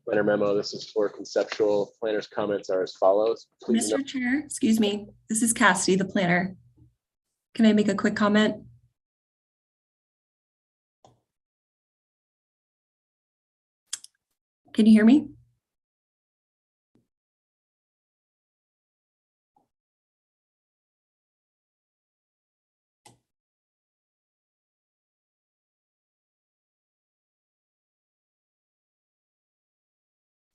planner memo. This is for conceptual. Planner's comments are as follows. Please Mr. Chair, excuse me, this is Cassidy, the planner. Can I make a quick comment? Can you hear me?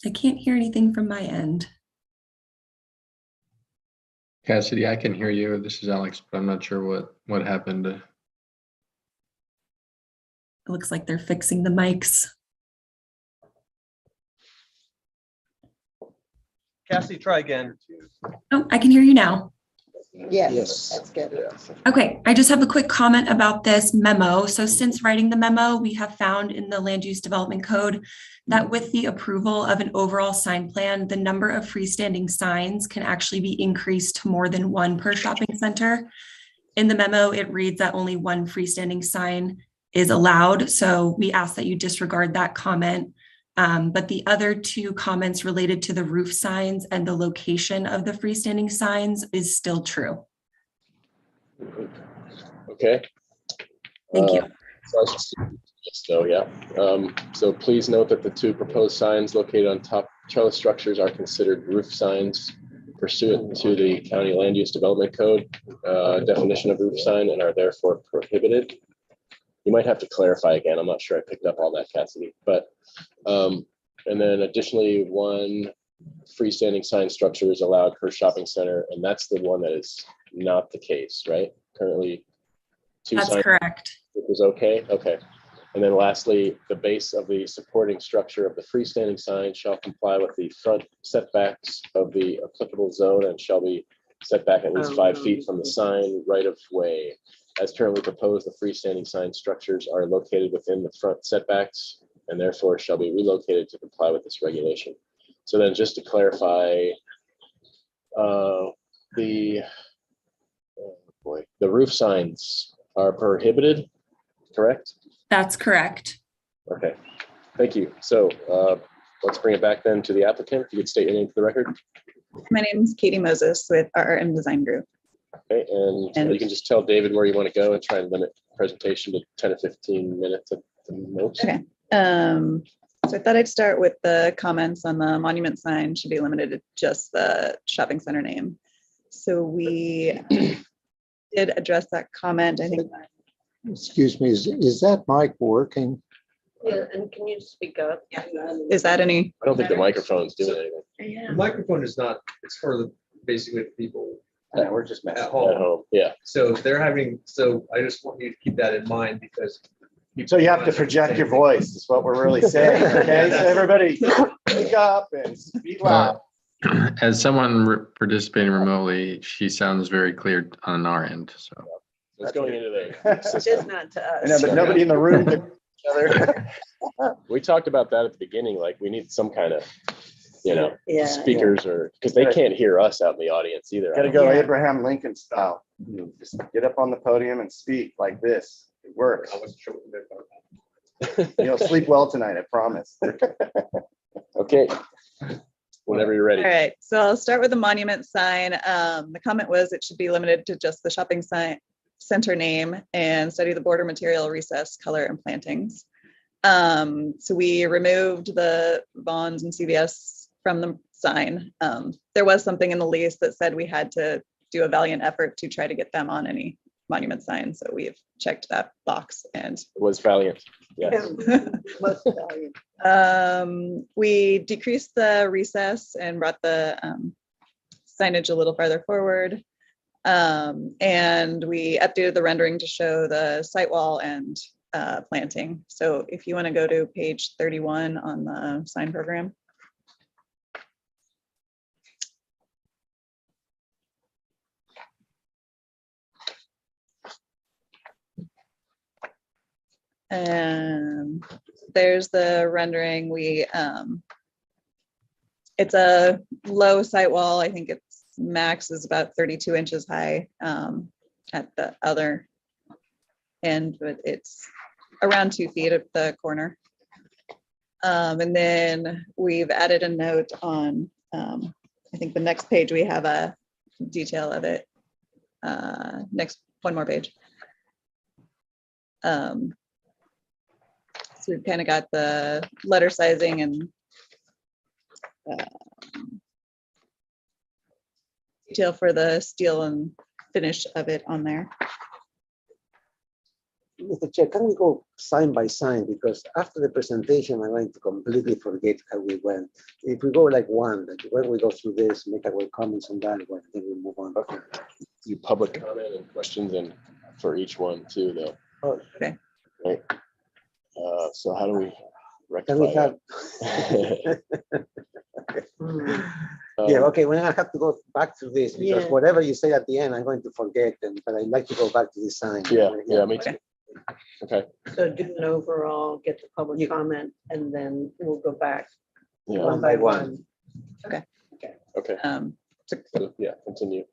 I can't hear anything from my end. Cassidy, I can hear you. This is Alex, but I'm not sure what happened. It looks like they're fixing the mics. Cassie, try again. Oh, I can hear you now. Yes, that's good. Okay, I just have a quick comment about this memo. So since writing the memo, we have found in the Land Use Development Code that with the approval of an overall sign plan, the number of freestanding signs can actually be increased to more than one per shopping center. In the memo, it reads that only one freestanding sign is allowed. So we ask that you disregard that comment. But the other two comments related to the roof signs and the location of the freestanding signs is still true. Okay. Thank you. So please note that the two proposed signs located on top trellis structures are considered roof signs pursuant to the County Land Use Development Code definition of roof sign and are therefore prohibited. You might have to clarify again. I'm not sure I picked up all that, Cassidy, but and then additionally, one freestanding sign structure is allowed per shopping center, and that's the one that is not the case, right? Currently, That's correct. It was okay. Okay. And then lastly, the base of the supporting structure of the freestanding sign shall comply with the front setbacks of the applicable zone and shall be set back at least 5 feet from the sign right of way. As currently proposed, the freestanding sign structures are located within the front setbacks and therefore shall be relocated to comply with this regulation. So then just to clarify, the roof signs are prohibited, correct? That's correct. Okay, thank you. So let's bring it back then to the applicant. If you could state your name for the record. My name is Katie Moses with RRM Design Group. Okay, and you can just tell David where you want to go and try and limit presentation to 10 or 15 minutes at the most. Okay. So I thought I'd start with the comments on the monument sign should be limited to just the shopping center name. So we did address that comment. I think. Excuse me, is that mic working? Yeah, and can you speak up? Yeah. Is that any? I don't think the microphone's doing anything. The microphone is not, it's for the basically the people Yeah, we're just at messing. home. Yeah. So they're having, so I just want you to keep that in mind because. So you have to project your voice, is what we're really saying, okay? So everybody speak up and speak loud. As someone participating remotely, she sounds very clear on our end, so. It's going into the Just not to us. I know, but nobody in the room can each other. We talked about that at the beginning, like we need some kind of, Yeah. speakers or, because they can't hear us out in the audience either. Gotta go Abraham Lincoln style. Just get up on the podium and speak like this. It works. I wasn't sure what they're talking about. You'll sleep well tonight, I promise. Okay, whenever you're ready. All right, so I'll start with the monument sign. The comment was it should be limited to just the shopping center name and study the border material, recess, color, and plantings. So we removed the Vons and CVS from the sign. There was something in the lease that said we had to do a valiant effort to try to get them on any monument sign. So we've checked that box and It was valiant. Yes. Most valuable. we decreased the recess and brought the signage a little farther forward. And we updated the rendering to show the site wall and planting. So if you want to go to page 31 on the sign program. And there's the rendering. It's a low site wall. I think its max is about 32 inches high at the other end, but it's around 2 feet at the corner. And then we've added a note on, I think the next page, we have a detail of it. Next, one more page. So we've kind of got the letter sizing and detail for the steel and finish of it on there. Mr. Chair, can we go sign by sign? Because after the presentation, I'm going to completely forget how we went. If we go like one, like when we go through this, make our comments on that one, then we move on. Okay. Do public comment and questions and for each one too, though. Oh, okay. Right. So how do we Can we rectify have? that? Yeah, okay, we're gonna have to go back to this because Yeah. whatever you say at the end, I'm going to forget, but I'd like to go back to this sign. Yeah, me too. Okay. So do an overall, get the public comment, and then we'll go back Yeah. one by one. Okay. Okay. So, yeah, continue.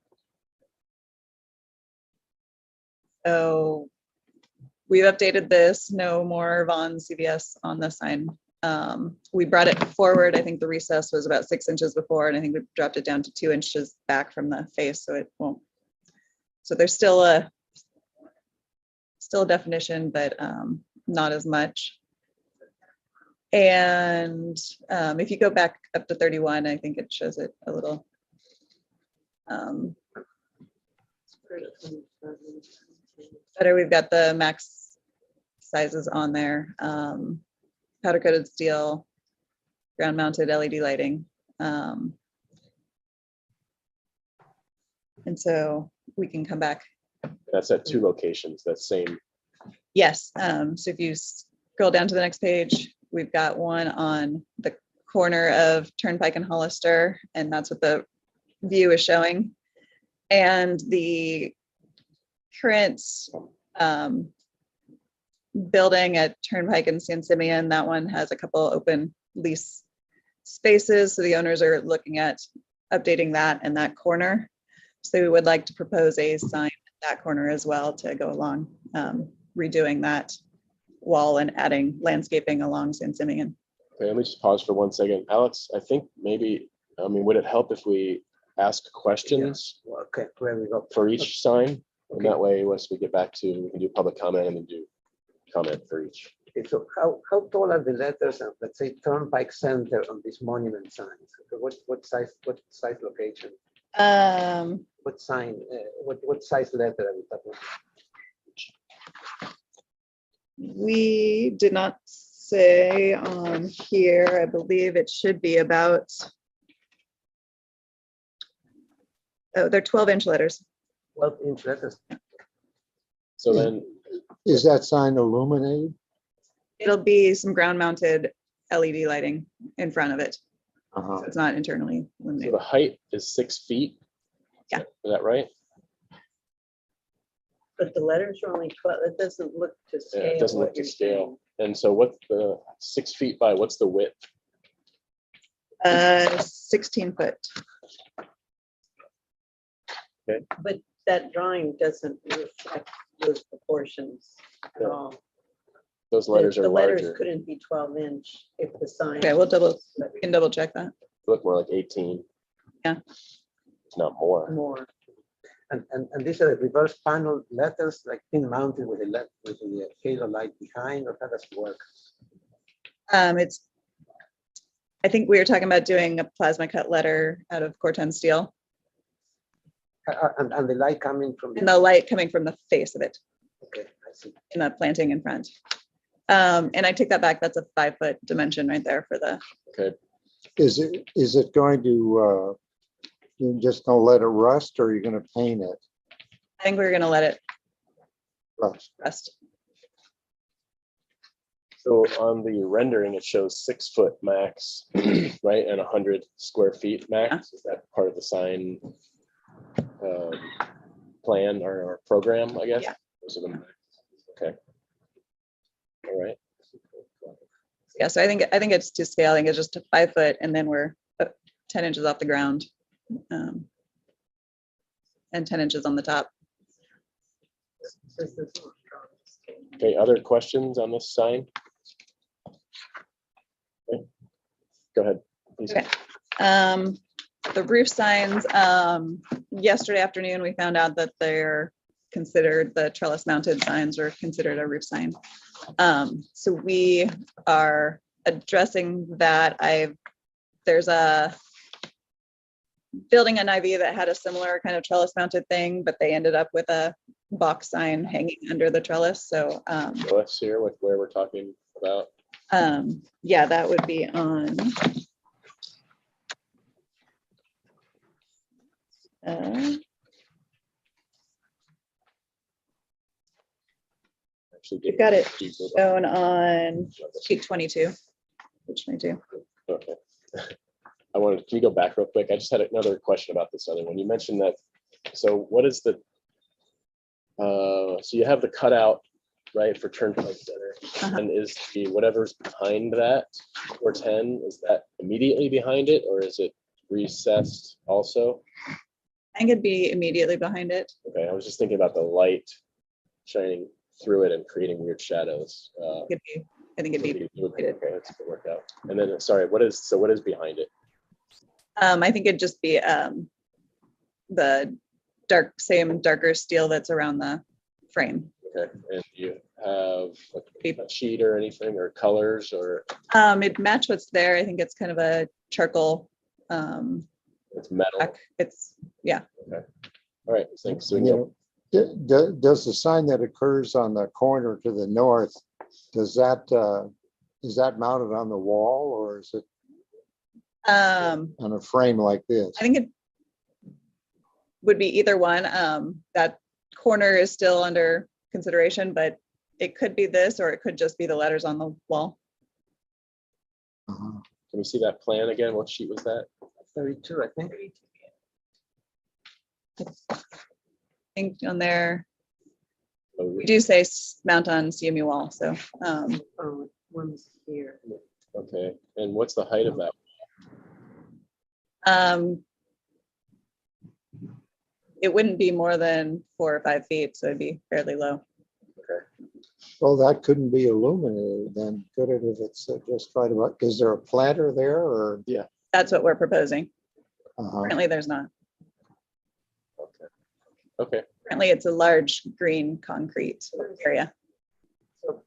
So we've updated this, no more Vaughn CVS on the sign. We brought it forward. I think the recess was about 6 inches before, and I think we dropped it down to 2 inches back from the face, so it won't. So there's still a definition, but not as much. And if you go back up to 31, I think it shows it a little. Better, we've got the max sizes on there. Powder coated steel, ground mounted LED lighting. And so we can come back. That's at 2 locations, that same. Yes, so if you scroll down to the next page, we've got one on the corner of Turnpike and Hollister, and that's what the view is showing. And the current building at Turnpike and San Simeon, that one has a couple open lease spaces, so the owners are looking at updating that in that corner. So we would like to propose a sign at that corner as well to go along, redoing that wall and adding landscaping along San Simeon. Okay, let me just pause for 1 second. Alex, I think maybe, I mean, would it help if we ask questions Okay, where we go? for each sign? And that way, once we get back to, we can do public comment and then do comment for each. Okay, so how tall are the letters of, let's say, Turnpike Center on these monument signs? Okay, what size location? What sign, what size letter are we talking about? We did not say on here, I believe it should be about, oh, they're 12-inch letters. 12-inch letters. So then, Is that sign illuminated? It'll be some ground mounted LED lighting in front of it. Uh-huh. So it's not internally so illuminated. the height is 6 feet? Yeah. Is that right? But the letters are only 12, it doesn't look to Yeah, scale. it doesn't look what to you're scale. And so what's the 6 feet by, what's the width? 16 foot. Okay. But that drawing doesn't reflect those proportions at all. Those letters The are letters larger. couldn't be 12-inch if the sign. Okay, we can double check that. They look more like 18. Yeah. If not more. More. And these are reverse panel letters, like pin mounted with the halo light behind, or how does it work? I think we were talking about doing a plasma cut letter out of Corten steel. And the light coming from. And the light coming from the face of it Okay, I see. in the planting in front. And I take that back. That's a 5-foot dimension right there for the. Okay. Is it going to, you're just gonna let it rust or you're gonna paint it? I think we're gonna let it rust. So on the rendering, it shows 6 foot max, right, and 100 square feet max. Is that part of the sign plan or program, I guess? Yeah. Those are the max. Okay. All right. Yeah, so I think it's to scale. I think it's just a 5 foot, and then we're 10 inches off the ground, and 10 inches on the top. Okay. Other questions on this sign? Okay. Go ahead, please. Okay. The roof signs, yesterday afternoon, we found out that they're considered, the trellis mounted signs are considered a roof sign. So we are addressing that. There's a building in IV that had a similar kind of trellis mounted thing, but they ended up with a box sign hanging under the trellis. So Let's hear where we're talking about. yeah, that would be on. We've got it shown on sheet 22. Page 22. Okay. Can you go back real quick? I just had another question about this other one. You mentioned that, so what is the, so you have the cutout, right, for Turnpike Center, and is the whatever's behind that, or 10, is that immediately behind it, or is it recessed also? I think it'd be immediately behind it. Okay, I was just thinking about the light shining through it and creating weird shadows. I think it'd be. Okay, that's a good workout. And then, sorry, what is behind it? I think it'd just be the same darker steel that's around the frame. Okay, and you have a sheet or anything, or colors, or? It'd match what's there. I think it's kind of a charcoal. It's metal. It's, yeah. Okay. All right, thanks. So Does the sign that occurs on the corner to the north, is that mounted on the wall, or is it on a frame like this? I think it would be either one. That corner is still under consideration, but it could be this, or it could just be the letters on the wall. Can we see that plan again? What sheet was that? 32, I think. I think on there, we do say mount on CMU wall, so. One's here. Okay, and what's the height of that? It wouldn't be more than 4 or 5 feet, so it'd be fairly low. Okay. Well, that couldn't be illuminated then, could it, if it's just right about, is there a planter there, or? Yeah. That's what we're proposing. Currently, there's not. Okay. Currently, it's a large green concrete area. So,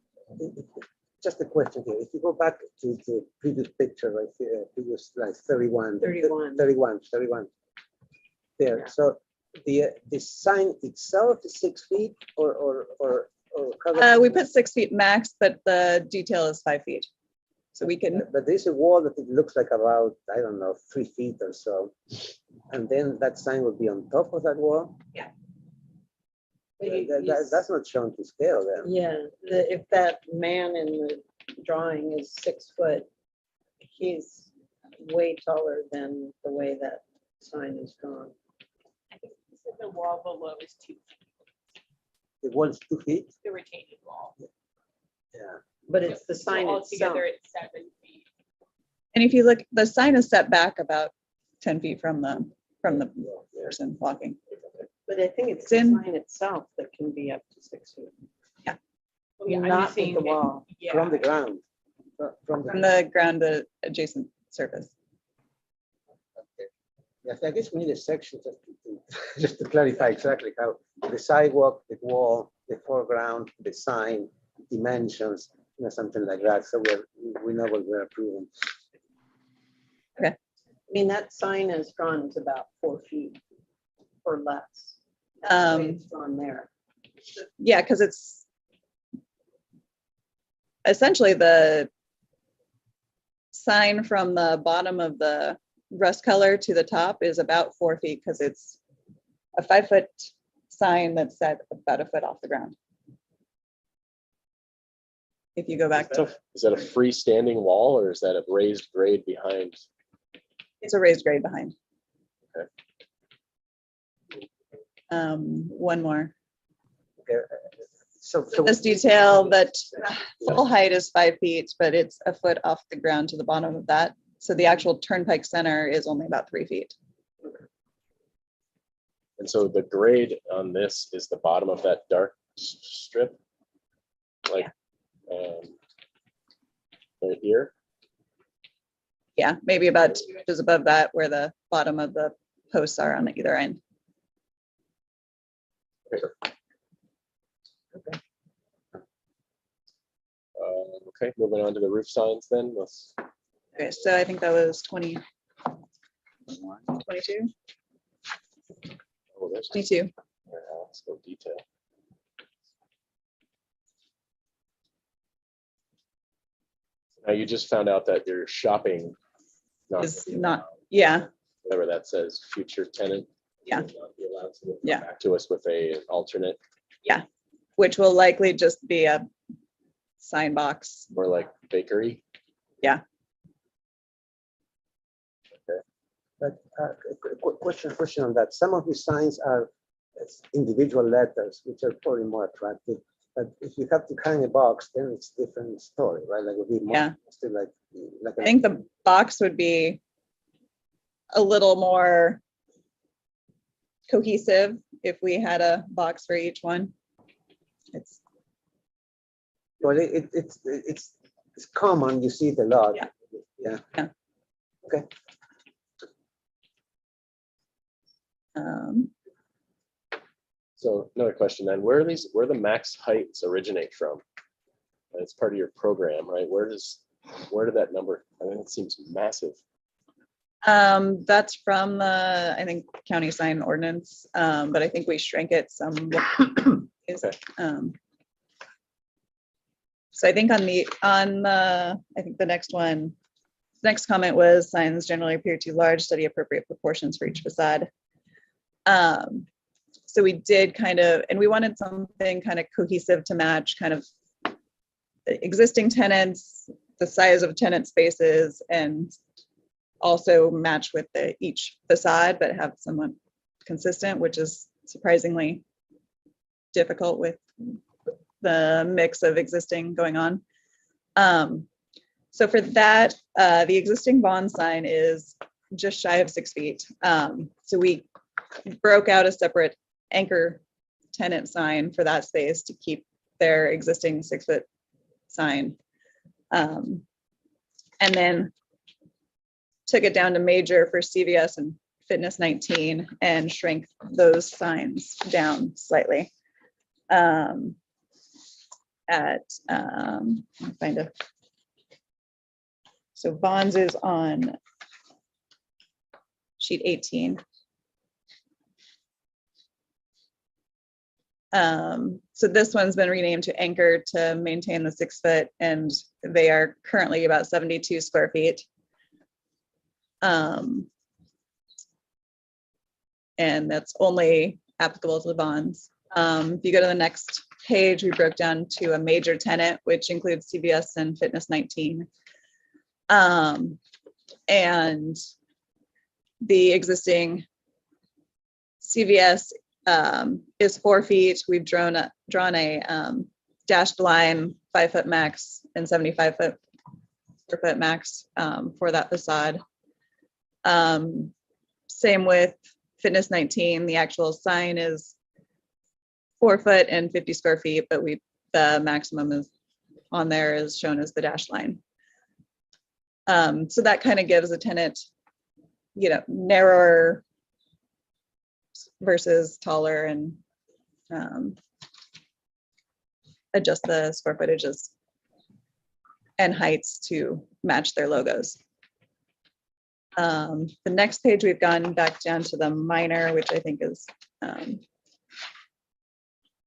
just a question here. If you go back to the previous picture right here, previous slide 31. There. So the sign itself is 6 feet, or we put 6 feet max, but the detail is 5 feet. So we can. But there's a wall that it looks like about, I don't know, 3 feet or so, and then that sign would be on top of that wall. Yeah. That's not shown to scale then. Yeah, if that man in the drawing is 6 foot, he's way taller than the way that sign is drawn. I think the wall below is 2 feet. The wall is 2 feet? The retaining wall. Yeah. But it's the sign all itself. together it's 7 feet. And if you look, the sign is set back about 10 feet from the person walking. But I think it's the sign itself that can be up to 6 feet. Yeah. Well, yeah, I'm Not just saying with the it- wall. Yeah. From the ground. From the ground to adjacent surface. Yes, I guess we need a section just to clarify exactly how the sidewalk, the wall, the foreground, the sign, dimensions, something like that. So we know what we're approving. Okay. I mean, that sign is drawn to about 4 feet. or less? That's the way Um, it's on there. yeah, because it's essentially the sign from the bottom of the rust color to the top is about 4 feet because it's a 5-foot sign that's set about a foot off the ground. If you go back to, Is that a freestanding wall or is that a raised grade behind? it's a raised grade behind. Okay. One more. Okay. So This detail that full height is 5 feet, but it's a foot off the ground to the bottom of that. So the actual turnpike center is only about 3 feet. And so the grade on this is the bottom of that dark strip? Like right here? Yeah, maybe about 2 inches above that where the bottom of the posts are on either end. Okay, moving on to the roof signs then. Let's. Okay, so I think that was 20, 22, Oh, there's 22. let's go detail. Now you just found out that your shopping Is not, yeah, whatever that says, future tenant. Yeah. will not be allowed to come Yeah. back to us with a alternate, yeah, which will likely just be a sign box. more like bakery. Yeah. But question on that. Some of these signs are individual letters, which are probably more attractive. But if you have to hang a box, then it's a different story, right? Like it would be more, Yeah. still like I think the box would be a little more cohesive if we had a box for each one. It's well, it's common. You see it a lot. Yeah. Yeah. Yeah. Okay. So another question then, where the max heights originate from? It's part of your program, right? Where did that number, I mean, it seems massive. That's from the, I think, county sign ordinance, but I think we shrank it some. So I think on the, I think the next one, next comment was signs generally appear too large, study appropriate proportions for each facade. So we did kind of, and we wanted something kind of cohesive to match kind of the existing tenants, the size of tenant spaces, and also match with each facade, but have somewhat consistent, which is surprisingly difficult with the mix of existing going on. So for that, the existing bond sign is just shy of 6 feet. So we broke out a separate anchor tenant sign for that space to keep their existing 6-foot sign. And then took it down to major for CVS and Fitness 19 and shrank those signs down slightly. Find a, so bonds is on sheet 18. So this one's been renamed to Anchor to maintain the 6-foot, and they are currently about 72 square feet. And that's only applicable to the bonds. If you go to the next page, we broke down to a major tenant, which includes CVS and Fitness 19. And the existing CVS is 4 feet. We've drawn a dashed line, 5-foot max and 75 square foot max for that facade. Same with Fitness 19. The actual sign is 4 foot and 50 square feet, but the maximum is on there is shown as the dashed line. So that kind of gives a tenant, narrower versus taller, and adjust the square footages and heights to match their logos. The next page, we've gone back down to the minor, which I think is,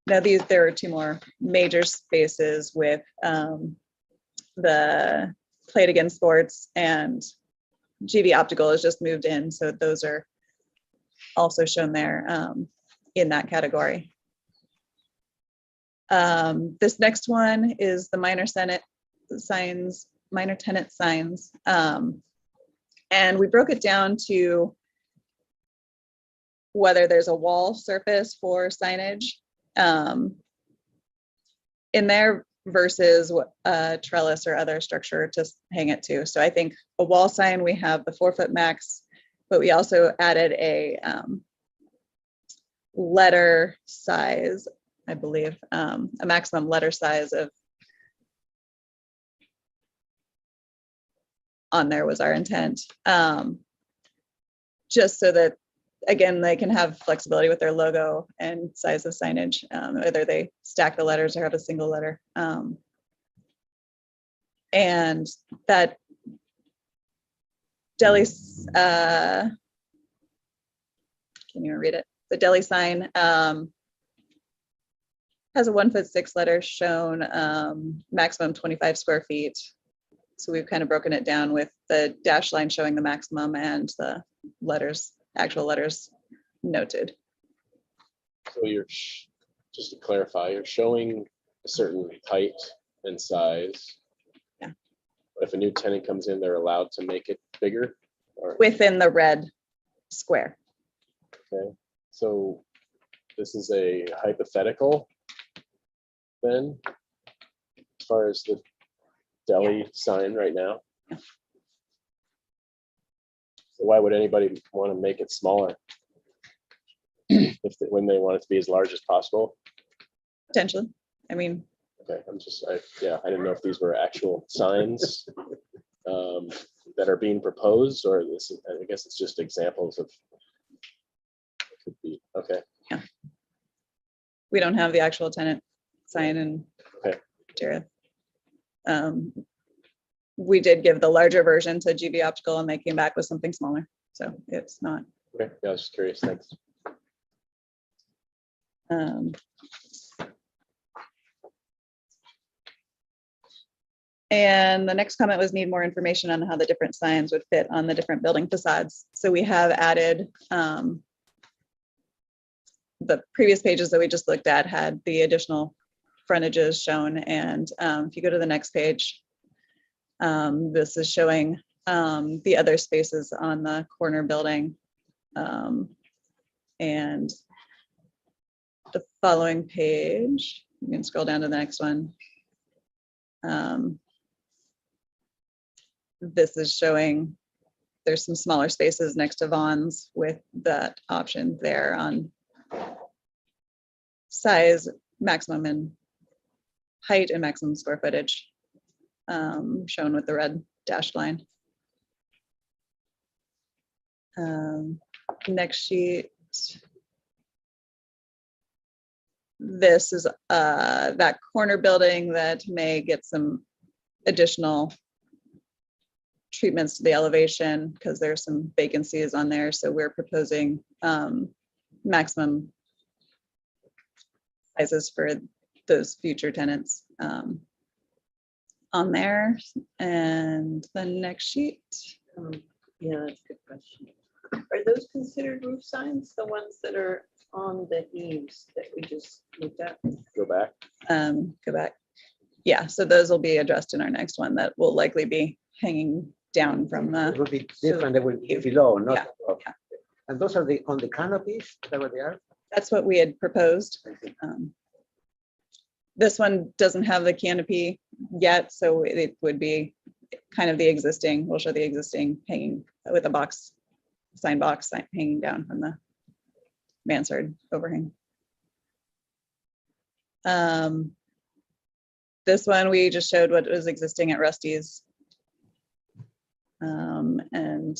now there are two more major spaces with the Play It Again Sports and GV Optical has just moved in. So those are also shown there in that category. This next one is the minor tenant signs. And we broke it down to whether there's a wall surface for signage in there versus a trellis or other structure to hang it to. So I think a wall sign, we have the 4-foot max, but we also added a letter size, I believe, a maximum letter size of, on there was our intent. Just so that, again, they can have flexibility with their logo and size of signage, whether they stack the letters or have a single letter. And that deli, can't even read it. The deli sign has a 1'6" letter shown, maximum 25 square feet. So we've kind of broken it down with the dash line showing the maximum and the letters, actual letters noted. So you're, just to clarify, you're showing a certain height and size. Yeah. But if a new tenant comes in, they're allowed to make it bigger? Or, Within the red square. okay, so this is a hypothetical then, as far as the deli sign right now? So why would anybody want to make it smaller? When they want it to be as large as possible? Potentially. I mean, okay, yeah, I didn't know if these were actual signs that are being proposed, or this is, I guess it's just examples of it could be. Okay. Yeah. We don't have the actual tenant sign and criteria. We did give the larger version to GV Optical and they came back with something smaller. So it's not. Okay, yeah, I was just curious, thanks. And the next comment was need more information on how the different signs would fit on the different building facades. So we have added, the previous pages that we just looked at had the additional frontages shown. And if you go to the next page, this is showing the other spaces on the corner building. And the following page, you can scroll down to the next one. This is showing there's some smaller spaces next to Vaughn's with that option there on size, maximum and height and maximum square footage, shown with the red dashed line. Next sheet. This is that corner building that may get some additional treatments to the elevation because there's some vacancies on there. So we're proposing maximum sizes for those future tenants on there. And the next sheet. Yeah, that's a good question. Are those considered roof signs, the ones that are on the eaves that we just looked at? Go back. Go back. Yeah, so those will be addressed in our next one that will likely be hanging down from the. It will be different, they will be below, not Yeah, above. yeah. And those are on the canopies, is that what they are? That's what we had proposed. This one doesn't have the canopy yet, so it would be kind of the existing, we'll show the existing hanging with a box, sign box hanging down from the mansard overhang. This one, we just showed what was existing at Rusty's. And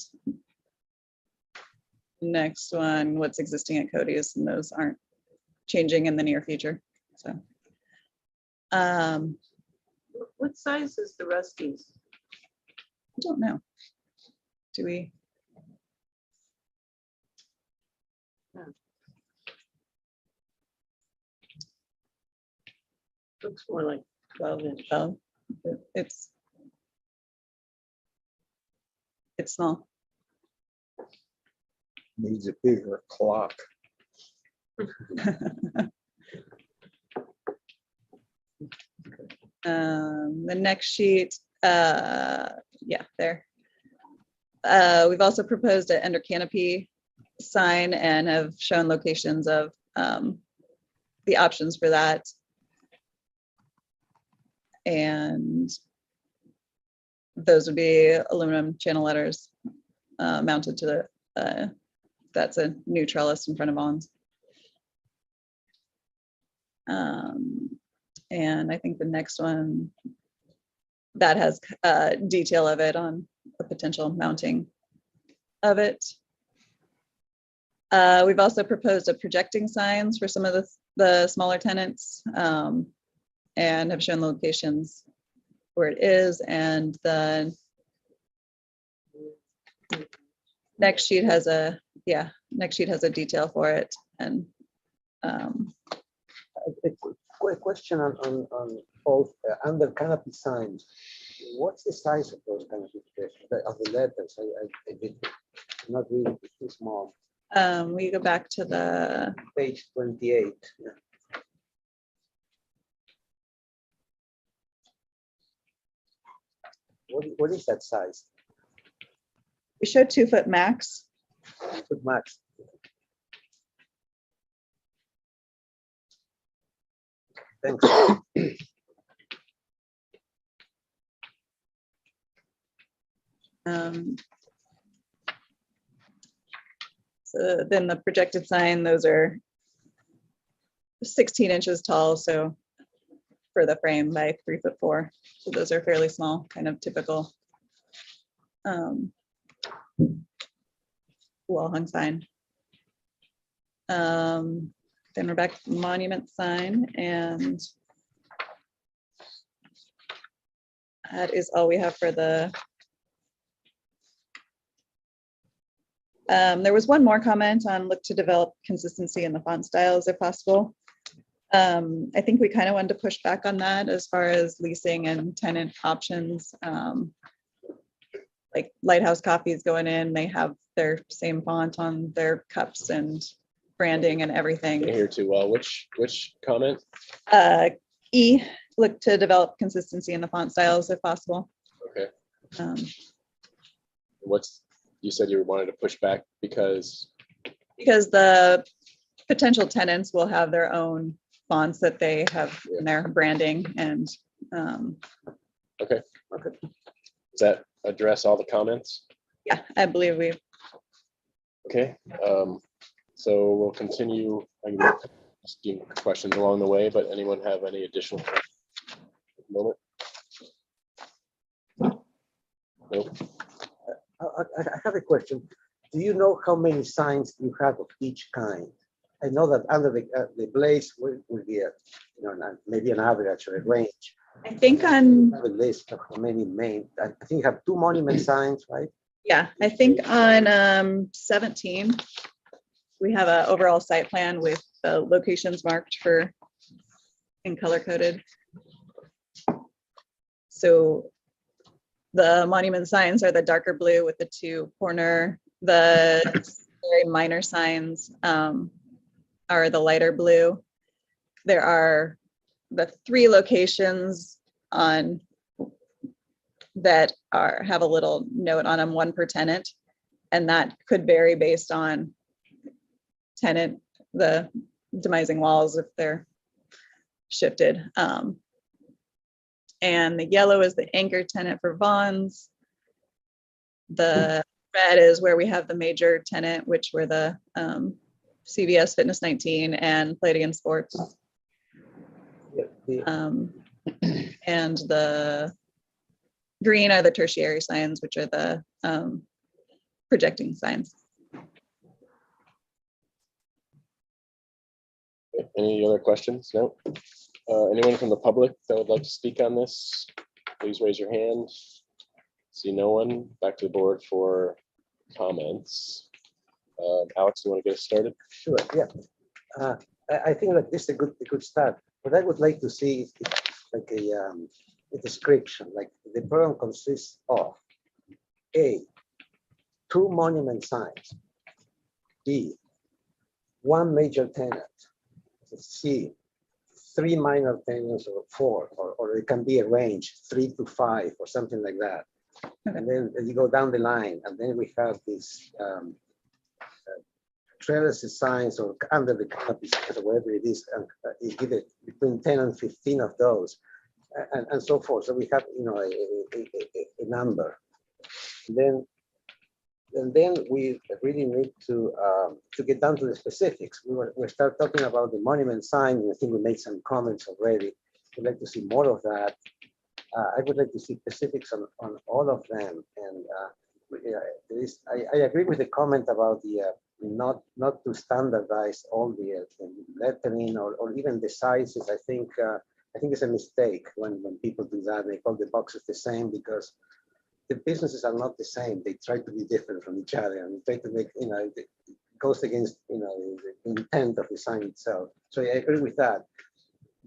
next one, what's existing at Cody's, and those aren't changing in the near future. So, what size is the Rusty's? I don't know. Do we? Looks more like 12 inch. So it's small. Needs a bigger clock. The next sheet, yeah, there. We've also proposed an under canopy sign and have shown locations of the options for that. And those would be aluminum channel letters mounted to the, that's a new trellis in front of Vaughn's. And I think the next one that has detail of it on the potential mounting of it. We've also proposed a projecting signs for some of the smaller tenants and have shown locations where it is. And the next sheet has a, yeah, next sheet has a detail for it. And A quick question on both under canopy signs. What's the size of those canopy of the letters? I did not really, it's too small. We go back to the Page 28. Yeah. What is that size? we showed 2 foot max. Good max. Thanks. So then the projected sign, those are 16 inches tall, so for the frame by 3'4". So those are fairly small, kind of typical wall hung sign. Then we're back to the monument sign, and that is all we have for the. There was one more comment on look to develop consistency in the font styles if possible. I think we kind of wanted to push back on that as far as leasing and tenant options. Like Lighthouse Coffee's going in, they have their same font on their cups and branding and everything. Here too. Which comment? E, look to develop consistency in the font styles if possible. Okay. You said you wanted to push back because the potential tenants will have their own fonts that they have in their branding and okay. Does that address all the comments? Yeah, I believe we. Okay. So we'll continue asking questions along the way, but anyone have any additional moment? Nope. I have a question. Do you know how many signs you have of each kind? I know that under the blaze will be a, maybe an average or a range. I think on the list of how many main. I think you have 2 monument signs, right? Yeah, I think on 17 we have an overall site plan with the locations marked for and color coded. So the monument signs are the darker blue with the 2 corner. The very minor signs are the lighter blue. There are the 3 locations on that have a little note on them, 1 per tenant, and that could vary based on tenant, the demising walls if they're shifted. And the yellow is the anchor tenant for Vaughn's. The red is where we have the major tenant, which were the CVS Fitness 19 and Palladium Sports. And the green are the tertiary signs, which are the projecting signs. Any other questions? No. Anyone from the public that would like to speak on this, please raise your hand. See no one. Back to the board for comments. Alex, you want to get us started? Sure, yeah. I think that this is a good start. What I would like to see is like a description, like the program consists of A, 2 monument signs, B, 1 major tenant, C, 3 minor tenants or 4, or it can be a range, 3 to 5 or something like that. And then you go down the line, and then we have these trellis signs or under the canopy, or whatever it is, and you give it between 10 and 15 of those, and so forth. So we have, you know, a number. And then we really need to get down to the specifics. We start talking about the monument sign, and I think we made some comments already. We'd like to see more of that. I would like to see specifics on all of them. And I agree with the comment about the not to standardize all the lettering or even the sizes. I think it's a mistake when people do that. They call the boxes the same because the businesses are not the same. They try to be different from each other and try to make, you know, it goes against, you know, the intent of the sign itself. So I agree with that.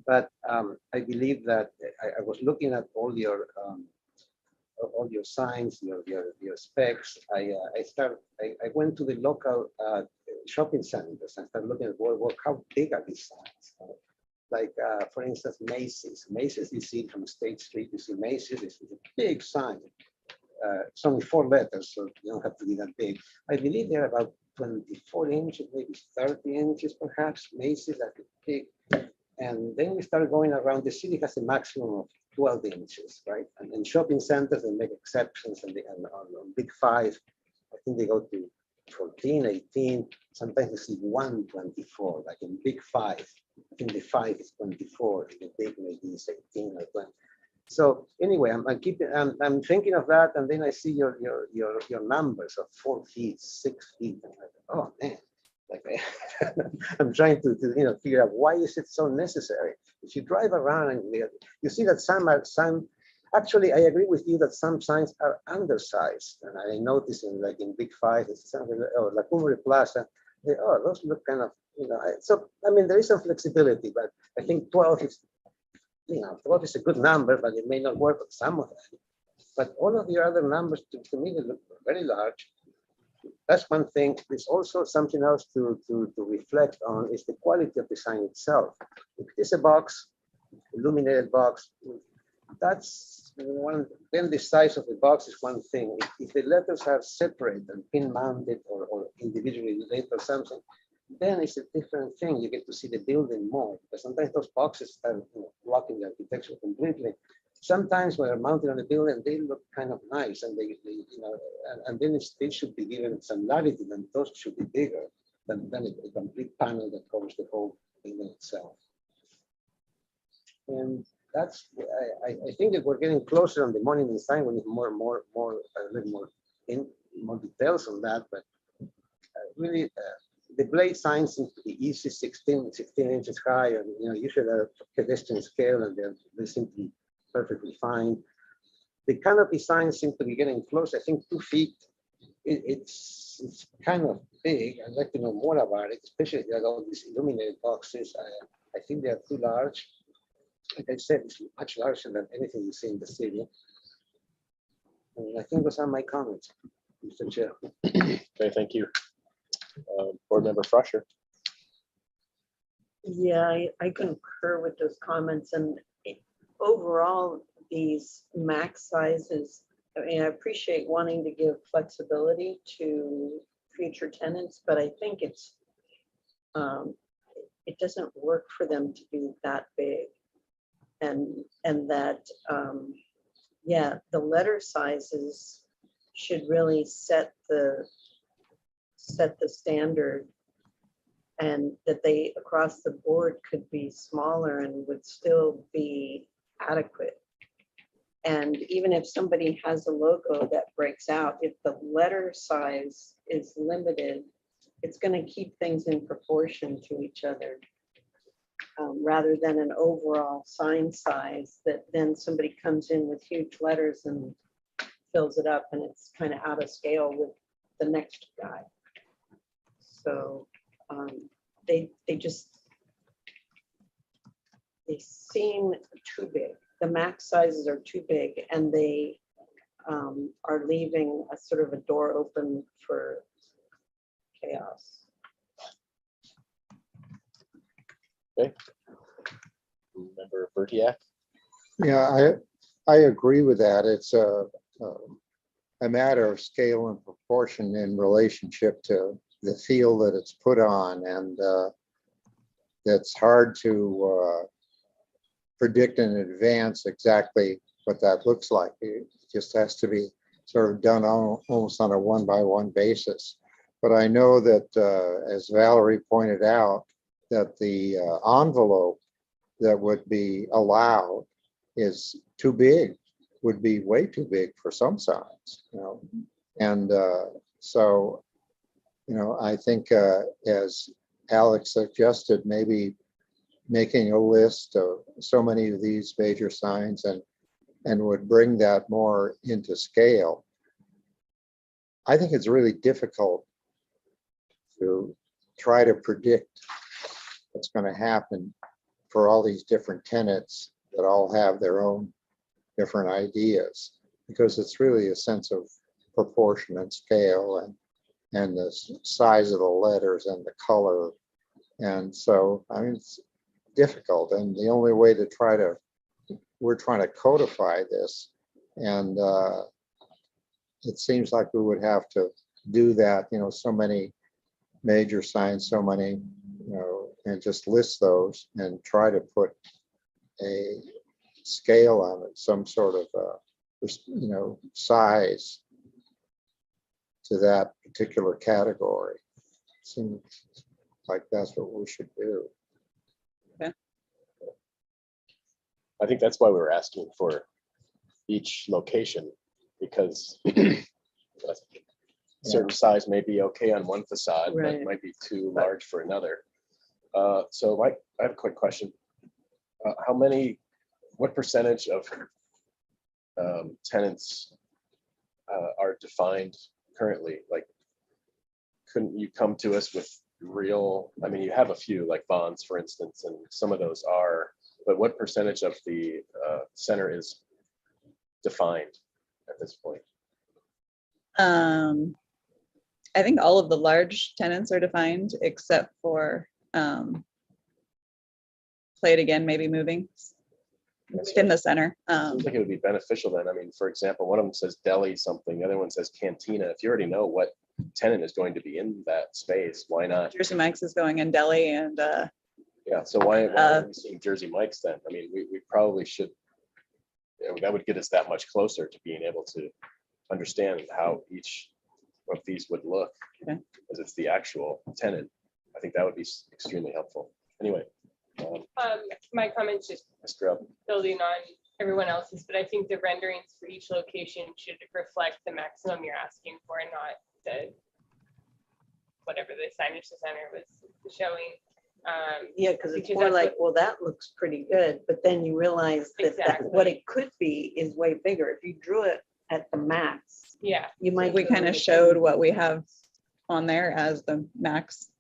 But I believe that I was looking at all your signs, your specs. I went to the local shopping centers and started looking at how big are these signs. Like for instance, Macy's. Macy's, you see from State Street, you see Macy's. It's a big sign. It's only 4 letters, so you don't have to be that big. I believe they're about 24 inches, maybe 30 inches, perhaps. Macy's, like big. And then we start going around. The city has a maximum of 12 inches, right? And in shopping centers, they make exceptions. And on Big 5, I think they go to 14, 18. Sometimes you see 124, like in Big 5. I think the 5 is 24. The big maybe is 18 or 20. So anyway, I'm thinking of that, and then I see your numbers of 4 feet, 6 feet. And I go, oh man, like I'm trying to figure out why is it so necessary. If you drive around and you see that some actually I agree with you that some signs are undersized, and I noticed in Big 5, it's something or La Cumbre Plaza, those look kind of, so I mean there is some flexibility, but I think 12 is. 12 is a good number, but it may not work with some of them. But all of the other numbers, to me, they look very large. That's one thing. There's also something else to reflect on is the quality of the sign itself. If it is a box, illuminated box, that's one. Then the size of the box is one thing. If the letters are separate and pin mounted or individually lit or something, then it's a different thing. You get to see the building more, because sometimes those boxes are blocking the architecture completely. Sometimes when they're mounted on the building, they look kind of nice, and they and then they should be given some latitude, and those should be bigger than a complete panel that covers the whole building itself. And that's I think that we're getting closer on the monument sign. We need more a little more details on that, but really. The blade signs seem to be easy, 16 inches high, and usually they're pedestrian scale, and they seem to be perfectly fine. The canopy signs seem to be getting close. I think 2 feet. It's kind of big. I'd like to know more about it, especially like all these illuminated boxes. I think they are too large. Like I said, it's much larger than anything you see in the city. And I think those are my comments, Mr. Chair. Okay, thank you. Board Member Frusher. Yeah, I concur with those comments. And overall, these max sizes, I mean, I appreciate wanting to give flexibility to future tenants, but I think it doesn't work for them to be that big. And that, yeah, the letter sizes should really set the standard, and that they across the board could be smaller and would still be adequate. And even if somebody has a logo that breaks out, if the letter size is limited, it's going to keep things in proportion to each other, rather than an overall sign size that then somebody comes in with huge letters and fills it up, and it's kind of out of scale with the next guy. So they seem too big. The max sizes are too big, and they are leaving a sort of a door open for chaos. Okay. Member Bertiak? Yeah, I agree with that. It's a matter of scale and proportion in relationship to the feel that it's put on, and that's hard to predict in advance exactly what that looks like. It just has to be sort of done almost on a one-by-one basis. But I know that, as Valerie pointed out, that the envelope that would be allowed is too big, would be way too big for some signs, you know. And so, you know, I think as Alex suggested, maybe making a list of so many of these major signs and would bring that more into scale. I think it's really difficult to try to predict what's going to happen for all these different tenants that all have their own different ideas, because it's really a sense of proportion and scale and the size of the letters and the color. And so, I mean, it's difficult. And the only way to we're trying to codify this. And it seems like we would have to do that, you know, so many major signs, so many, you know, and just list those and try to put a scale on it, some sort of, you know, size to that particular category. Seems like that's what we should do. Okay. I think that's why we were asking for each location, because certain size may be okay on one facade, but it might be too large for another. So Mike, I have a quick question. What percentage of tenants are defined currently? Like, couldn't you come to us with real, I mean, you have a few like bonds, for instance, and some of those are, but what percentage of the center is defined at this point? I think all of the large tenants are defined except for Play It Again, maybe moving within the center. Seems like it would be beneficial then. I mean, for example, one of them says deli something, the other one says cantina. If you already know what tenant is going to be in that space, why not? Jersey Mike's is going in deli, and yeah, so why are we seeing Jersey Mike's then? I mean, we probably should, that would get us that much closer to being able to understand how each of these would look, as it's the actual tenant. I think that would be extremely helpful. Anyway. My comments just building on everyone else's, but I think the renderings for each location should reflect the maximum you're asking for, and not the whatever the signage designer was showing. Yeah, because it's more like, well, that looks pretty good, but then you realize that what it could be is way bigger. If you drew it at the max, you might. We kind of showed what we have on there as the max.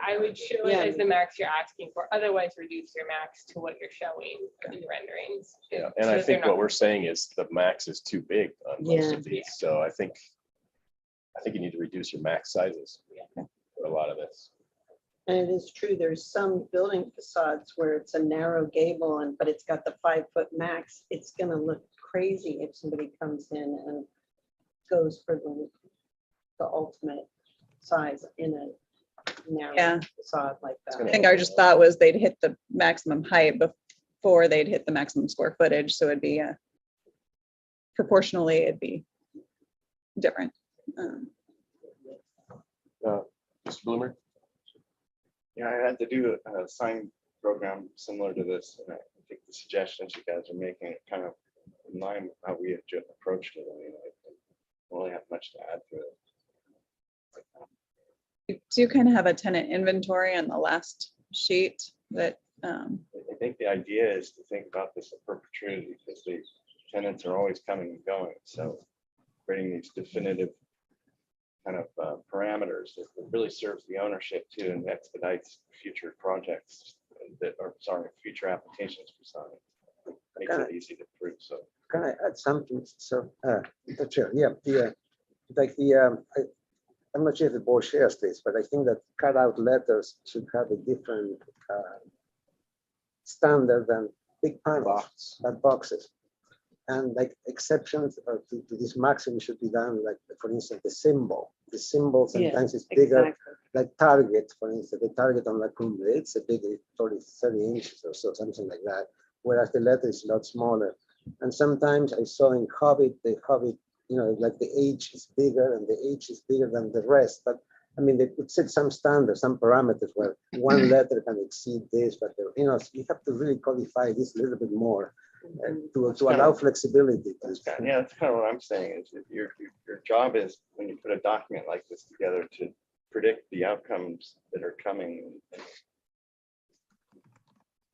I would show it as the max you're asking for. Otherwise, reduce your max to what you're showing in the renderings. Yeah, and I think what we're saying is the max is too big on most of these. So I think you need to reduce your max sizes for a lot of this. And it is true, there's some building facades where it's a narrow gable, but it's got the 5-foot max. It's gonna look crazy if somebody comes in and goes for the ultimate size in a narrow facade like that. I think our just thought was they'd hit the maximum height before they'd hit the maximum square footage. So it'd be proportionally, it'd be different. Mr. Bloomer? Yeah, I had to do a sign program similar to this, and I think the suggestions you guys are making are kind of in line with how we have approached it. I mean, I don't really have much to add to it. Do you kind of have a tenant inventory on the last sheet that? I think the idea is to think about this in perpetuity, because the tenants are always coming and going. So creating these definitive kind of parameters. It really serves the ownership too and expedites future projects that, or sorry, future applications for signs. Makes it easy to prove. So Can I add something? So, the chair, yeah, I'm not sure if the board shares this, but I think that cutout letters should have a different standard than big panels, but boxes. And like exceptions to this maximum should be done, like for instance, the symbol. The symbol sometimes is bigger, exactly. like Target, for instance, the Target on La Cumbre, it's a big, 30 inches or so, something like that. Whereas the letter is a lot smaller. And sometimes I saw in Hobbit, the Hobbit, you know, like the H is bigger and the H is bigger than the rest. But I mean, they could set some standards, some parameters where one letter can exceed this, but you know, you have to really codify this a little bit more to allow flexibility. yeah, that's kind of what I'm saying is that your job is when you put a document like this together to predict the outcomes that are coming and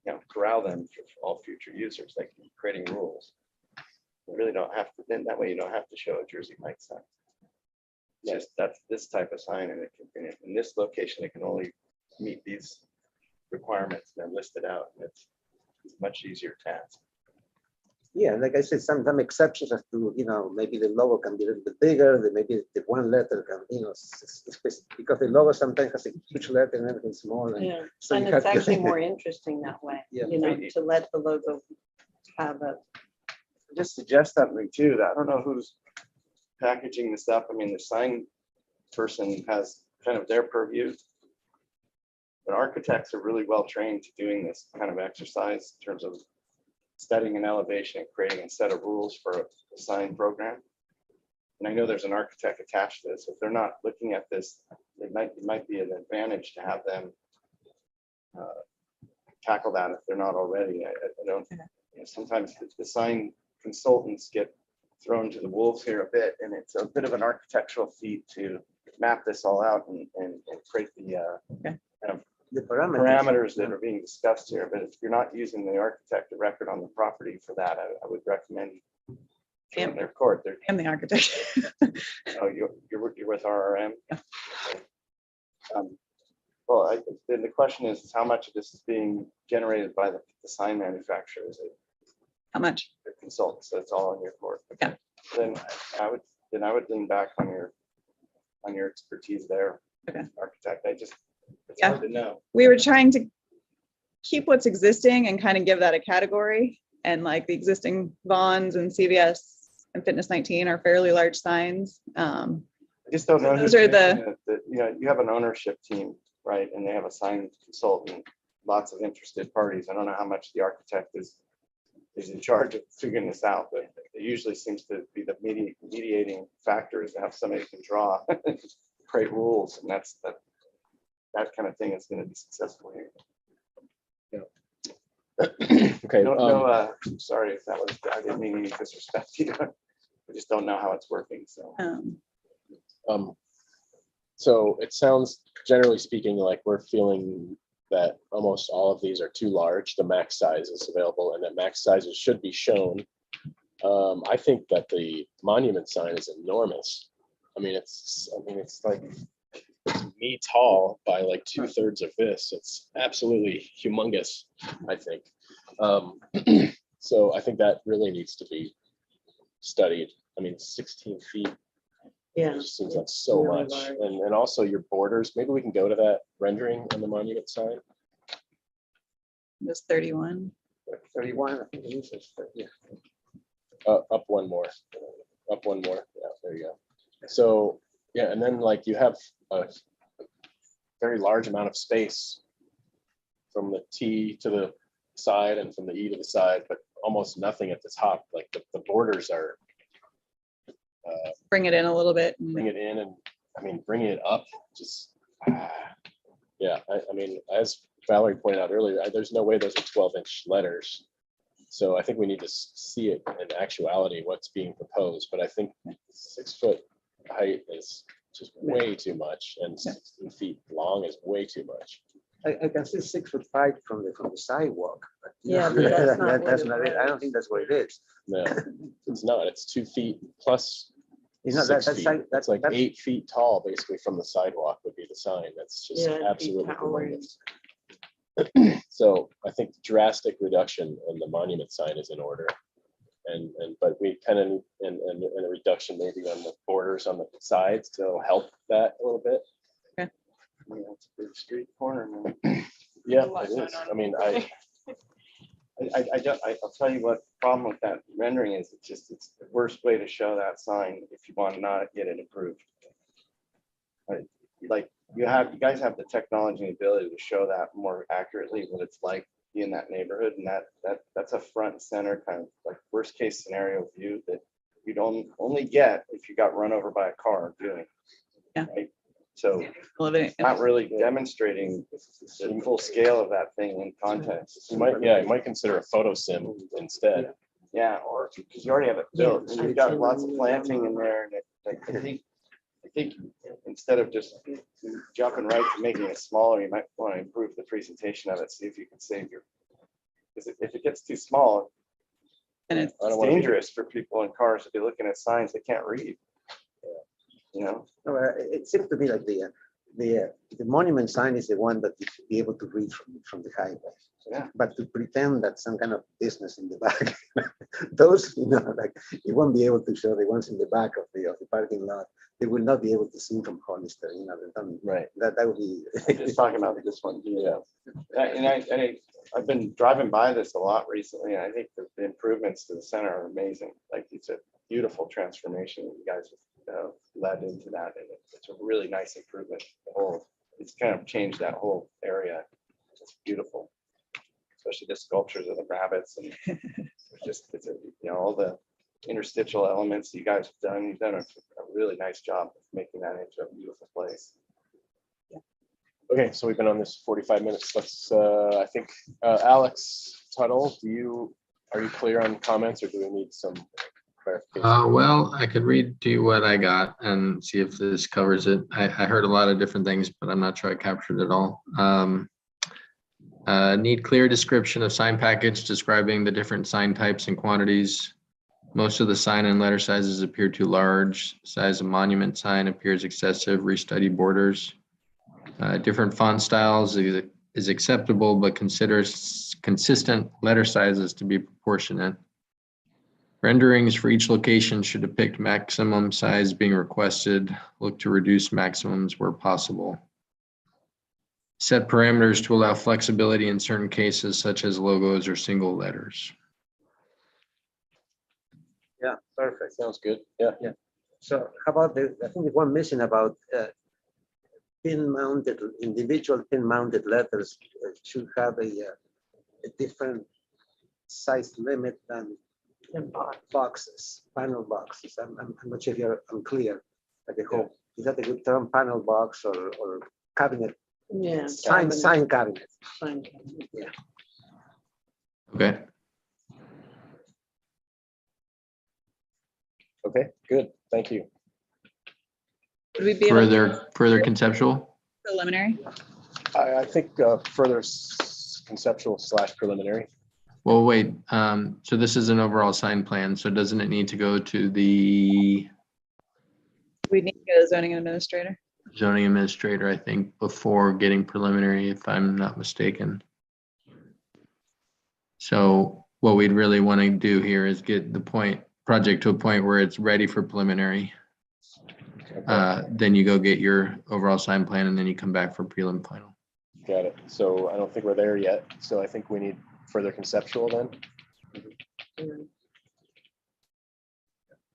you know, corral them for all future users, like creating rules. You really don't have to, then that way you don't have to show a Jersey Mike's sign. It's just that's this type of sign and it can, in this location, it can only meet these requirements and they're listed out. It's a much easier task. Yeah, like I said, some exceptions as to, you know, maybe the logo can be a little bit bigger, maybe the one letter can, you know, because the logo sometimes has a huge letter and everything small. And Yeah, so and you it's have to- actually more interesting that way, Yeah. you know, to let the logo have a. Just suggest something too, that I don't know who's packaging this up. I mean, the sign person has kind of their purview. But architects are really well trained to doing this kind of exercise in terms of studying an elevation and creating a set of rules for a sign program. And I know there's an architect attached to this. If they're not looking at this, it might be an advantage to have them tackle that if they're not already. I don't, you know, sometimes the sign consultants get thrown to the wolves here a bit, and it's a bit of an architectural feat to map this all out and create the kind of the parameters that are being discussed here. But if you're not using the architect of record on the property for that, I would recommend in their court. I'm the architect. Oh, you're with RRM? Well, then the question is how much of this is being generated by the sign manufacturer? Is it How much? the consultants? So it's all on your court. Yeah. Then I would lean back on your expertise there, architect. It's hard to know. We were trying to keep what's existing and kind of give that a category. And like the existing Vons and CVS and Fitness 19 are fairly large signs. I just don't know. Those are the, you know, you have an ownership team, right? And they have a sign consultant, lots of interested parties. I don't know how much the architect is in charge of figuring this out, but it usually seems to be the mediating factor is to have somebody who can draw, create rules, and that kind of thing is going to be successful here. Okay. No, sorry if that was, I didn't mean any disrespect to you. I just don't know how it's working. So. So it sounds, generally speaking, like we're feeling that almost all of these are too large. The max size is available, and that max sizes should be shown. I think that the monument sign is enormous. I mean, it's like it's me tall by like 2/3 of this. It's absolutely humongous, I think. So I think that really needs to be studied. I mean, 16 feet. Yeah, it just seems like so really much. large. And also your borders. Maybe we can go to that rendering on the monument sign. it was 31. 31, I think it is. Yeah. Up one more. Up one more. Yeah, there you go. So yeah, and then like you have a very large amount of space from the T to the side and from the E to the side, but almost nothing at the top. Like the borders are Bring it in a little bit. bring it in, and I mean bringing it up just yeah. I mean, as Valerie pointed out earlier, there's no way those are 12-inch letters. So I think we need to see it in actuality what's being proposed. But I think 6 foot height is just way too much, and 16 feet long is way too much. I can see 6'5" from the sidewalk. But Yeah, but that's not that's what not it it. I don't think that's what it is. No, it's not. It's 2 feet plus You know, 6 that's feet. like, That's like 8 feet tall, basically from the sidewalk would be the sign. That's just Yeah, it'd be absolutely towering. horrendous. So I think drastic reduction in the monument sign is in order. But we kind of, and a reduction maybe on the borders on the sides to help that a little bit. Okay. Yeah, it's a big street corner, man. Yeah, lot it going is. on. I mean, I'll tell you what the problem with that rendering is. It's the worst way to show that sign if you want to not get it approved. Like you guys have the technology and ability to show that more accurately what it's like in that neighborhood, and that's a front and center kind of like worst case scenario view that you don't only get if you got run over by a car doing. Yeah. Right? So Living- not really demonstrating the full scale of that thing in context. you might consider a photo sim instead. Yeah, or because you already have it built, and you've got lots of planting in there, and I think instead of just jumping right to making it smaller, you might want to improve the presentation of it, see if you can save your, because if it gets too small, And it's it's dangerous for people in cars to be looking at signs they can't read. You know? No, it seems to be like the monument sign is the one that you should be able to read from the highway. Yeah. But to pretend that some kind of business in the back, those, you know, like you won't be able to show the ones in the back of the parking lot. They will not be able to see from Hollister, you know. Right. That would be. I'm just talking about this one. Yeah. And I've been driving by this a lot recently, and I think the improvements to the center are amazing. Like it's a beautiful transformation. You guys have led into that, and it's a really nice improvement. It's kind of changed that whole area. It's beautiful, especially the sculptures of the rabbits, and it's all the interstitial elements you guys have done. You've done a really nice job of making that into a beautiful place. Okay, so we've been on this 45 minutes. Let's, I think, Alex Tuttle, are you clear on comments, or do we need some clarification? Well, I could read to you what I got and see if this covers it. I heard a lot of different things, but I'm not sure I captured it all. Need clear description of sign package describing the different sign types and quantities. Most of the sign and letter sizes appear too large. Size of monument sign appears excessive. Restudy borders. Different font styles is acceptable, but considers consistent letter sizes to be proportionate. Renderings for each location should depict maximum size being requested. Look to reduce maximums where possible. Set parameters to allow flexibility in certain cases, such as logos or single letters. Yeah, perfect. Sounds good. Yeah. Yeah. So how about I think the one missing about pin-mounted, individual pin-mounted letters should have a different size limit than boxes, panel boxes. I'm not sure if I'm clear. Like I hope, is that a good term, panel box or cabinet? Yeah. Sign cabinet. Sign cabinet. Yeah. Okay. Okay, good. Thank you. Would we be able to Further conceptual? preliminary? I think further conceptual / preliminary. Well, wait, so this is an overall sign plan, so doesn't it need to go to the We need to go to zoning administrator. zoning administrator, I think, before getting preliminary, if I'm not mistaken? So what we'd really want to do here is get the project to a point where it's ready for preliminary. Then you go get your overall sign plan, and then you come back for prelim final. Got it. So I don't think we're there yet. So I think we need further conceptual then.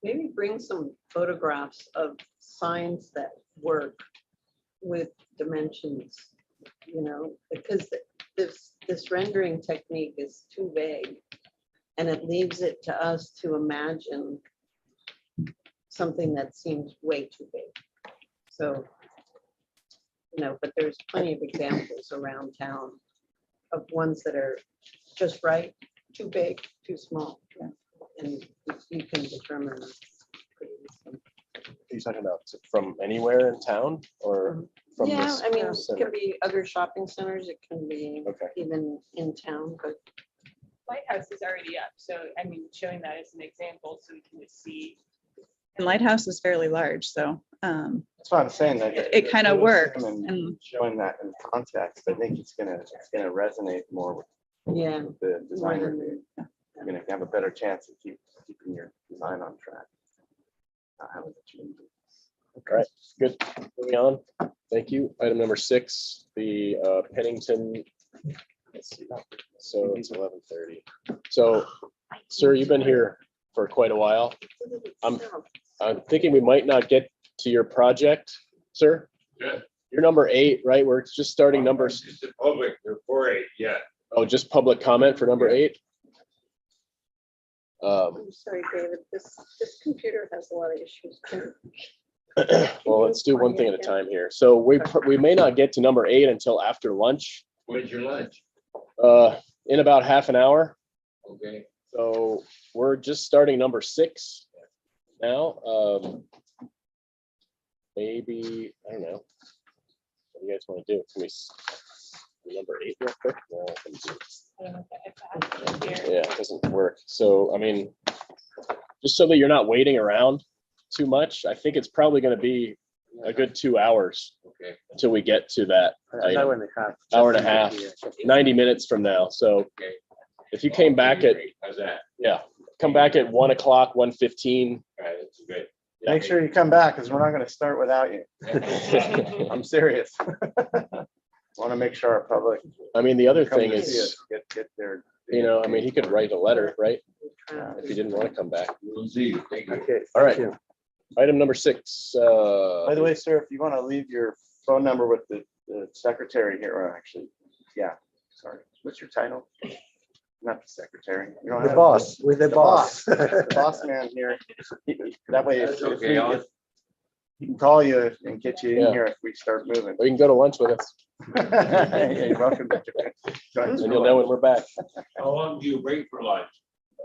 Maybe bring some photographs of signs that work with dimensions, because this rendering technique is too vague, and it leaves it to us to imagine something that seems way too big. So, but there's plenty of examples around town of ones that are just right, too big, too small. And you can determine. Are you talking about from anywhere in town or from Yeah, this I mean, it center? can be other shopping centers, it can be even in town, but Lighthouse is already up, so I mean, showing that as an example, so we can just see. And Lighthouse is fairly large, so That's what I'm saying. That it kind of works. And And showing that in context, I think it's gonna resonate more with Yeah. the designer. You're gonna have a better chance of keeping your design on track. Not having to change it. All right, good. Moving on. Thank you. Item number 6, the Pennington. Let's see. So it's 11:30. So, sir, you've been here for quite a while. I'm thinking we might not get to your project, sir. Yeah. You're number 8, right? We're just starting numbers. It's the public, they're 4-8, yeah. Oh, just public comment for number 8. I'm sorry, David, this computer has a lot of issues. Well, let's do one thing at a time here. So we may not get to number 8 until after lunch. When's your lunch? In about half an hour. Okay. So we're just starting number 6 now. Maybe, I don't know. What do you guys want to do? Can we do number 8 real quick? No, let me see. Yeah, it doesn't work. So, I mean, just so that you're not waiting around too much, I think it's probably going to be a good 2 hours Okay. until we get to that item. Hour and a half. Hour and a half, 90 minutes from now. So Okay. if you came back at, How's that? yeah, come back at 1 o'clock, 1:15. All right, that's good. Make sure you come back, because we're not gonna start without you. I'm serious. Want to make sure our public. I mean, the other come thing to see is, us, Get their. you know, I mean, he could write a letter, right? If he didn't want to come back. We'll see you. Thank you. Okay. All right. thank you. Item number 6. By the way, sir, if you want to leave your phone number with the secretary here, or actually, yeah, sorry, what's your title? Not the secretary. You don't The have- boss, with the boss. The boss man here. That way, That's okay. he can call you and get you in Yeah. here if we start moving. Or you can go to lunch with us Yeah, you're welcome to join us. and you'll know when we're back. How long do you break for lunch?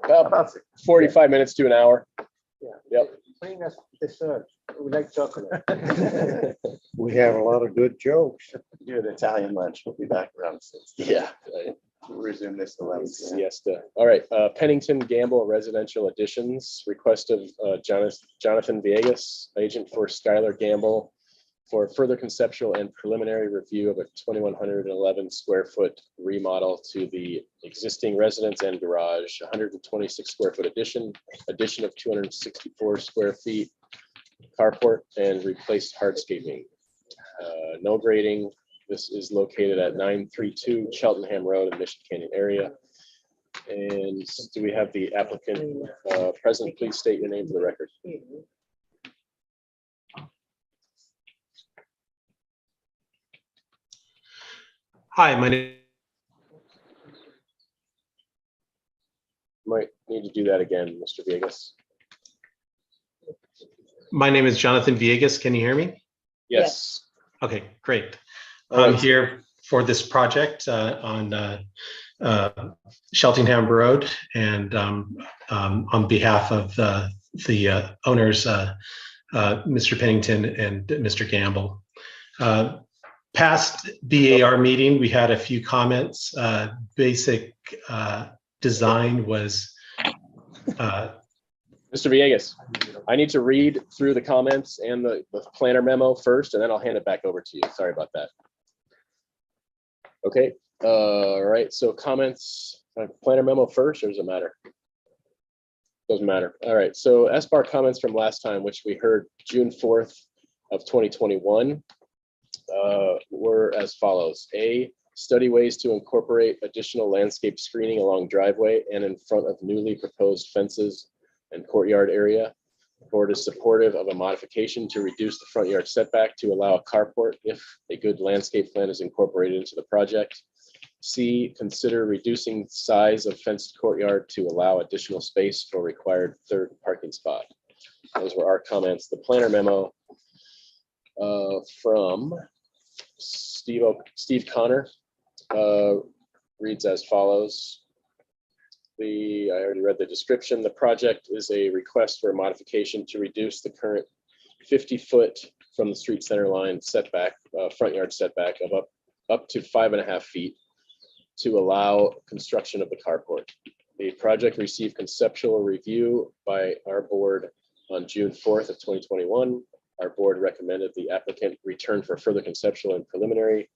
About 45 minutes to an hour. Yeah. Yep. Bring us dessert. We like chocolate. We have a lot of good jokes. Do an Italian lunch. We'll be back around 6. Yeah. We'll resume this 11. Siesta. All right. Pennington Gamble Residential Additions, request of Jonathan Villegas, agent for Skylar Gamble, for further conceptual and preliminary review of a 2,111 square foot remodel to the existing residence and garage, 126 square foot addition of 264 square feet, carport, and replaced hardscaping. No grading. This is located at 932 Cheltenham Road in Mission Canyon area. And do we have the applicant present? Please state your name for the record. Hi, my name. Might need to do that again, Mr. Villegas. My name is Jonathan Villegas. Can you hear me? Yes. Okay, great. All I'm right. here for this project on Cheltenham Road, and on behalf of the owners, Mr. Pennington and Mr. Gamble. Past BAR meeting, we had a few comments. Basic design was. Mr. Villegas, I need to read through the comments and the planner memo first, and then I'll hand it back over to you. Sorry about that. Okay. All right. So comments, planner memo first, or does it matter? Doesn't matter. All right. So SBAR comments from last time, which we heard June 4th of 2021, were as follows. A, study ways to incorporate additional landscape screening along driveway and in front of newly proposed fences and courtyard area. The board is supportive of a modification to reduce the front yard setback to allow a carport if a good landscape plan is incorporated into the project. C, consider reducing size of fenced courtyard to allow additional space for required third parking spot. Those were our comments. The planner memo from Steve Connor reads as follows. I already read the description. The project is a request for a modification to reduce the current 50-foot from the street center line setback, front yard setback of up to 5.5 feet to allow construction of the carport. The project received conceptual review by our board On June 4th of 2021, our board recommended the applicant return for further conceptual and preliminary.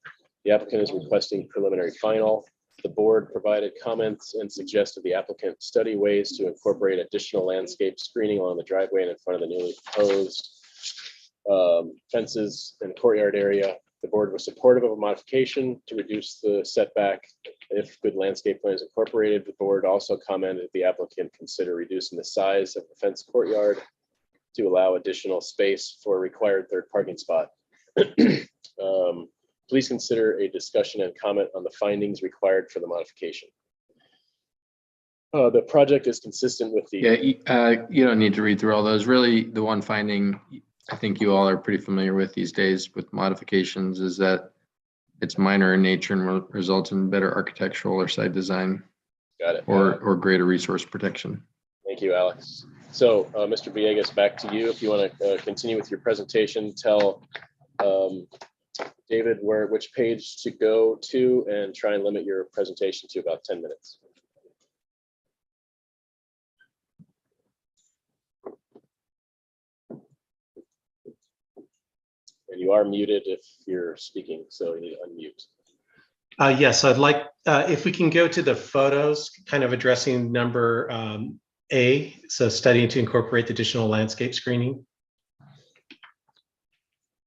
The applicant is requesting preliminary final. The board provided comments and suggested the applicant study ways to incorporate additional landscape screening along the driveway and in front of the newly proposed fences and courtyard area. The board was supportive of a modification to reduce the setback if good landscape plan is incorporated. The board also commented that the applicant consider reducing the size of the fence courtyard to allow additional space for a required third parking spot. Please consider a discussion and comment on the findings required for the modification. The project is consistent with the. Yeah, you don't need to read through all those. Really, the one finding I think you all are pretty familiar with these days with modifications is that it's minor in nature and results in better architectural or site design. Got it. Or greater resource protection. Thank you, Alex. So, Mr. Villegas, back to you. If you want to continue with your presentation, tell David which page to go to and try and limit your presentation to about 10 minutes. And you are muted if you're speaking, so you need to unmute. Yes, I'd like, if we can go to the photos, kind of addressing number A, so studying to incorporate the additional landscape screening.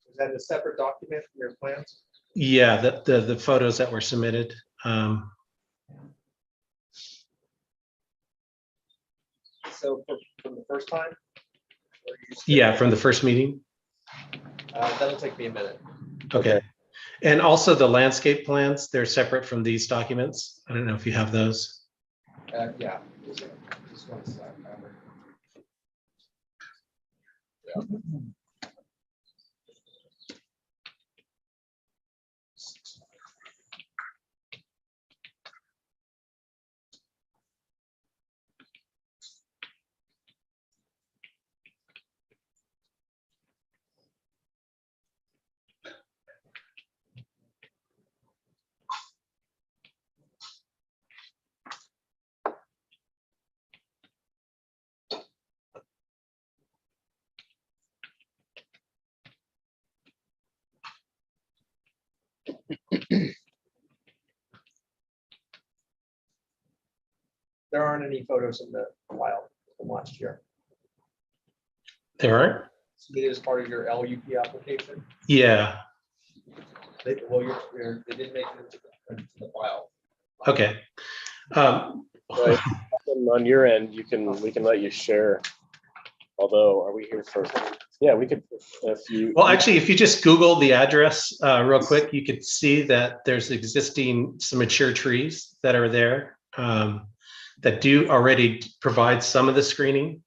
Is that a separate document from your plans? Yeah, the photos that were submitted. So from the first time? Yeah, from the first meeting. That'll take me a minute. Okay. And also the landscape plans, they're separate from these documents. I don't know if you have those. Yeah. Just one sec. There aren't any photos in the file from last year. There aren't? Submitted as part of your LUP application. Yeah. They didn't make it into the file. Okay. Right. On your end, we can let you share. Although, are we here for? Yeah, we could. If you. Well, actually, if you just Google the address real quick, you could see that there's some mature trees that are there that do already provide some of the screening.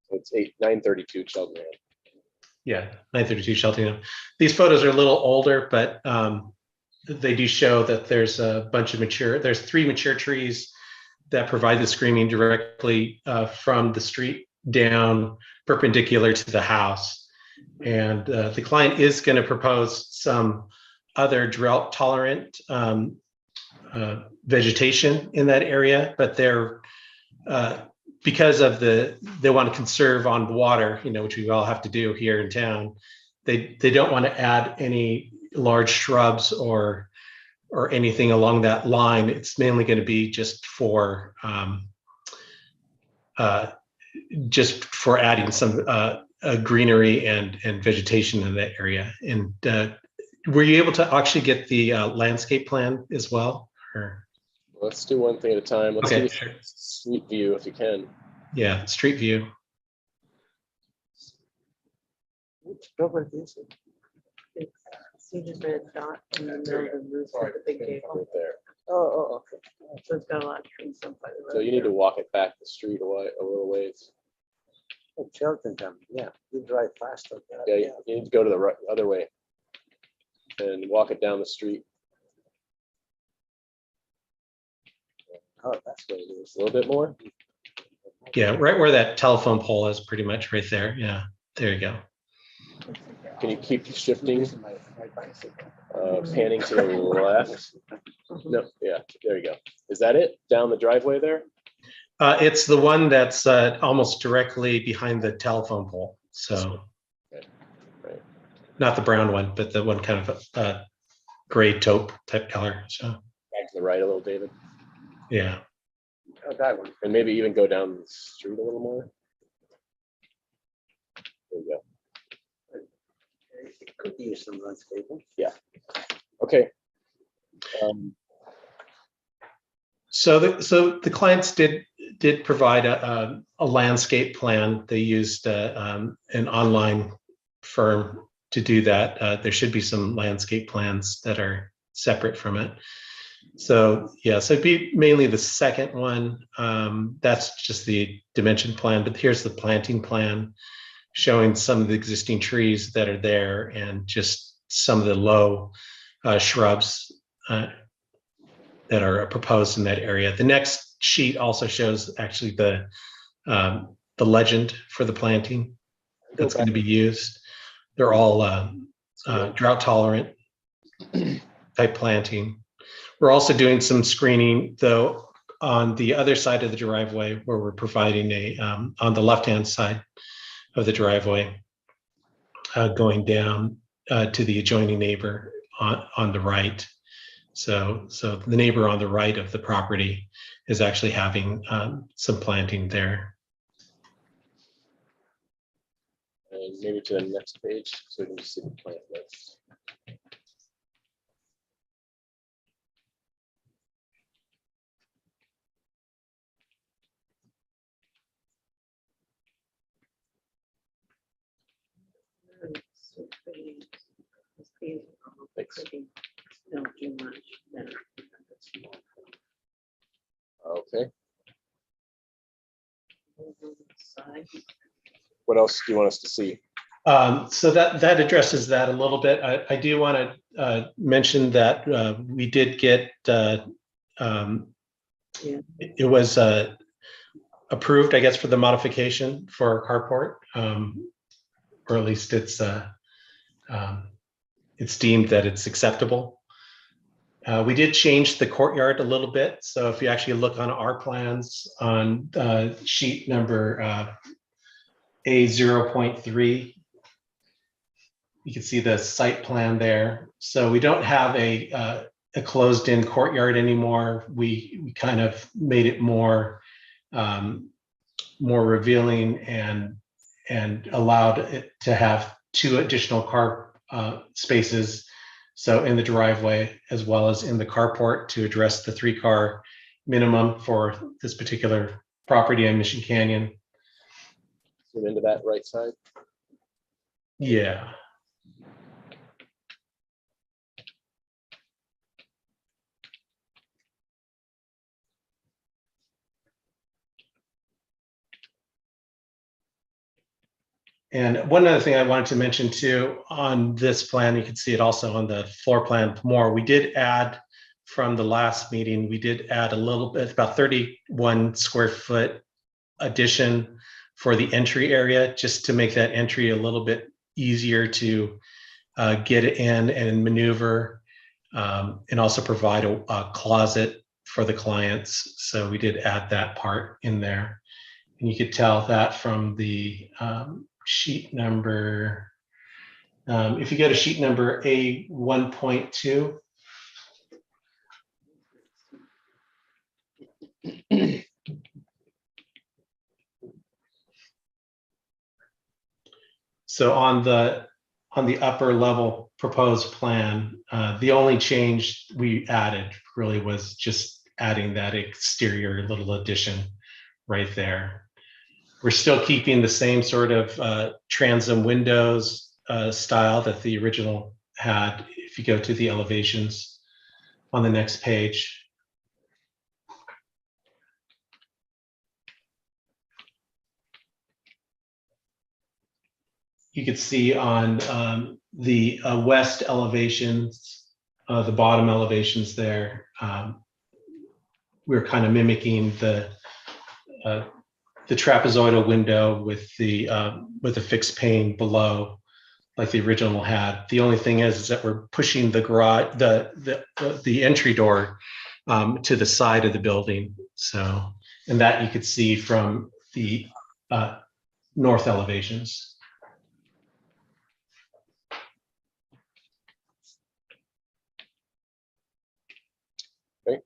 It's 932 Cheltenham. Yeah, 932 Cheltenham. These photos are a little older, but they do show that there's a bunch of there's 3 mature trees that provide the screening directly from the street down perpendicular to the house. And the client is going to propose some other drought tolerant vegetation in that area, but they're because of they want to conserve on water, which we all have to do here in town. They don't want to add any large shrubs or anything along that line. It's mainly going to be just for adding some greenery and vegetation in that area. And were you able to actually get the landscape plan as well? Or? Let's do one thing at a time. Let's do the street view if you can. Yeah, street view. Which property is it? See the red dot in the middle of the roof of the big gable. Right there. Oh, okay. So it's got a lot of trees up by the road. So you need to walk it back the street a little ways. Oh, Cheltenham, yeah, you drive fast. Yeah, you need to go to the other way and walk it down the street. Oh, that's what it is. A little bit more. Yeah, right where that telephone pole is, pretty much right there. Yeah, there you go. Can you keep shifting? Panning to the left. No, yeah, there you go. Is that it? Down the driveway there? It's the one that's almost directly behind the telephone pole. So not the brown one, but the one kind of gray taupe type color. So back to the right a little, David. Yeah. Oh, that one. And maybe even go down the street a little more. There you go. Could use some landscaping. Yeah. Okay. So the clients did provide a landscape plan. They used an online firm to do that. There should be some landscape plans that are separate from it. So yeah, so it'd be mainly the second one. That's just the dimension plan, but here's the planting plan showing some of the existing trees that are there and just some of the low shrubs that are proposed in that area. The next sheet also shows actually the legend for the planting that's going to be used. They're all drought tolerant type planting. We're also doing some screening though on the other side of the driveway where we're providing on the left-hand side of the driveway going down to the adjoining neighbor on the right. So the neighbor on the right of the property is actually having some planting there. And maybe to the next page so we can see the plant list. Okay. What else do you want us to see? So that addresses that a little bit. I do want to mention that we did get it was approved, I guess, for the modification for our carport, or at least it's deemed that it's acceptable. We did change the courtyard a little bit. So if you actually look on our plans on sheet number A0.3, you can see the site plan there. So we don't have a closed-in courtyard anymore. We kind of made it more revealing and allowed it to have 2 additional car spaces. So in the driveway as well as in the carport to address the 3-car minimum for this particular property in Mission Canyon. Zoom into that right side. Yeah. And one other thing I wanted to mention too, on this plan, you can see it also on the floor plan more. We did add from the last meeting, we did add a little bit, about 31 square foot addition for the entry area, just to make that entry a little bit easier to get it in and maneuver, and also provide a closet for the clients. So we did add that part in there. And you could tell that from the sheet number, if you go to sheet number A1.2, so on the upper level proposed plan, the only change we added really was just adding that exterior little addition right there. We're still keeping the same sort of transom windows style that the original had. If you go to the elevations on the next page. You could see on the west elevations, the bottom elevations there, we're kind of mimicking the trapezoidal window with the fixed pane below like the original had. The only thing is that we're pushing the garage, the entry door to the side of the building. So, and that you could see from the north elevations. Okay.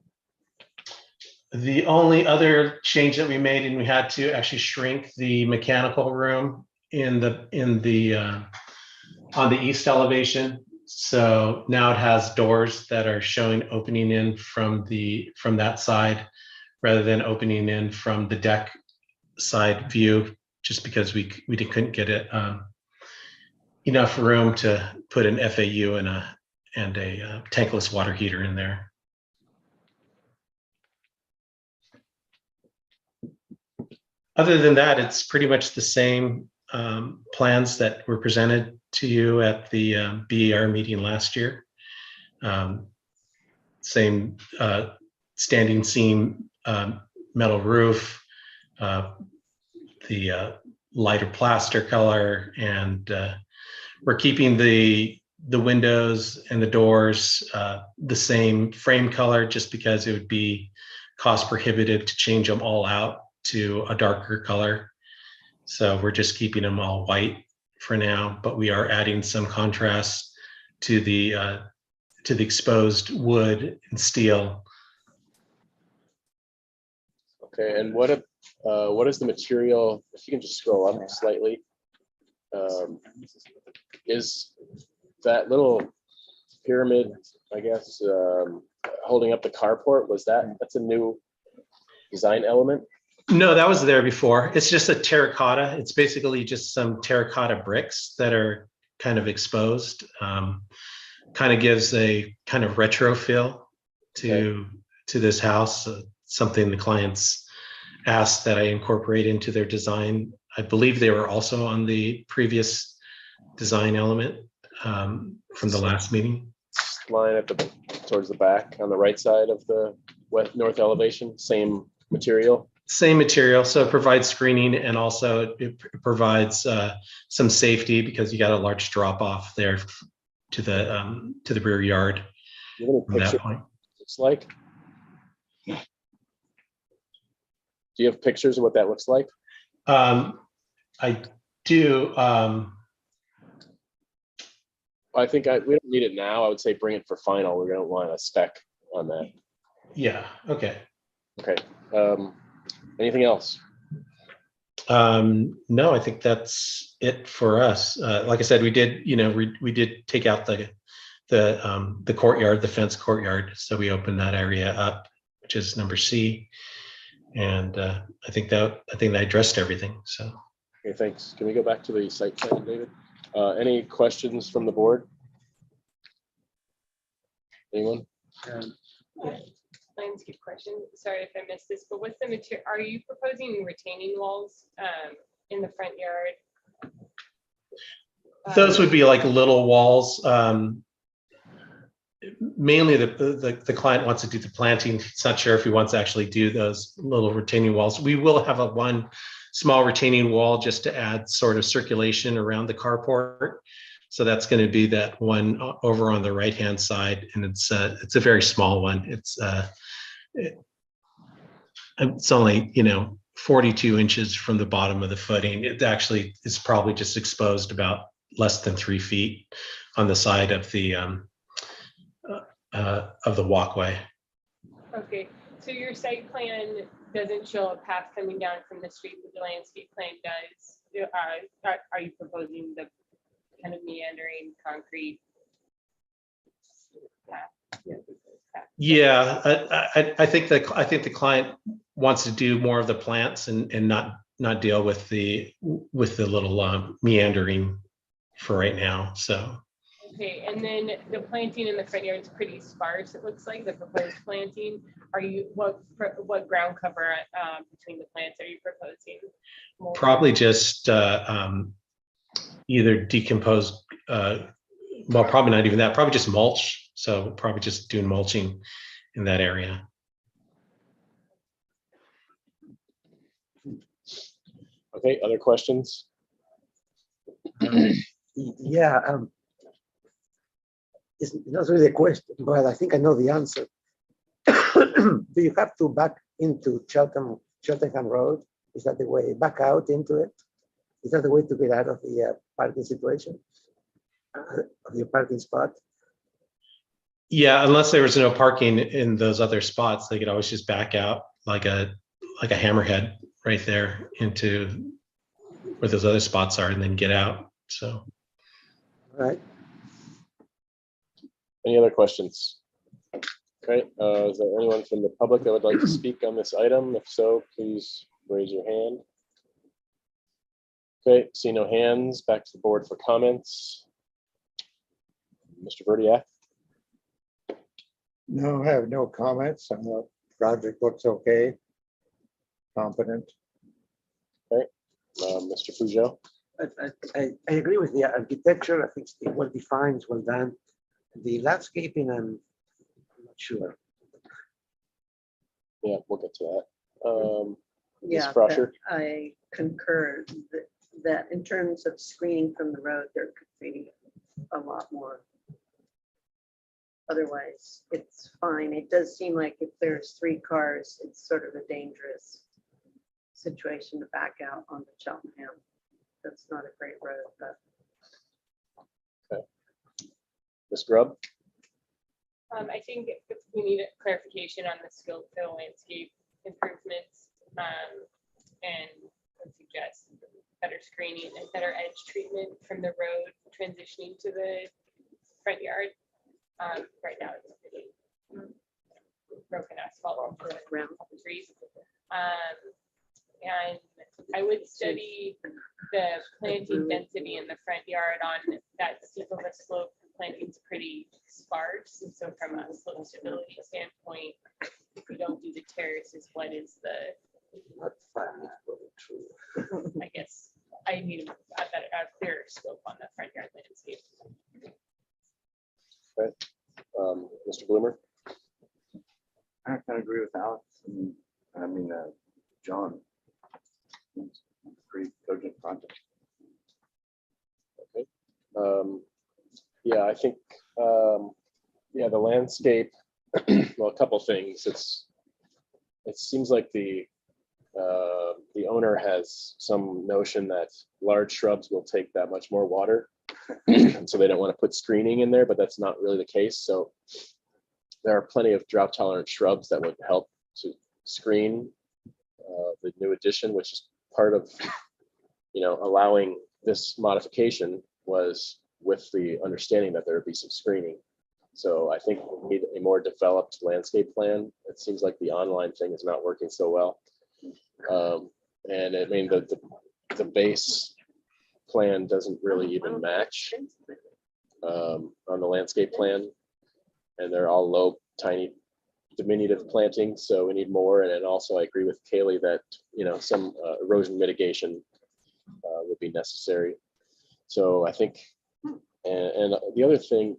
The only other change that we made, and we had to actually shrink the mechanical room on the east elevation. So now it has doors that are showing opening in from that side rather than opening in from the deck side view, just because we couldn't get it enough room to put an FAU and a tankless water heater in there. Other than that, it's pretty much the same plans that were presented to you at the BER meeting last year. Same standing seam metal roof, the lighter plaster color, and we're keeping the windows and the doors the same frame color, just because it would be cost prohibitive to change them all out to a darker color. So we're just keeping them all white for now, but we are adding some contrast to the exposed wood and steel. Okay, and what is the material? If you can just scroll up slightly, is that little pyramid, I guess, holding up the carport? That's a new design element? No, that was there before. It's just a terracotta. It's basically just some terracotta bricks that are kind of exposed. Kind of gives a kind of retro feel to this house. Something the clients asked that I incorporate into their design. I believe they were also on the previous design element from the last meeting. Line towards the back on the right side of the north elevation, same material. Same material, so it provides screening, and also it provides some safety, because you got a large drop off there to the rear yard. From that point, looks like. Do you have pictures of what that looks like? I do. I think we don't need it now. I would say bring it for final. We're going to want a spec on that. Yeah. Okay. Okay. Anything else? No, I think that's it for us. Like I said, we did take out the courtyard, the fence courtyard. So we opened that area up, which is number C. And I think that I addressed everything. So. Okay, thanks. Can we go back to the site plan, David? Any questions from the board? Anyone? Landscape question. Sorry if I missed this, but what's the material? Are you proposing retaining walls in the front yard? Those would be like little walls. Mainly the client wants to do the planting. He's not sure if he wants to actually do those little retaining walls. We will have one small retaining wall just to add sort of circulation around the carport. So that's going to be that one over on the right-hand side, and it's a very small one. It's only 42 inches from the bottom of the footing. It actually is probably just exposed about less than 3 feet on the side of the walkway. Okay, so your site plan doesn't show a path coming down from the street, but the landscape plan does. Are you proposing the kind of meandering concrete path? Yeah, I think the client wants to do more of the plants and not deal with the little meandering for right now. So. Okay, and then the planting in the front yard is pretty sparse. It looks like the proposed planting. What ground cover between the plants are you proposing? Probably just either decomposed. Well, probably not even that. Probably just mulch. So probably just doing mulching in that area. Okay, other questions? Yeah, it's not really a question, but I think I know the answer. Do you have to back into Cheltenham Road? Is that the way, back out into it? Is that the way to get out of the parking situation? Of your parking spot? Yeah, unless there was no parking in those other spots, they could always just back out like a hammerhead right there into where those other spots are and then get out. So. Right. Any other questions? Okay, is there anyone from the public that would like to speak on this item? If so, please raise your hand. Okay, see no hands, back to the board for comments. Mr. Verdiak? No, I have no comments. The project looks okay. Competent. Okay, Mr. Fujo? I agree with the architecture. I think it's well defined, it's well done. The landscaping, I'm not sure. Yeah, we'll get to that. Ms. Yeah, Froscher? I concur that in terms of screening from the road, there could be a lot more. Otherwise, it's fine. It does seem like if there's 3 cars, it's sort of a dangerous situation to back out onto Cheltenham. That's not a great road, but. Okay. Ms. Grubb? I think we need a clarification on the scope for the landscape improvements, and would suggest better screening and better edge treatment from the road transitioning to the front yard. Right now it's pretty broken asphalt around the trees. And I would study the planting density in the front yard on that steep of a slope. Planting's pretty sparse, and so from a slope stability standpoint, if we don't do the terraces, what is the? I guess I need a clearer scope on the front yard landscape. Okay. Mr. Bloomer? I kind of agree with Alex. And, I mean, John. Pretty cogent project. Okay. Yeah, I think, yeah, the landscape, well, a couple things. It seems like the owner has some notion that large shrubs will take that much more water. And so they don't want to put screening in there, but that's not really the case. So there are plenty of drought tolerant shrubs that would help to screen the new addition, which is part of, allowing this modification was with the understanding that there would be some screening. So I think we need a more developed landscape plan. It seems like the online thing is not working so well. And I mean, the base plan doesn't really even match on the landscape plan. And they're all low, tiny, diminutive plantings. So we need more. And then also I agree with Kaylee that, some erosion mitigation would be necessary. So I think, and the other thing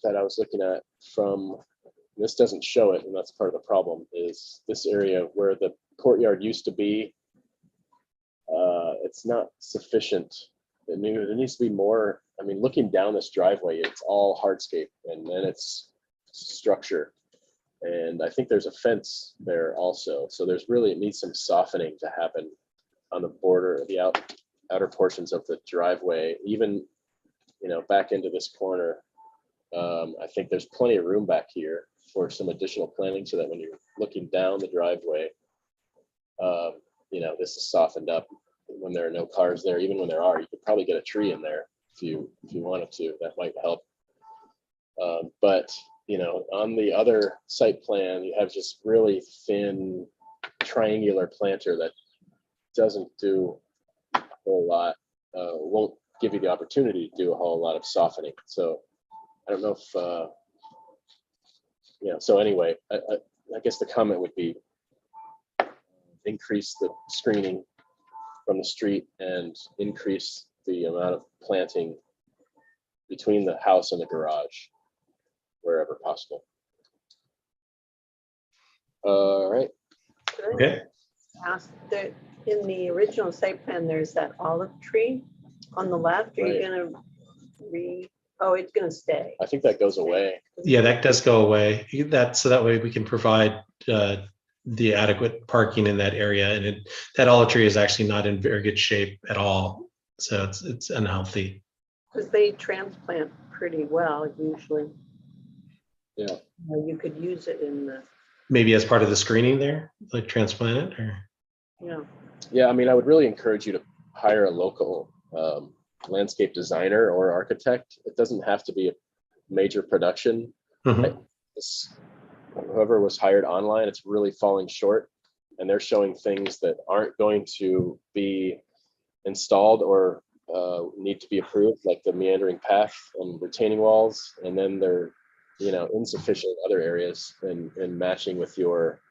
that I was looking at from, this doesn't show it, and that's part of the problem, is this area where the courtyard used to be, it's not sufficient. There needs to be more. I mean, looking down this driveway, it's all hardscape, and then it's structure. And I think there's a fence there also. So there's really, it needs some softening to happen on the border, the outer portions of the driveway, even, back into this corner. I think there's plenty of room back here for some additional planting so that when you're looking down the driveway, this is softened up when there are no cars there. Even when there are, you could probably get a tree in there if you wanted to. That might help. But on the other site plan, you have just really thin triangular planter that doesn't do a whole lot, won't give you the opportunity to do a whole lot of softening. So I don't know if, so anyway, I guess the comment would be increase the screening from the street and increase the amount of planting between the house and the garage, wherever possible. All right. Okay. In the original site plan, there's that olive tree. On the left, are you Right. gonna oh, it's gonna stay. I think that goes away. Yeah, that does go away. So that way we can provide the adequate parking in that area. And that olive tree is actually not in very good shape at all. So it's unhealthy. Because they transplant pretty well usually. Yeah. You could use it in the, Maybe as part of the screening there, like transplant it or. Yeah, I mean, I would really encourage you to hire a local landscape designer or architect. It doesn't have to be a major production. Whoever was hired online, it's really falling short, and they're showing things that aren't going to be installed or need to be approved, like the meandering path and retaining walls, and then they're insufficient in other areas and matching with your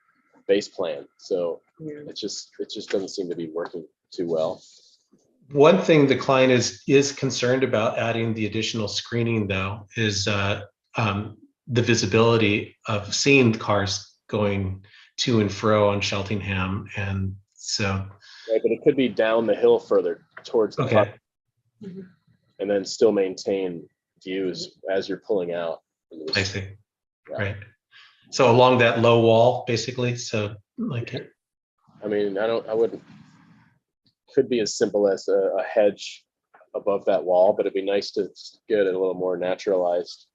base plan. So it just doesn't seem to be working too well. One thing the client is concerned about adding the additional screening, though, is the visibility of seeing the cars going to and fro on Cheltenham, and so. Right, but it could be down the hill further towards the park, and then still maintain views as you're pulling out. I see. Yeah. Right. So along that low wall, basically. So like. I mean, I wouldn't. Could be as simple as a hedge above that wall, but it'd be nice to get it a little more naturalized.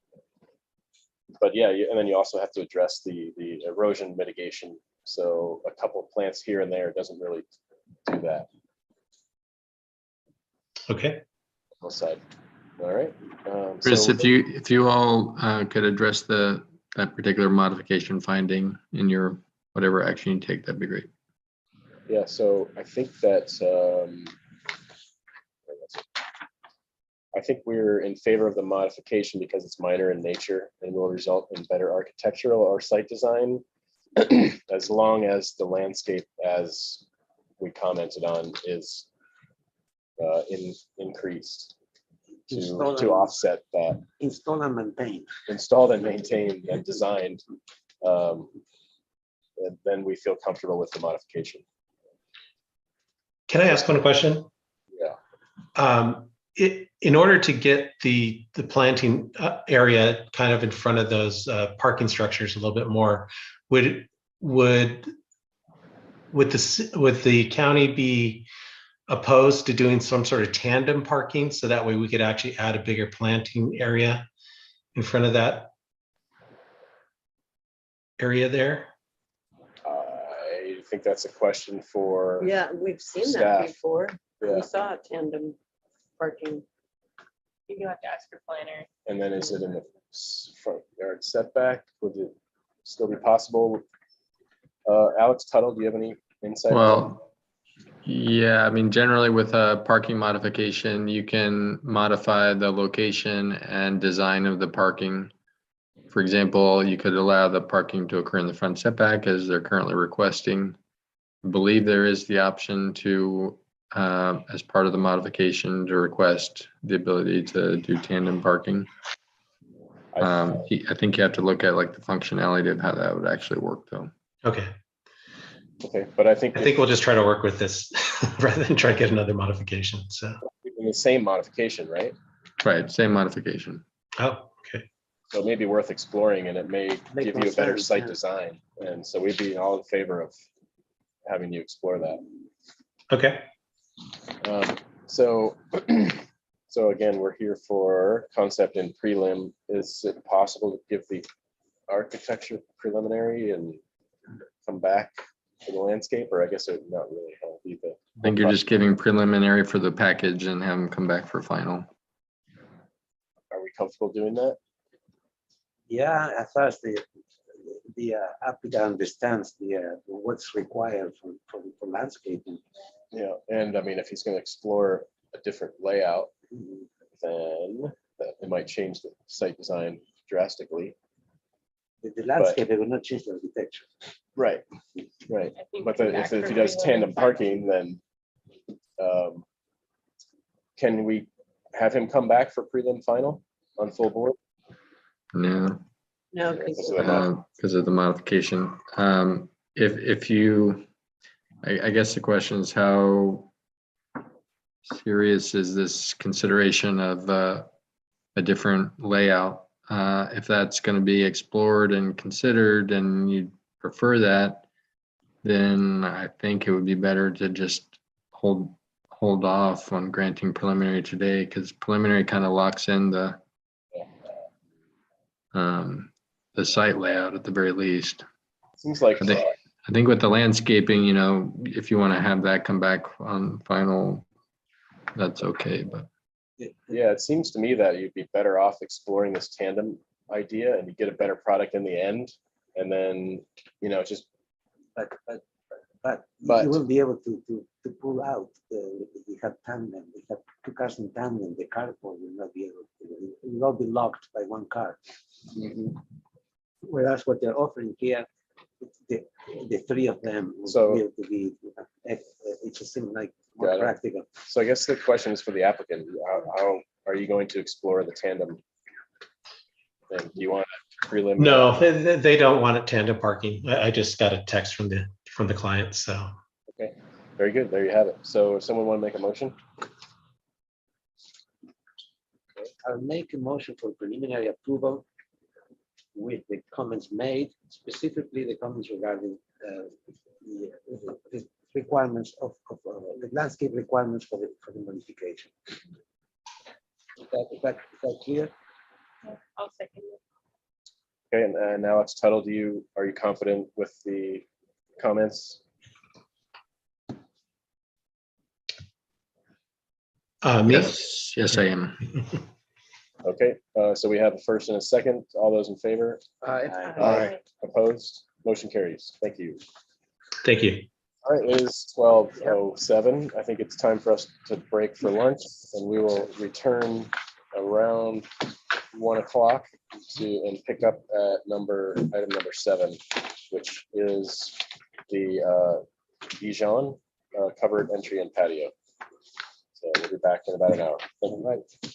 But yeah, and then you also have to address the erosion mitigation. So a couple of plants here and there doesn't really do that. Okay. Side. All right. Chris, if you all could address that particular modification finding in your whatever action you take, that'd be great. Yeah. So I think that I think we're in favor of the modification because it's minor in nature and will result in better architectural or site design, as long as the landscape, as we commented on, is increased to offset that. Install and maintain. Installed and maintained and designed. And then we feel comfortable with the modification. Can I ask one question? Yeah. In order to get the planting area kind of in front of those parking structures a little bit more, would the county be opposed to doing some sort of tandem parking, so that way we could actually add a bigger planting area in front of that area there? I think that's a question for we've seen staff. that before. Yeah. We saw tandem parking. You have to ask your planner. And then is it in the front yard setback? Would it still be possible? Alex Tuttle, do you have any insight? Well, yeah, I mean, generally with a parking modification, you can modify the location and design of the parking. For example, you could allow the parking to occur in the front setback as they're currently requesting. I believe there is the option to, as part of the modification, to request the ability to do tandem parking. I think you have to look at like the functionality of how that would actually work though. Okay. Okay, but I think we'll just try to work with this rather than try to get another modification. So in the same modification, right? Right, same modification. Oh, okay. So it may be worth exploring, and it may give you a better site design. And so we'd be all in favor of having you explore that. Okay. So again, we're here for concept and prelim. Is it possible to give the architecture preliminary and come back to the landscape, or I guess it would not really help either? I think you're just giving preliminary for the package and have them come back for final. Are we comfortable doing that? Yeah, as far as the applicant understands what's required for landscaping. Yeah, and I mean, if he's going to explore a different layout, then it might change the site design drastically. The landscape will not change the architecture. Right, right. But if he does tandem parking, then can we have him come back for prelim final on full board? No. No, because of the modification. If you, I guess the question is how serious is this consideration of a different layout. If that's going to be explored and considered and you prefer that, then I think it would be better to just hold off on granting preliminary today, because preliminary kind of locks in the site layout at the very least. Seems like I think with the landscaping, you know, if you want to have that come back on final, that's okay, but. yeah, it seems to me that you'd be better off exploring this tandem idea and you get a better product in the end. And then, you know, just But But- you will be able to pull out, we have tandem, we have two cars in tandem, the carport will not be able to, it will not be locked by one car. Whereas what they're offering here, the three of them will So- be able to be, it just seems like Got more it. practical. So I guess the question is for the applicant, how are you going to explore the tandem thing? Do you want to prelim? No, they don't want it tandem parking. I just got a text from the client, so. Okay, very good. There you have it. So if someone want to make a motion? I'll make a motion for preliminary approval with the comments made, specifically the comments regarding the requirements of the landscape requirements for the modification. Is that clear? I'll second it. Okay, and now it's Tuttle. Are you confident with the comments? Me? Yes, I am. Okay, so we have a first and a second. All those in favor? Aye. Opposed? Motion carries. Thank you. Thank you. All right, it is 12:07. I think it's time for us to break for lunch, and we will return around 1 o'clock and pick up at item number 7, which is the Dijon covered entry and patio. So we'll be back in about an hour. Thank you.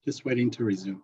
Just waiting to resume.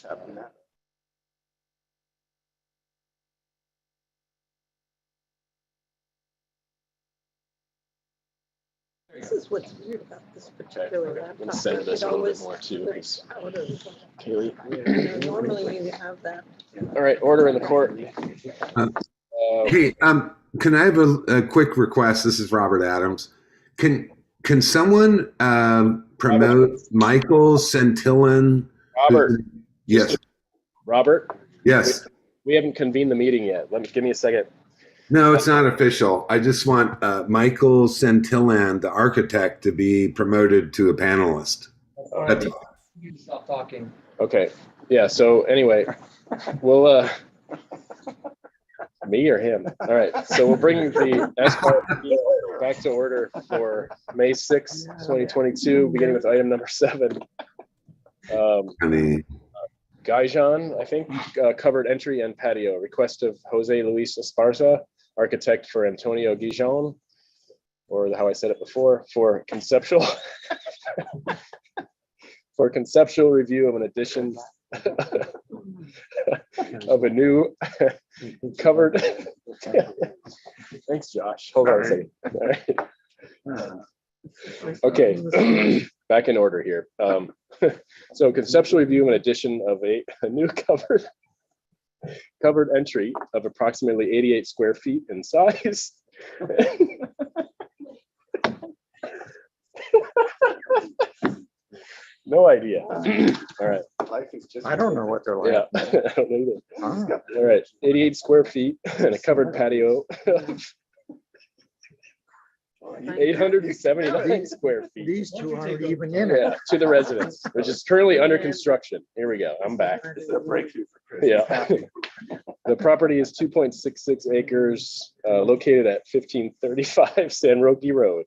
Having that. This is what's weird about this particular laptop. Send this It a little bit always more too. puts out of- Kaylee. Normally you have that. All right, order in the court. Hey, can I have a quick request? This is Robert Adams. Can someone promote Michael Centillon? Robert. Yes. Robert? Yes. We haven't convened the meeting yet. Give me a second. No, it's not official. I just want Michael Centillon, the architect, to be promoted to a panelist. That's all. You can stop talking. Okay. Yeah. So anyway, we'll me or him. All right. So we'll bring the SBAR back to order for May 6, 2022, beginning with item number 7. Gaijan, I think, covered entry and patio. Request of Jose Luis Esparza, architect for Antonio Gijon, or how I said it before, for conceptual review of an addition of a new covered. Thanks, Josh. Hold on a second. All right. Okay, back in order here. So conceptual review and addition of a new covered entry of approximately 88 square feet in size. No idea. All right. I don't know what they're like. Yeah, I don't know either. All right, 88 square feet and a covered patio. 879 square feet. These two aren't even in Yeah, it. to the residence, which is currently under construction. Here we go. I'm back. This is a breakthrough for Chris. Yeah. The property is 2.66 acres, located at 1535 San Roque Road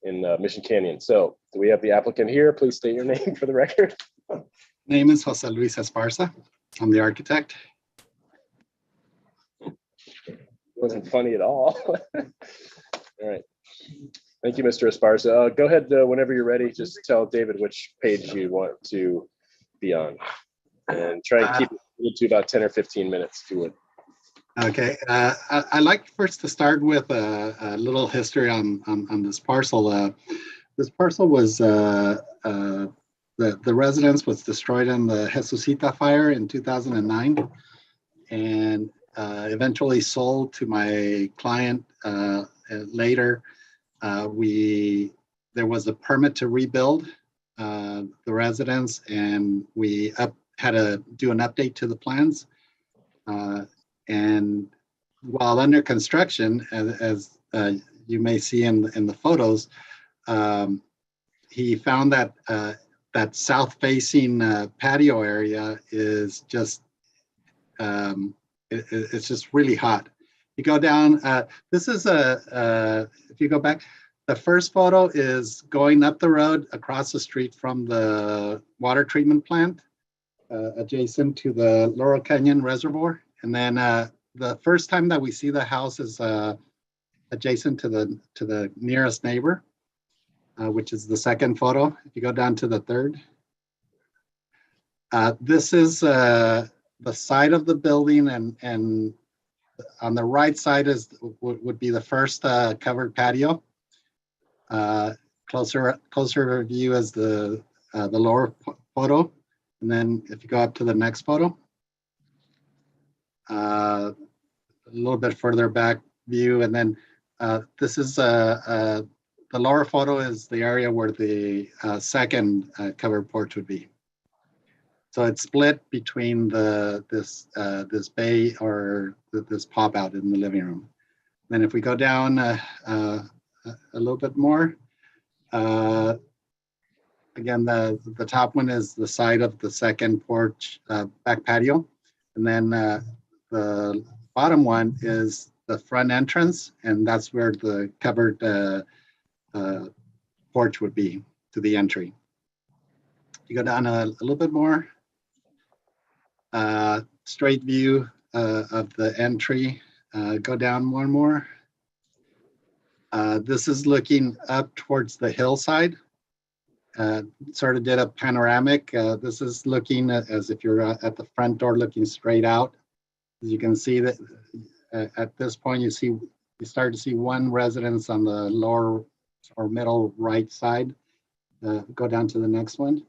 in Mission Canyon. So do we have the applicant here? Please state your name for the record. Name is Jose Luis Esparza. I'm the architect. Wasn't funny at all. All right. Thank you, Mr. Esparza. Go ahead whenever you're ready. Just tell David which page you want to be on, and try and keep it to about 10 or 15 minutes if you would. Okay. I'd like first to start with a little history on this parcel. This parcel was the residence was destroyed in the Jesucita fire in 2009, and eventually sold to my client later. There was a permit to rebuild the residence, and we had to do an update to the plans. And while under construction, as you may see in the photos, he found that that south-facing patio area is just it's just really hot. You go down. This is if you go back, the first photo is going up the road across the street from the water treatment plant, adjacent to the Laurel Canyon Reservoir. And then the first time that we see the house is adjacent to the nearest neighbor, which is the second photo. If you go down to the third, this is the side of the building, and on the right side would be the first covered patio. Closer view is the lower photo, and then if you go up to the next photo, a little bit further back view, and then this is the lower photo is the area where the second covered porch would be. So it's split between this bay or this pop out in the living room. Then if we go down a little bit more, again, the top one is the side of the second porch back patio. And then the bottom one is the front entrance, and that's where the covered porch would be to the entry. You go down a little bit more, straight view of the entry. Go down one more. This is looking up towards the hillside, sort of did a panoramic. This is looking as if you're at the front door looking straight out. As you can see that at this point, you start to see one residence on the lower or middle right side. Go down to the next one.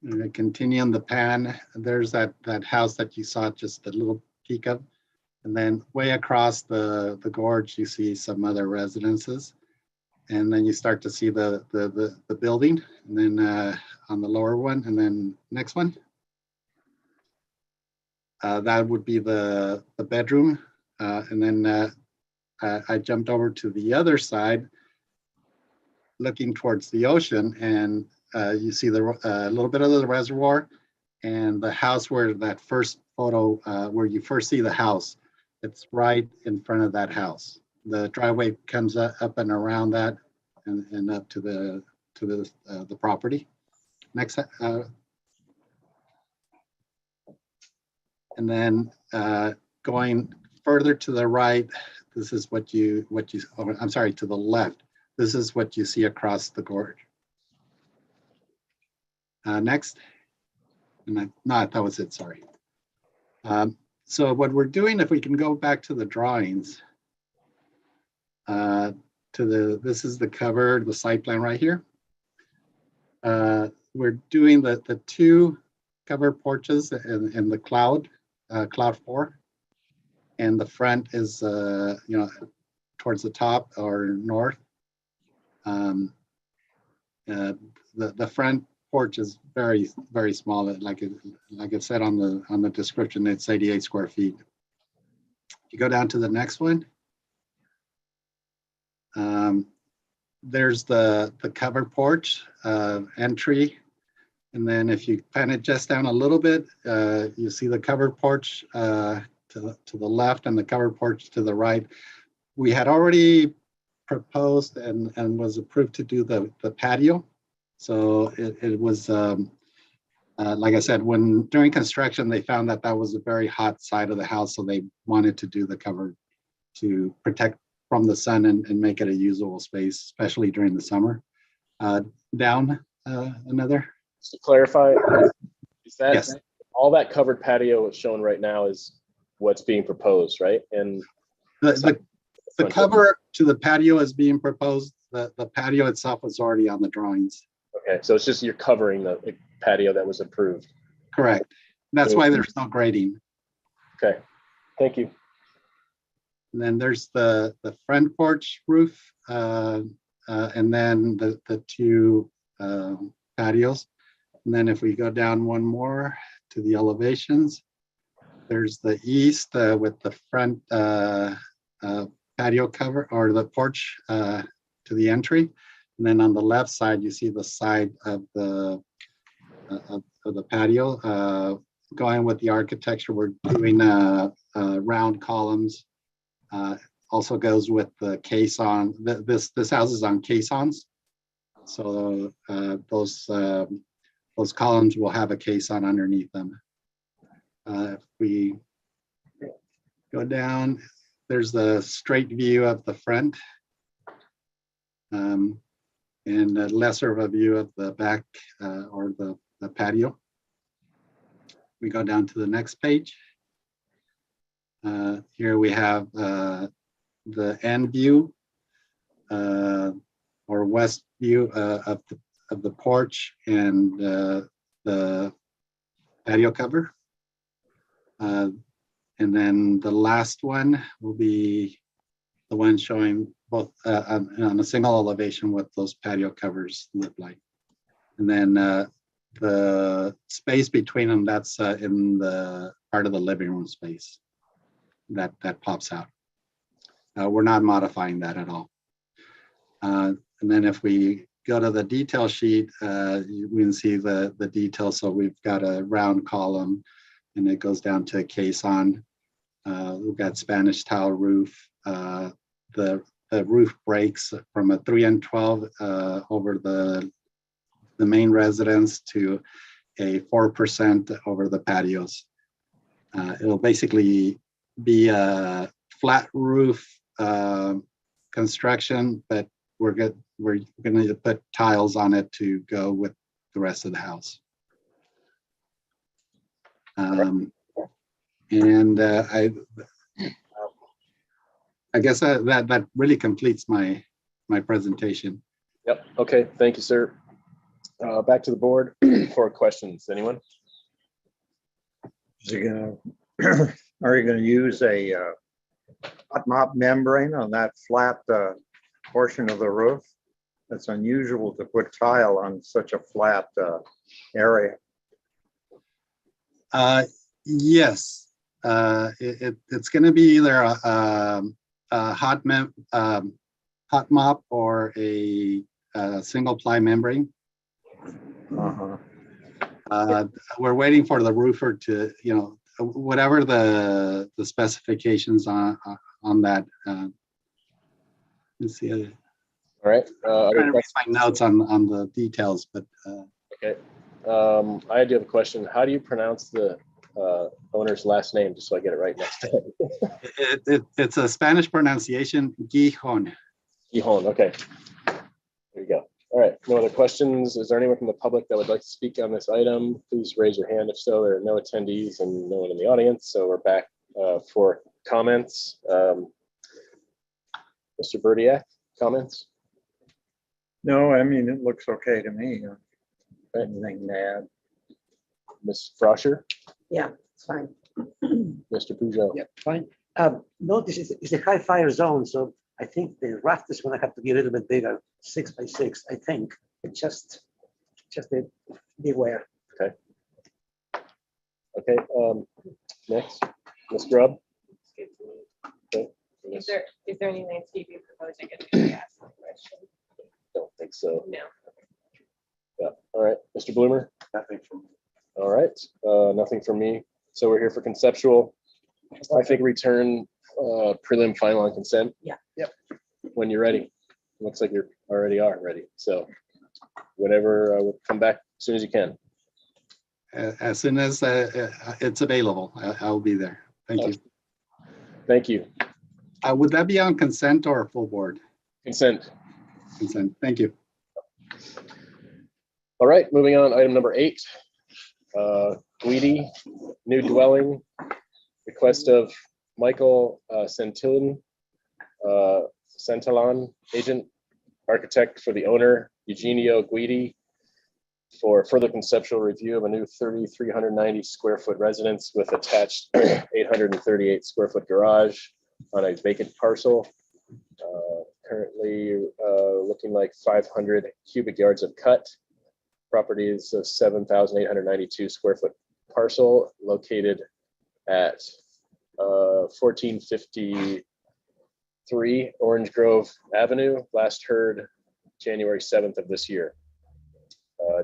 And continue on the pan. There's that house that you saw just a little peek of. And then way across the gorge, you see some other residences. And then you start to see the building. And then on the lower one, and then next one. That would be the bedroom. And then I jumped over to the other side, looking towards the ocean, and you see a little bit of the reservoir and the house where that first photo, where you first see the house. It's right in front of that house. The driveway comes up and around that, and up to the property. Next, and then going further to the right, this is what you. Oh, I'm sorry, to the left. This is what you see across the gorge. Next, and that was it. Sorry. So what we're doing, if we can go back to the drawings, this is the cover, the site plan right here. We're doing the two cover porches in the cloud 4, and the front is towards the top or north. The front porch is very, very small. Like I said on the description, it's 88 square feet. You go down to the next one. There's the covered porch entry, and then if you pan it just down a little bit, you see the covered porch to the left and the covered porch to the right. We had already proposed and was approved to do the patio. So it was, like I said, during construction, they found that was a very hot side of the house. So they wanted to do the cover to protect from the sun and make it a usable space, especially during the summer. Down another. Just to clarify, is that Yes. all that covered patio is shown right now is what's being proposed, right? And The cover to the patio is being proposed. The patio itself was already on the drawings. Okay, so it's just you're covering the patio that was approved. Correct. That's why there's no grading. Okay, thank you. And then there's the front porch roof, and then the two patios. And then if we go down one more to the elevations, there's the east with the front patio cover or the porch to the entry. And then on the left side, you see the side of the patio. Going with the architecture, we're doing round columns. Also goes with the caisson. This house is on caissons, so those columns will have a caisson underneath them. If we go down, there's the straight view of the front. And a lesser of a view of the back or the patio. We go down to the next page. Here we have the end view or west view of the porch and the patio cover. And then the last one will be the one showing both on a single elevation what those patio covers look like. And then the space between them, that's in the part of the living room space that pops out. We're not modifying that at all. And then if we go to the detail sheet, we can see the details. So we've got a round column and it goes down to a caisson. We've got Spanish tile roof. The roof breaks from a 3N12 over the main residence to a 4% over the patios. It'll basically be a flat roof construction, but we're good. We're going to put tiles on it to go with the rest of the house. And I guess that really completes my presentation. Yep. Okay. Thank you, sir. Back to the board for questions. Anyone? Is it gonna, are you gonna use a hot mop membrane on that flat portion of the roof? That's unusual to put tile on such a flat area. Yes, it's going to be either a hot mop or a single ply membrane. We're waiting for the roofer to, whatever the specifications on that. Let's see. All right. I'm trying to read my notes on the details, but okay. I do have a question. How do you pronounce the owner's last name, just so I get it right next time? It's a Spanish pronunciation, Gijon. Gijon. Okay. There you go. All right. No other questions? Is there anyone from the public that would like to speak on this item? Please raise your hand. If so, there are no attendees and no one in the audience. So we're back for comments. Mr. Berdiak, comments? No, I mean, it looks okay to me. Anything to add? Ms. Froscher? Yeah, it's fine. Mr. Peugeot? Yeah, fine. Notice it's a high fire zone, so I think the raft is going to have to be a little bit bigger, 6 by 6. I think. Just beware. Okay. Okay. Next, Ms. Grubb. Okay. Is there any landscaping proposed? I guess we ask the question. Don't think so. No. Yeah. All right. Mr. Bloomer? Nothing from. All right. Nothing from me. So we're here for conceptual. I think return prelim final on consent. Yeah. Yep. When you're ready. Looks like you already are ready. So whenever, come back as soon as you can. As soon as it's available, I'll be there. Thank you. Thank you. Would that be on consent or full board? Consent. Consent. Thank you. All right, moving on. Item number 8. Guidi, new dwelling. Request of Michael Santillan, agent, architect for the owner, Eugenio Guidi, for further conceptual review of a new 3,390 square foot residence with attached 838 square foot garage on a vacant parcel. Currently looking like 500 cubic yards of cut. Property is a 7,892 square foot parcel located at 1453 Orange Grove Avenue. Last heard January 7th of this year.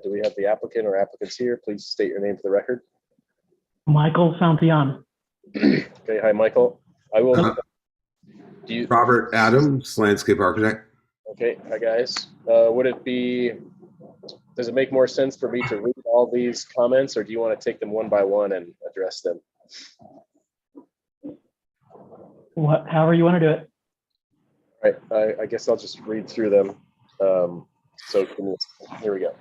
Do we have the applicant or applicants here? Please state your name for the record. Michael Santillan. Okay, hi, Michael. I will. Robert Adams, landscape architect. Okay, hi guys. Would it be, does it make more sense for me to read all these comments, or do you want to take them one by one and address them? However you want to do it. All right, I guess I'll just read through them. So here we go.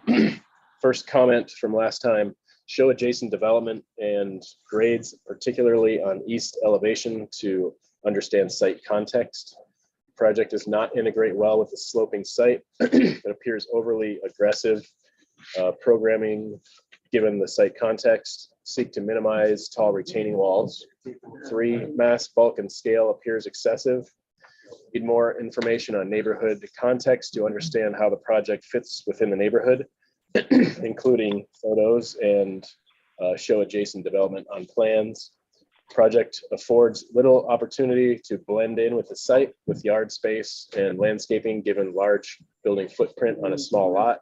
First comment from last time: show adjacent development and grades, particularly on east elevation, to understand site context. Project does not integrate well with the sloping site. It appears overly aggressive programming given the site context. Seek to minimize tall retaining walls. 3, mass, bulk, and scale appears excessive. Need more information on neighborhood context to understand how the project fits within the neighborhood, including photos, and show adjacent development on plans. Project affords little opportunity to blend in with the site with yard space and landscaping given large building footprint on a small lot.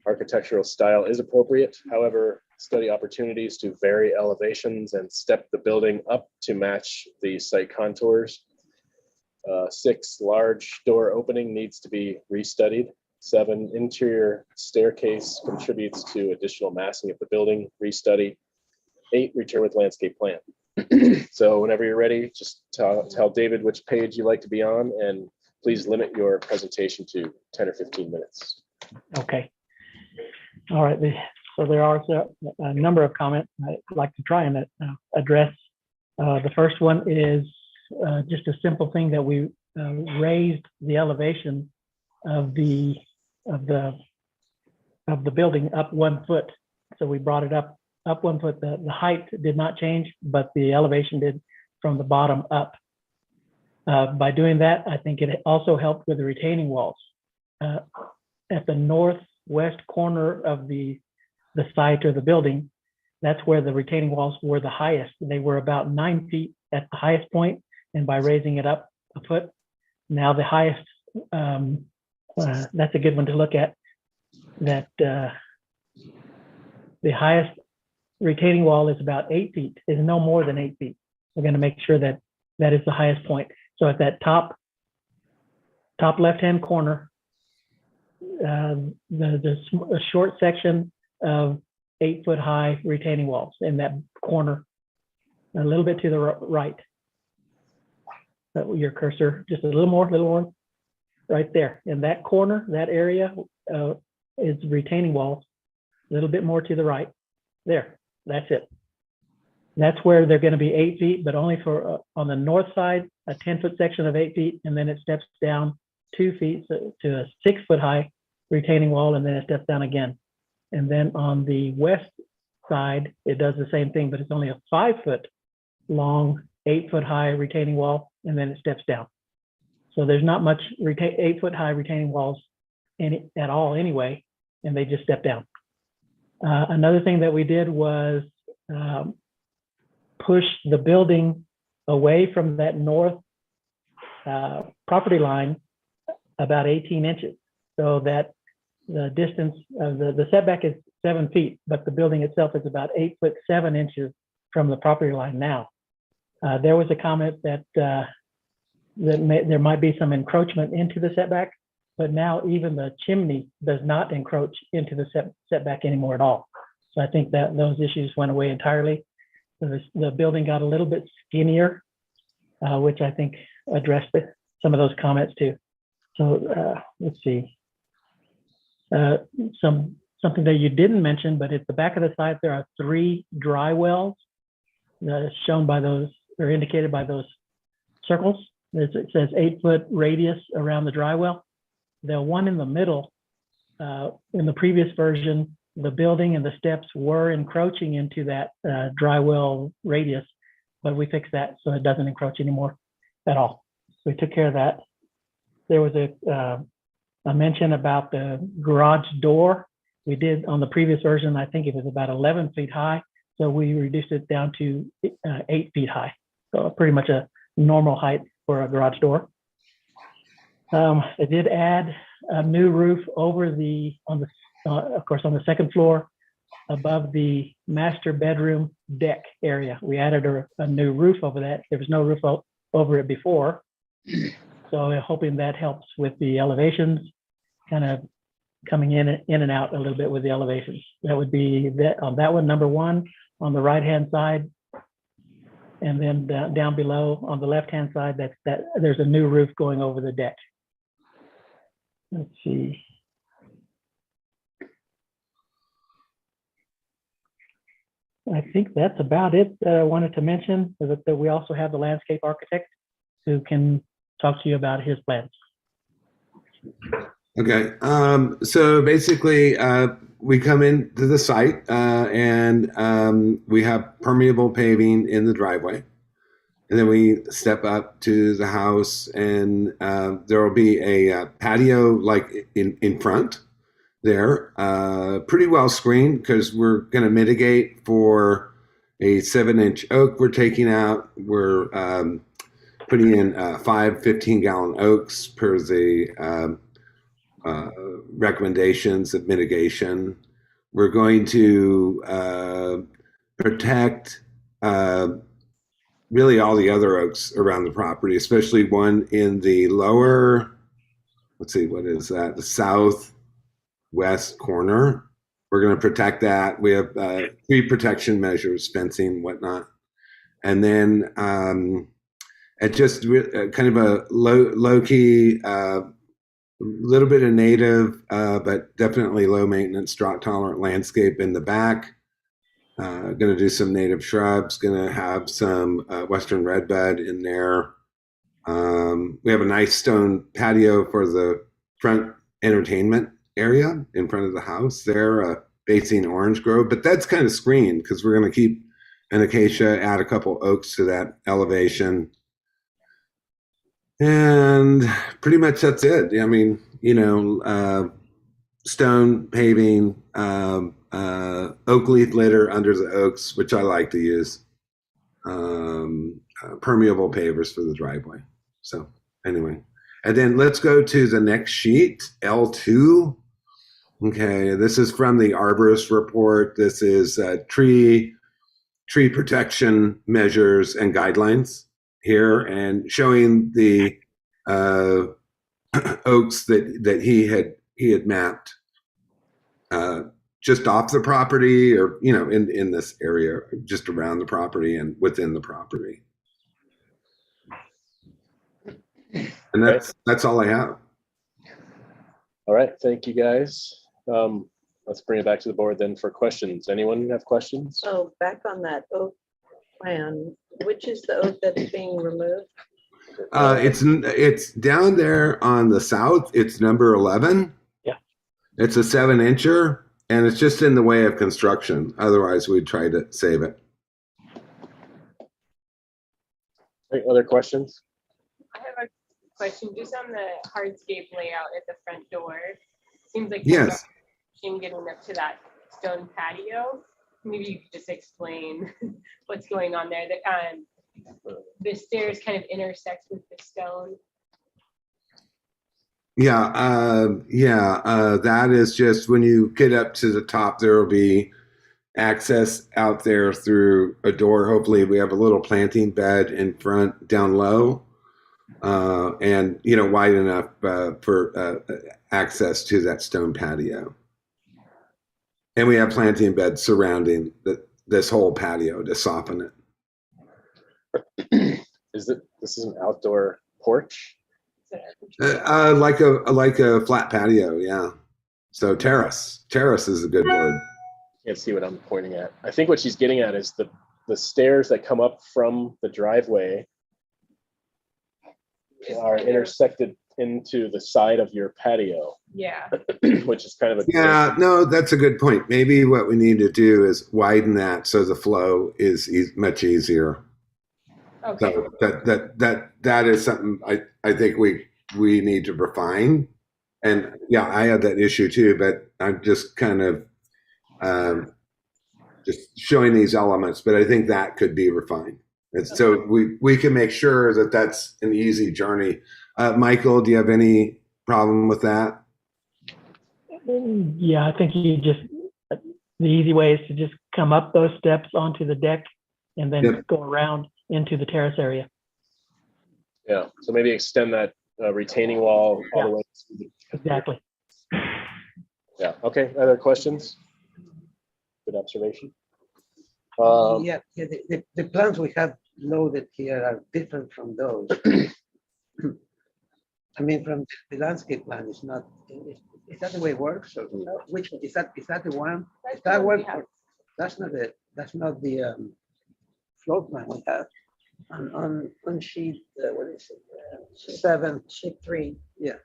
Architectural style is appropriate. However, study opportunities to vary elevations and step the building up to match the site contours. 6, large door opening needs to be restudied. 7, interior staircase contributes to additional massing of the building, restudy. 8, return with landscape plan. So whenever you're ready, just tell David which page you like to be on, and please limit your presentation to 10 or 15 minutes. Okay. All right. So there are a number of comments I'd like to try and address. The first one is just a simple thing that we raised the elevation of the building up 1 foot. So we brought it up 1 foot. The height did not change, but the elevation did from the bottom up. By doing that, I think it also helped with the retaining walls. At the northwest corner of the site or the building, that's where the retaining walls were the highest. They were about 9 feet at the highest point, and by raising it up a foot, now the highest, that's a good one to look at, that the highest retaining wall is about 8 feet, is no more than 8 feet. We're going to make sure that that is the highest point. So at that top left-hand corner, there's a short section of 8 foot high retaining walls in that corner, a little bit to the right. Your cursor, just a little more, right there. In that corner, that area is retaining walls, a little bit more to the right. There, that's it. That's where they're going to be 8 feet, but only for on the north side, a 10-foot section of 8 feet, and then it steps down 2 feet to a 6 foot high retaining wall, and then it steps down again. And then on the west side, it does the same thing, but it's only a 5 foot long, 8 foot high retaining wall, and then it steps down. So there's not much 8 foot high retaining walls at all anyway, and they just step down. Another thing that we did was push the building away from that north property line about 18 inches, so that the distance of the setback is 7 feet, but the building itself is about 8 foot 7 inches from the property line now. There was a comment that there might be some encroachment into the setback, but now even the chimney does not encroach into the setback anymore at all. So I think that those issues went away entirely. The building got a little bit skinnier, which I think addressed some of those comments too. So let's see. Something that you didn't mention, but at the back of the site, there are 3 dry wells shown by those, or indicated by those circles. It says 8 foot radius around the dry well. The one in the middle, in the previous version, the building and the steps were encroaching into that dry well radius, but we fixed that so it doesn't encroach anymore at all. So we took care of that. There was a mention about the garage door. We did on the previous version, I think it was about 11 feet high. So we reduced it down to 8 feet high. So pretty much a normal height for a garage door. I did add a new roof over of course, on the second floor above the master bedroom deck area. We added a new roof over that. There was no roof over it before. So we're hoping that helps with the elevations, kind of coming in and out a little bit with the elevations. That would be that on that one, number 1 on the right-hand side. And then down below on the left-hand side, there's a new roof going over the deck. Let's see. I think that's about it that I wanted to mention, that we also have the landscape architect who can talk to you about his plans. Okay, so basically we come into the site and we have permeable paving in the driveway. And then we step up to the house and there will be a patio like in front there, pretty well screened because we're going to mitigate for a 7-inch oak we're taking out. We're putting in 5 15-gallon oaks per the recommendations of mitigation. We're going to protect really all the other oaks around the property, especially one in the lower, let's see, what is that? The southwest corner. We're going to protect that. We have 3 protection measures, fencing, whatnot. And then It's just kind of a low key, little bit of native, but definitely low maintenance, drought tolerant landscape in the back. Going to do some native shrubs. Going to have some western redbud in there. We have a nice stone patio for the front entertainment area in front of the house there, facing orange grove, but that's kind of screened because we're going to keep an acacia, add a couple oaks to that elevation. And pretty much that's it. I mean, you know, stone paving, oak leaf litter under the oaks, which I like to use, permeable pavers for the driveway. So anyway, and then let's go to the next sheet, L2. Okay, this is from the arborist report. This is tree protection measures and guidelines here, and showing the oaks that he had mapped just off the property, or you know, in this area, just around the property and within the property. And that's all I have. All right, thank you guys. Let's bring it back to the board then for questions. Anyone have questions? So back on that oak plan, which is the oak that's being removed? It's down there on the south. It's number 11. Yeah. It's a 7-incher, and it's just in the way of construction. Otherwise, we'd try to save it. Any other questions? I have a question just on the hardscape layout at the front door. Seems like Yes. getting up to that stone patio. Maybe you could just explain what's going on there. The stairs kind of intersect with the stone. That is just when you get up to the top, there will be access out there through a door. Hopefully we have a little planting bed in front down low, and you know, wide enough for access to that stone patio. And we have planting beds surrounding this whole patio to soften it. This is an outdoor porch? Like a flat patio, yeah. So terrace is a good word. Can't see what I'm pointing at. I think what she's getting at is the stairs that come up from the driveway are intersected into the side of your patio. Yeah. Which is kind of a no, that's a good point. Maybe what we need to do is widen that so the flow is much easier. Okay. So that is something I think we need to refine. And yeah, I had that issue too, but I'm just kind of just showing these elements, but I think that could be refined. And so we can make sure that that's an easy journey. Michael, do you have any problem with that? Yeah, I think the easy way is to just come up those steps onto the deck and then go around into the terrace area. Yeah, so maybe extend that retaining wall all the way. Exactly. Yeah, okay, other questions? Good observation. The plans we have loaded here are different from those. I mean, from the landscape plan, is that the way it works? Or which is that the one? That one? That's not the floor plan we have on sheet. What is it? 7, sheet 3. Yeah.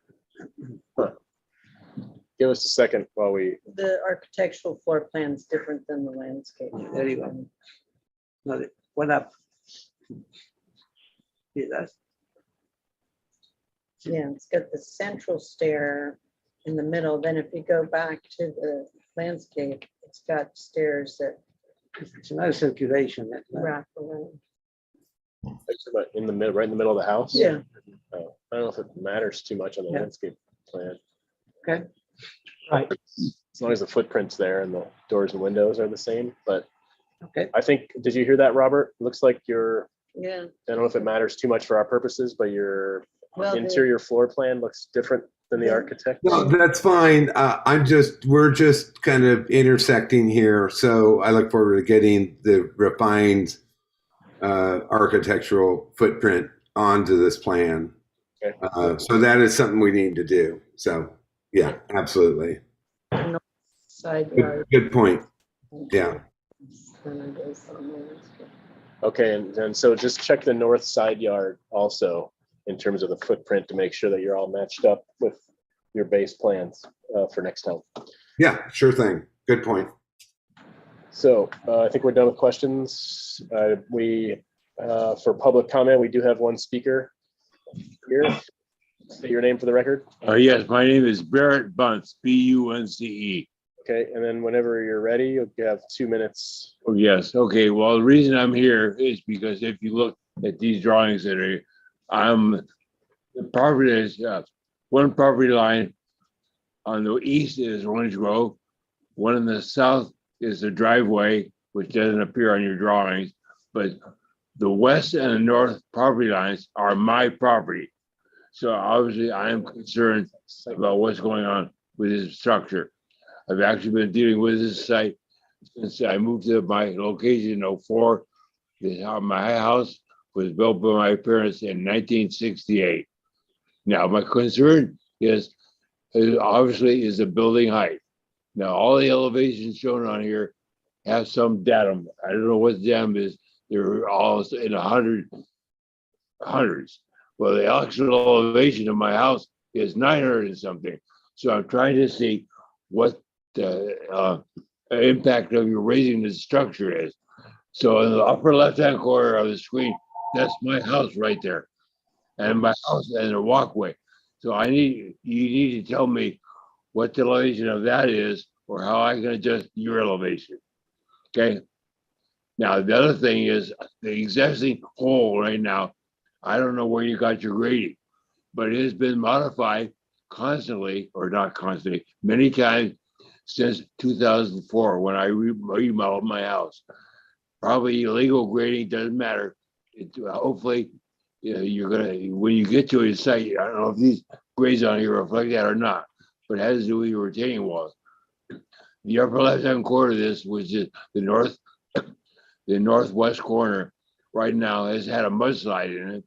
Give us a second while we. The architectural floor plan is different than the landscape. There you go. No, one up. See that? Yeah, it's got the central stair in the middle. Then if you go back to the landscape, it's got stairs that it's not a circulation. wrap around. In the middle, right in the middle of the house? Yeah. I don't know if it matters too much on the landscape plan. Okay. Right. As long as the footprint's there and the doors and windows are the same, but okay. I think, did you hear that, Robert? Looks like your, yeah. I don't know if it matters too much for our purposes, but your interior the floor plan looks different than the architect. No, that's fine. We're just kind of intersecting here. So I look forward to getting the refined architectural footprint onto this plan. Okay. So that is something we need to do. So yeah, absolutely. Side Good, yard. good point. Yeah. Okay, and so just check the north side yard also in terms of the footprint to make sure that you're all matched up with your base plans for next time. Yeah, sure thing. Good point. So I think we're done with questions. For public comment, we do have one speaker here. State your name for the record. Yes, my name is Barrett Bunce, B-U-N-C-E. Okay, and then whenever you're ready, you have 2 minutes. Oh, yes. Okay. Well, the reason I'm here is because if you look at these drawings that are, the property is one property line on the east is Orange Grove. One in the south is the driveway, which doesn't appear on your drawings, but the west and the north property lines are my property. So obviously I am concerned about what's going on with this structure. I've actually been dealing with this site since I moved to my location in 2004. My house was built by my parents in 1968. Now, my concern is obviously is the building height. Now, all the elevations shown on here have some datum. I don't know what the datum is. They're all in hundreds. Well, the actual elevation of my house is 900 and something. So I'm trying to see what the impact of your raising the structure is. So in the upper left-hand corner of the screen, that's my house right there. And my house and a walkway. So you need to tell me what the elevation of that is or how I can adjust your elevation. Okay. Now, the other thing is the existing hole right now. I don't know where you got your grading, but it has been modified constantly, or not constantly, many times since 2004 when I remodeled my house. Probably illegal grading, doesn't matter. Hopefully, you're gonna, when you get to a site, I don't know if these grades on here reflect that or not, but it has to do with your retaining walls. The upper left-hand corner of this, which is the northwest corner, right now has had a mudslide in it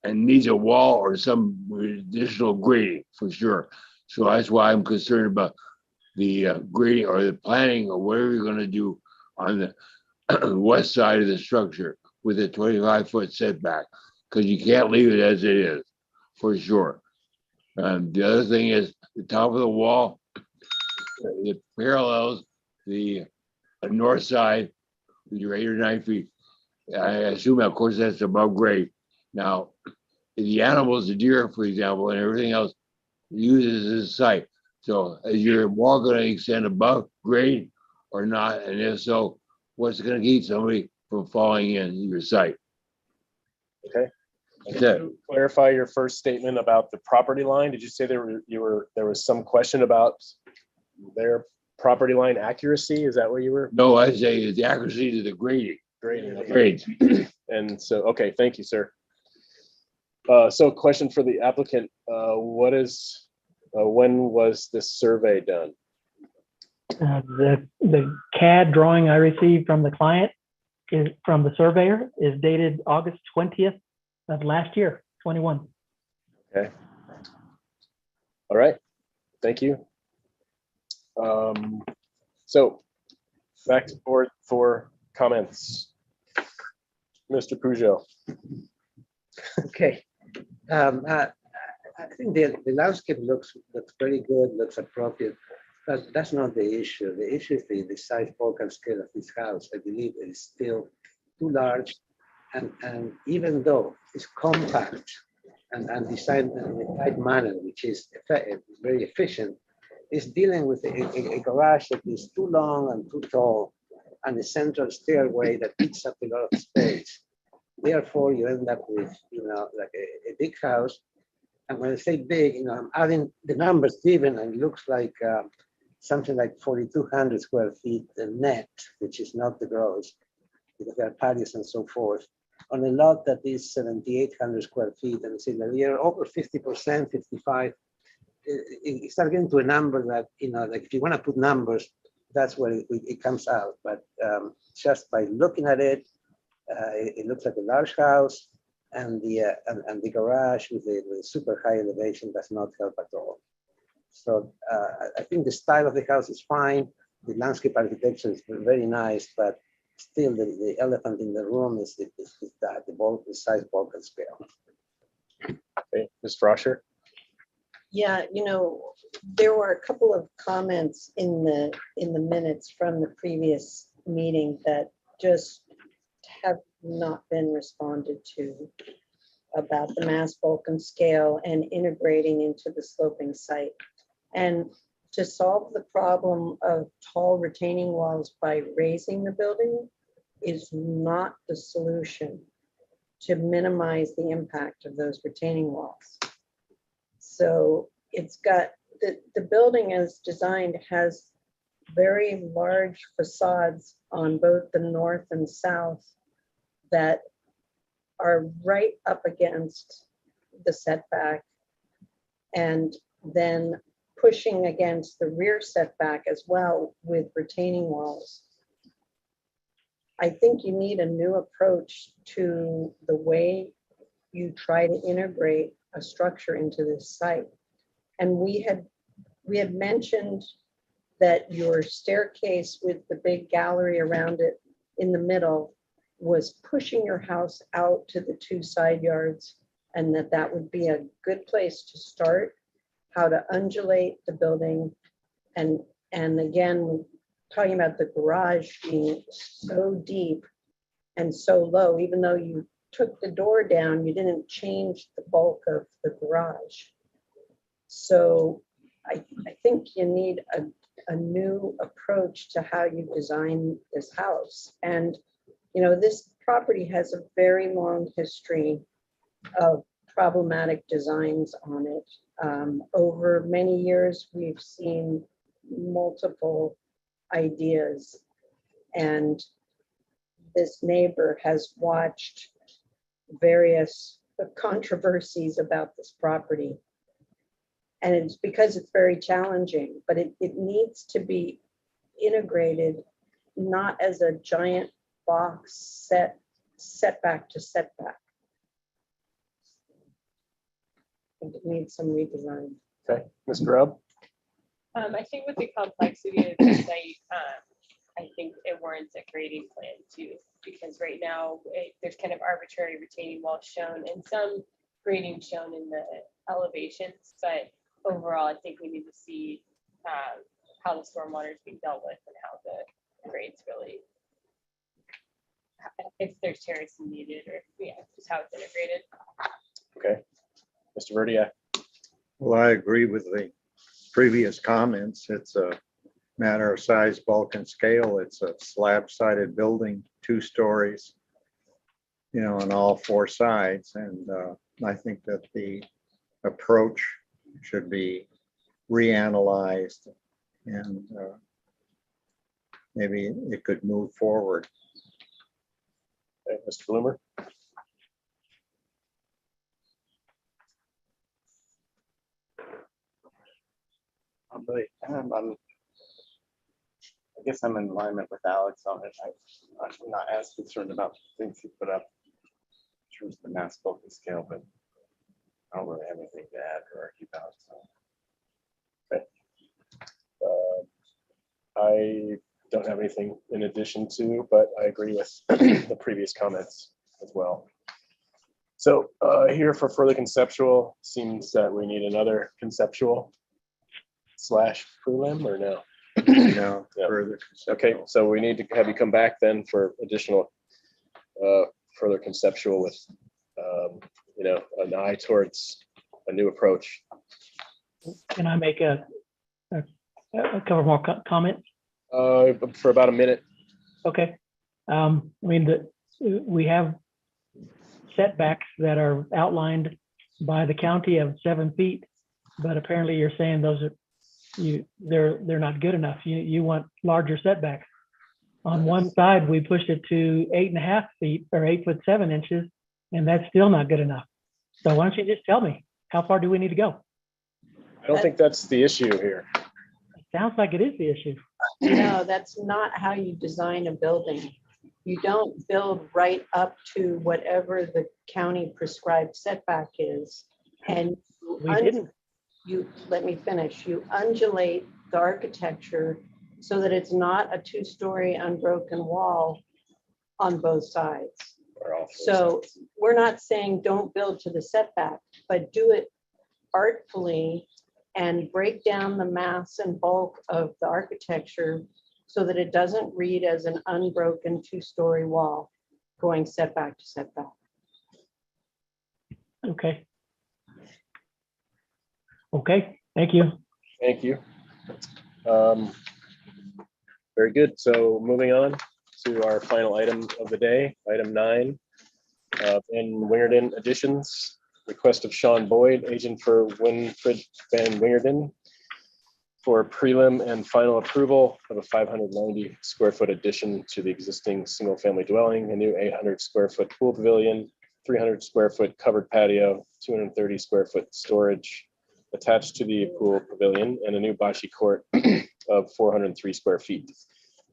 and needs a wall or some additional grading for sure. So that's why I'm concerned about the grading or the planning or whatever you're going to do on the west side of the structure with a 25-foot setback, because you can't leave it as it is for sure. The other thing is the top of the wall, it parallels the north side with your 8 or 9 feet. I assume, of course, that's above grade. Now, the animals, the deer, for example, and everything else uses this site. So is your wall going to extend above grade or not? And if so, what's going to keep somebody from falling in your site? Okay. Could you clarify your first statement about the property line? Did you say there was some question about their property line accuracy? Is that what you were? No, I say the accuracy to the grading. Grading. Okay. Grades. And so, okay, thank you, sir. So question for the applicant, when was this survey done? The CAD drawing I received from the client from the surveyor is dated August 20th of last year, 21. Okay. All right. Thank you. So back to board for comments. Mr. Peugeot. Okay. I think the landscape looks very good, looks appropriate, but that's not the issue. The issue is the size, bulk, and scale of this house. I believe it is still too large, and even though it's compact and designed in a tight manner, which is very efficient, it's dealing with a garage that is too long and too tall, and a central stairway that eats up a lot of space. Therefore, you end up with, like a big house. And when I say big, I'm adding the numbers given, and it looks like something like 4,200 square feet net, which is not the gross, because there are patios and so forth, on a lot that is 7,800 square feet. And it's in a year over 50%, 55. You start getting to a number that, like if you want to put numbers, that's where it comes out. But just by looking at it, it looks like a large house, and the garage with the super high elevation does not help at all. So I think the style of the house is fine. The landscape architecture is very nice, but still the elephant in the room is that the size, bulk, and scale. Okay, Ms. Froscher? Yeah, you know, there were a couple of comments in the minutes from the previous meeting that just have not been responded to about the mass, bulk, and scale and integrating into the sloping site. And to solve the problem of tall retaining walls by raising the building is not the solution to minimize the impact of those retaining walls. So it's got, the building as designed has very large facades on both the north and south that are right up against the setback and then pushing against the rear setback as well with retaining walls. I think you need a new approach to the way you try to integrate a structure into this site. And we had mentioned that your staircase with the big gallery around it in the middle was pushing your house out to the 2 side yards, and that would be a good place to start how to undulate the building. And again, talking about the garage being so deep and so low, even though you took the door down, you didn't change the bulk of the garage. So I think you need a new approach to how you design this house. And, you know, this property has a very long history of problematic designs on it. Over many years, we've seen multiple ideas, and this neighbor has watched various controversies about this property. And it's because it's very challenging, but it needs to be integrated, not as a giant box setback to setback. I think it needs some redesign. Okay, Ms. Grubb? I think with the complexity of the site, I think it warrants a grading plan too, because right now there's kind of arbitrary retaining walls shown and some grading shown in the elevations, but overall, I think we need to see how the stormwater is being dealt with and how the grades really, if there's terracing needed or just how it's integrated. Okay, Mr. Verdia? Well, I agree with the previous comments. It's a matter of size, bulk, and scale. It's a slab-sided building, 2 stories, you know, on all 4 sides. And I think that the approach should be reanalyzed and maybe it could move forward. Okay, Mr. Bloomer? I guess I'm in alignment with Alex on it. I'm not as concerned about the things he put up in terms of the mass, bulk, and scale, but I don't really have anything to add or argue about. So. Okay. I don't have anything in addition to, but I agree with the previous comments as well. So here for further conceptual, seems that we need another conceptual / prelim or no? No, Yeah. further. Okay, so we need to have you come back then for additional further conceptual with you know, an eye towards a new approach. Can I make a couple more comments? For about a minute. Okay. I mean, we have setbacks that are outlined by the county of 7 feet, but apparently you're saying those are they're not good enough. You want larger setbacks. On one side, we pushed it to 8.5 feet or 8'7" inches, and that's still not good enough. So why don't you just tell me, how far do we need to go? I don't think that's the issue here. It sounds like it is the issue. No, that's not how you design a building. You don't build right up to whatever the county prescribed setback is. And We didn't. you, let me finish, you undulate the architecture so that it's not a two-story unbroken wall on both sides. So we're not saying don't build to the setback, but do it artfully and break down the mass and bulk of the architecture so that it doesn't read as an unbroken two-story wall going setback to setback. Okay. Okay, thank you. Thank you. Very good. So moving on to our final item of the day, item 9. In Wingerden additions, request of Sean Boyd, agent for Winfred Van Wingerden, for prelim and final approval of a 590 square foot addition to the existing single family dwelling, a new 800 square foot pool pavilion, 300 square foot covered patio, 230 square foot storage attached to the pool pavilion, and a new bocce court of 403 square feet.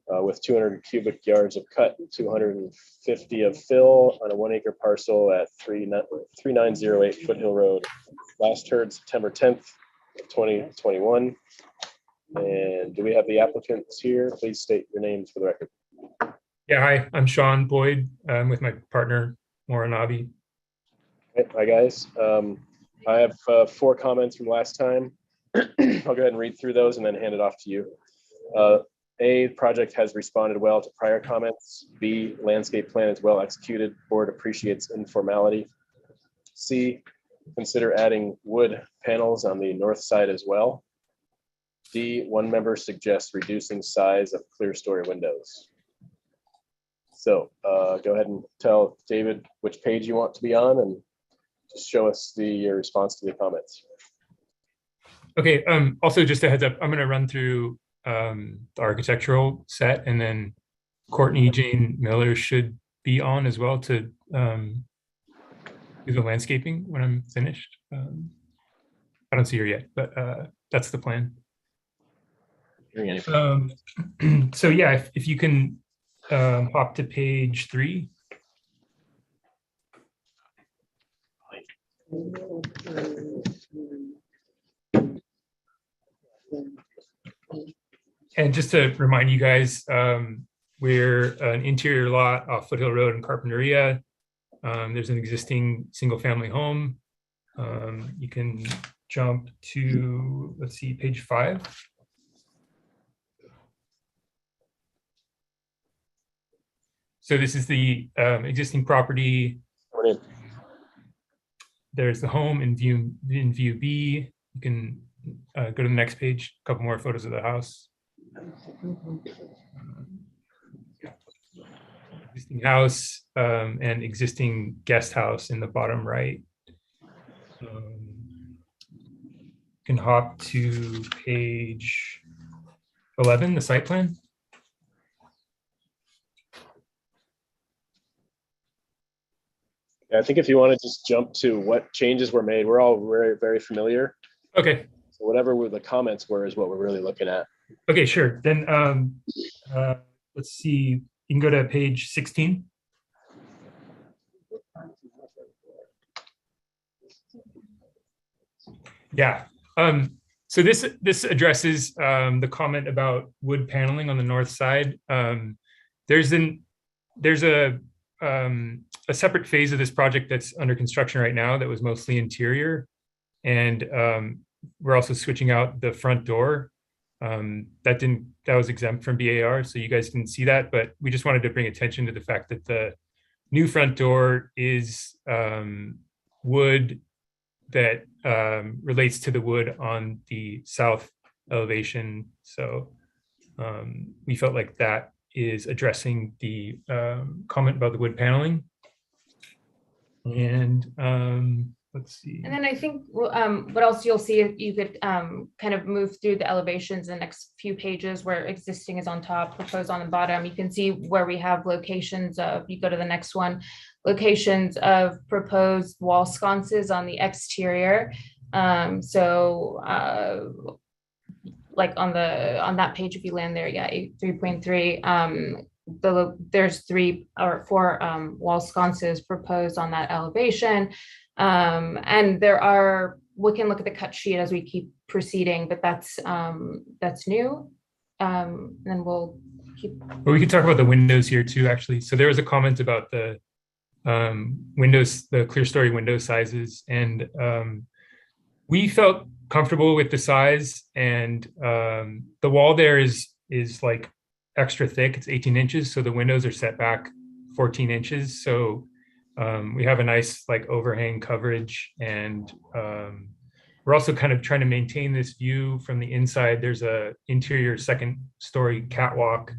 With 200 cubic yards of cut, 250 of fill on a 1 acre parcel at 3908 Foothill Road. Last heard September 10th, 2021. And do we have the applicants here? Please state your names for the record. Yeah, hi, I'm Sean Boyd. I'm with my partner, Maura Nabi. Okay, hi guys. I have 4 comments from last time. I'll go ahead and read through those and then hand it off to you. A, project has responded well to prior comments. B, landscape plan is well executed. Board appreciates informality. C, consider adding wood panels on the north side as well. D, one member suggests reducing size of clear story windows. So go ahead and tell David which page you want to be on and just show us your response to the comments. Okay, also just a heads up, I'm gonna run through the architectural set, and then Courtney Jane Miller should be on as well to do the landscaping when I'm finished. I don't see her yet, but that's the plan. So yeah, if you can hop to page 3. And just to remind you guys, we're an interior lot off Foothill Road in Carpinteria. There's an existing single family home. You can jump to, let's see, page 5. So this is the existing property. There's the home in view B. You can go to the next page, a couple more photos of the house. Existing house and existing guest house in the bottom right. You can hop to page 11, the site plan. I think if you want to just jump to what changes were made, we're all very, very familiar. Okay. So whatever the comments were is what we're really looking at. Okay, sure. Then let's see, you can go to page 16. Yeah. So this addresses the comment about wood paneling on the north side. There's a separate phase of this project that's under construction right now that was mostly interior, and we're also switching out the front door. That was exempt from BAR, so you guys didn't see that, but we just wanted to bring attention to the fact that the new front door is wood that relates to the wood on the south elevation. So we felt like that is addressing the comment about the wood paneling. And let's see. And then I think what else you'll see, if you could kind of move through the elevations in the next few pages where existing is on top, proposed on the bottom. You can see where we have locations of, you go to the next one, locations of proposed wall sconces on the exterior. Like on that page, if you land there, yeah, 3.3, there's 3 or 4 wall sconces proposed on that elevation. And we can look at the cut sheet as we keep proceeding, but that's new. And we'll keep. Well, we can talk about the windows here too, actually. So there was a comment about the windows, the clear story window sizes, and we felt comfortable with the size, and the wall there is like extra thick. It's 18 inches, so the windows are set back 14 inches. So we have a nice like overhang coverage, and we're also kind of trying to maintain this view from the inside. There's a interior 2nd story catwalk,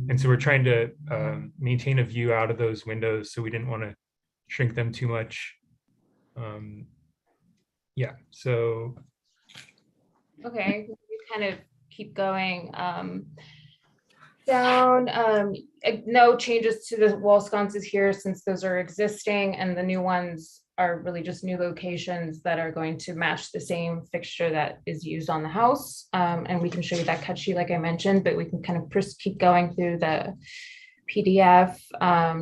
and so we're trying to maintain a view out of those windows, so we didn't want to shrink them too much. Yeah, so. Okay, we kind of keep going down. No changes to the wall sconces here since those are existing, and the new ones are really just new locations that are going to match the same fixture that is used on the house. And we can show you that cut sheet like I mentioned, but we can kind of keep going through the PDF,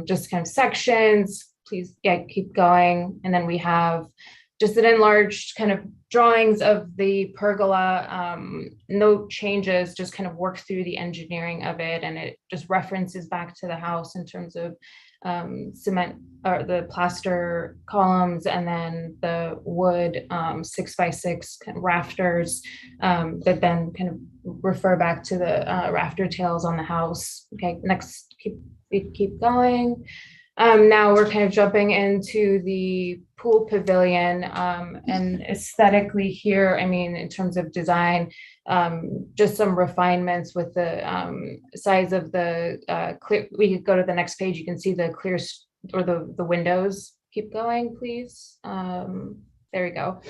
just kind of sections. Please, yeah, keep going. And then we have just an enlarged kind of drawings of the pergola, no changes, just kind of work through the engineering of it. And it just references back to the house in terms of cement or the plaster columns, and then the wood 6x6 kind of rafters that then kind of refer back to the rafter tails on the house. Okay, next, keep going. Now we're kind of jumping into the pool pavilion, and aesthetically here, I mean, in terms of design, just some refinements with the size of the clear. We could go to the next page. You can see the clear or the windows. Keep going, please. There we go.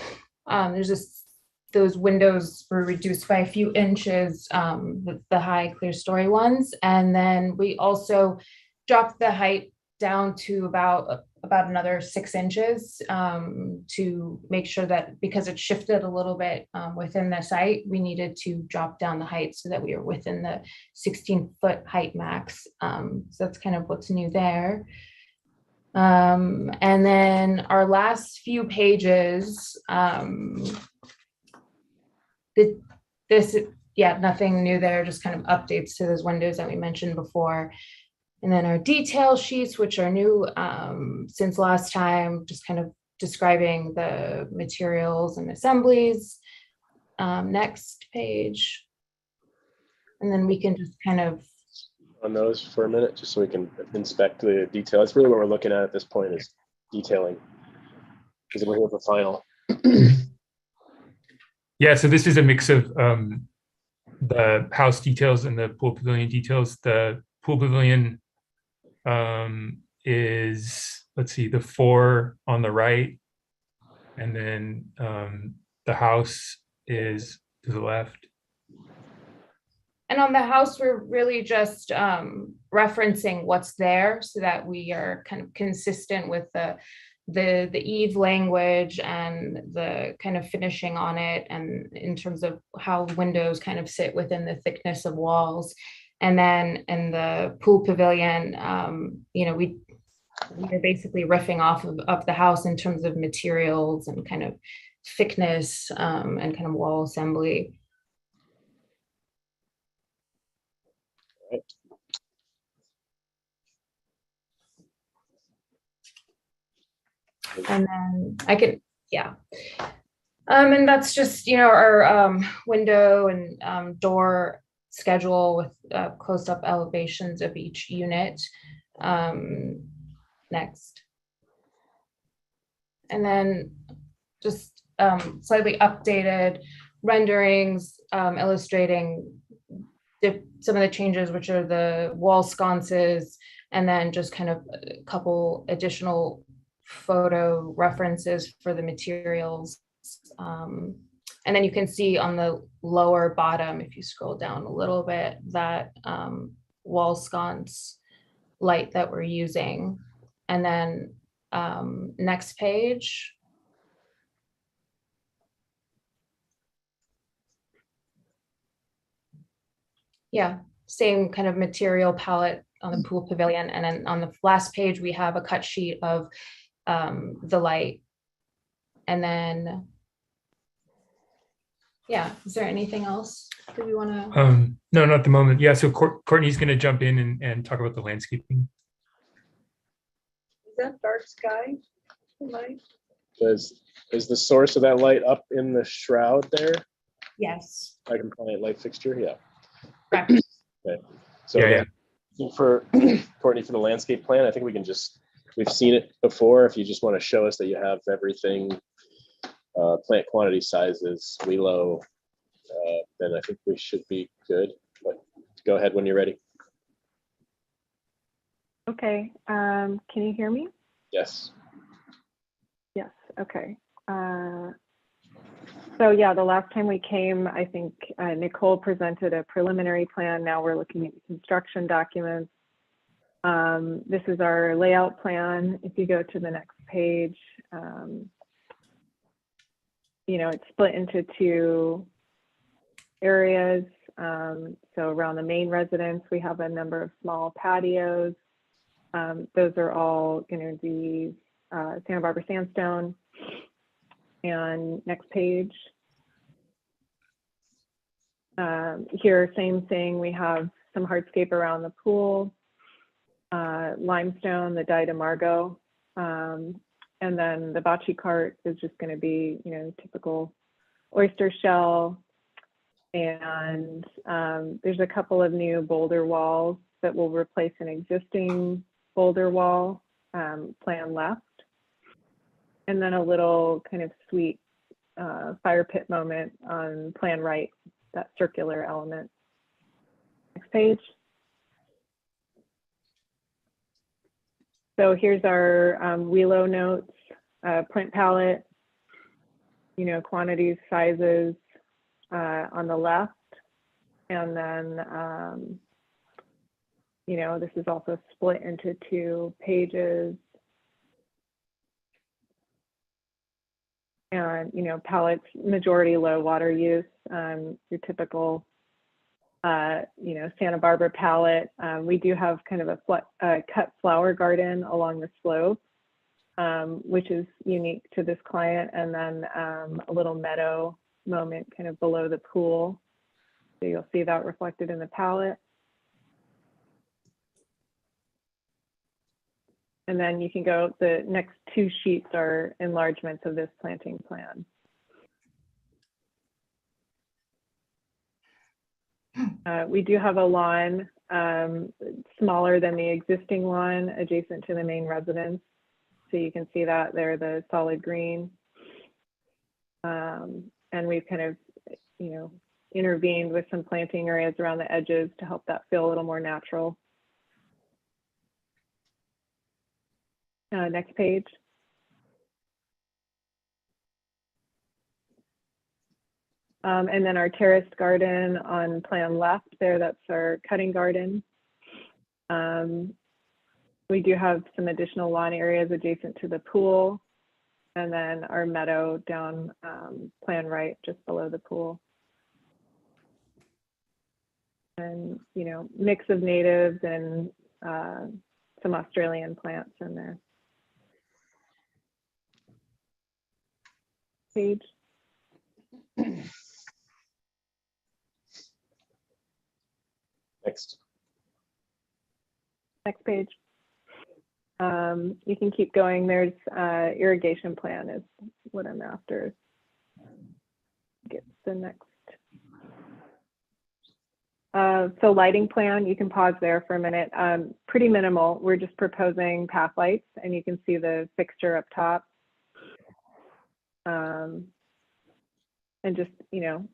There's just those windows were reduced by a few inches, the high clear story ones, and then we also dropped the height down to about another 6 inches to make sure that, because it shifted a little bit within the site, we needed to drop down the height so that we were within the 16-foot height max. So that's kind of what's new there. And then our last few pages, nothing new there, just kind of updates to those windows that we mentioned before. And then our detail sheets, which are new since last time, just kind of describing the materials and assemblies. Next page. And then we can just kind of. On those for a minute, just so we can inspect the detail. That's really what we're looking at this point, is detailing. Because we're here for final. Yeah, so this is a mix of the house details and the pool pavilion details. The pool pavilion is, let's see, the 4 on the right, and then the house is to the left. And on the house, we're really just referencing what's there so that we are kind of consistent with the eave language and the kind of finishing on it, and in terms of how windows kind of sit within the thickness of walls. And then in the pool pavilion, we are basically riffing off of the house in terms of materials and kind of thickness and kind of wall assembly. And then I could, yeah. And that's just, our window and door schedule with close up elevations of each unit. Next. And then just slightly updated renderings illustrating some of the changes, which are the wall sconces, and then just kind of a couple additional photo references for the materials. And then you can see on the lower bottom, if you scroll down a little bit, that wall sconce light that we're using. And then next page. Yeah, same kind of material palette on the pool pavilion. And then on the last page, we have a cut sheet of the light. And then, yeah, is there anything else that we want to? No, not at the moment. Yeah, so Courtney's going to jump in and talk about the landscaping. Is that dark sky light? Is the source of that light up in the shroud there? Yes. I compliant light fixture, yeah. Correct. Okay. So Yeah, yeah. For Courtney, for the landscape plan, I think we can just, we've seen it before. If you just want to show us that you have everything, plant quantity sizes, WELO, then I think we should be good. But go ahead when you're ready. Okay, can you hear me? Yes. Yes, okay. So yeah, the last time we came, I think Nicole presented a preliminary plan. Now we're looking at construction documents. This is our layout plan. If you go to the next page, you know, it's split into two areas. So around the main residence, we have a number of small patios. Those are all going to be Santa Barbara sandstone. And next page. Here, same thing. We have some hardscape around the pool, limestone, the dyed amargo, and then the bocce cart is just going to be, you know, typical oyster shell. And there's a couple of new boulder walls that will replace an existing boulder wall, plan left. And then a little kind of sweet fire pit moment on plan right, that circular element. Next page. So here's our WELO notes, print palette, you know, quantities, sizes on the left. And then, you know, this is also split into two pages. And, you know, pallets, majority low water use, your typical, you know, Santa Barbara palette. We do have kind of a cut flower garden along the slope, which is unique to this client. And then a little meadow moment kind of below the pool. So you'll see that reflected in the palette. And then you can go, the next two sheets are enlargements of this planting plan. We do have a lawn smaller than the existing lawn adjacent to the main residence. So you can see that there, the solid green. And we've kind of, you know, intervened with some planting areas around the edges to help that feel a little more natural. Next page. And then our terraced garden on plan left there, that's our cutting garden. We do have some additional lawn areas adjacent to the pool. And then our meadow down plan right, just below the pool. And, you know, mix of natives and some Australian plants in there. Page. Next. Next page. You can keep going. There's irrigation plan is what I'm after. Get the next. So lighting plan, you can pause there for a minute. Pretty minimal. We're just proposing path lights, and you can see the fixture up top. And just, you know,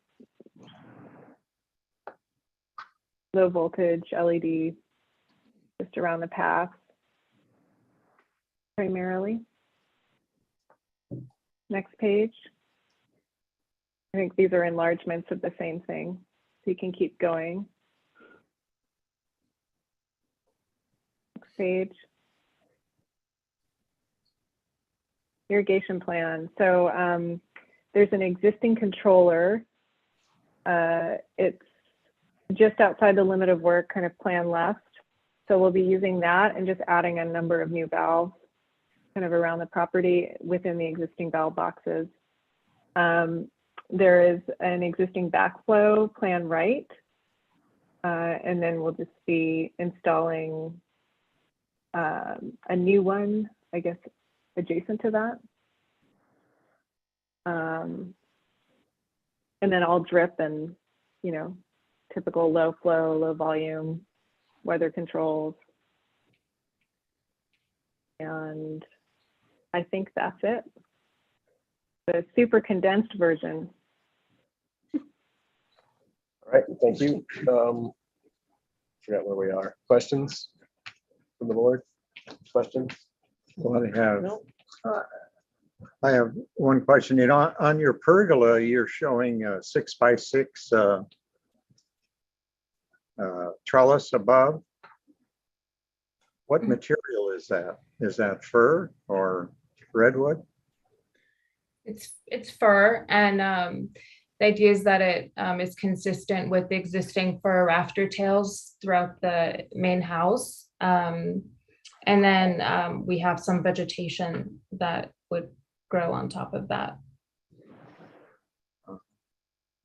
low voltage LED just around the path primarily. Next page. I think these are enlargements of the same thing, so you can keep going. Next page. Irrigation plan. So there's an existing controller. It's just outside the limit of work, kind of plan left. So we'll be using that and just adding a number of new valves kind of around the property within the existing valve boxes. There is an existing backflow plan right. And then we'll just be installing a new one, I guess, adjacent to that. And then all drip and, you know, typical low flow, low volume, weather controls. And I think that's it. The super condensed version. All right, thank you. Forgot where we are. Questions from the board? Questions? Well, I have one question. You know, on your pergola, you're showing a 6x6 trellis above. What material is that? Is that fir or redwood? It's fir, and the idea is that it is consistent with the existing fir rafter tails throughout the main house. And then we have some vegetation that would grow on top of that.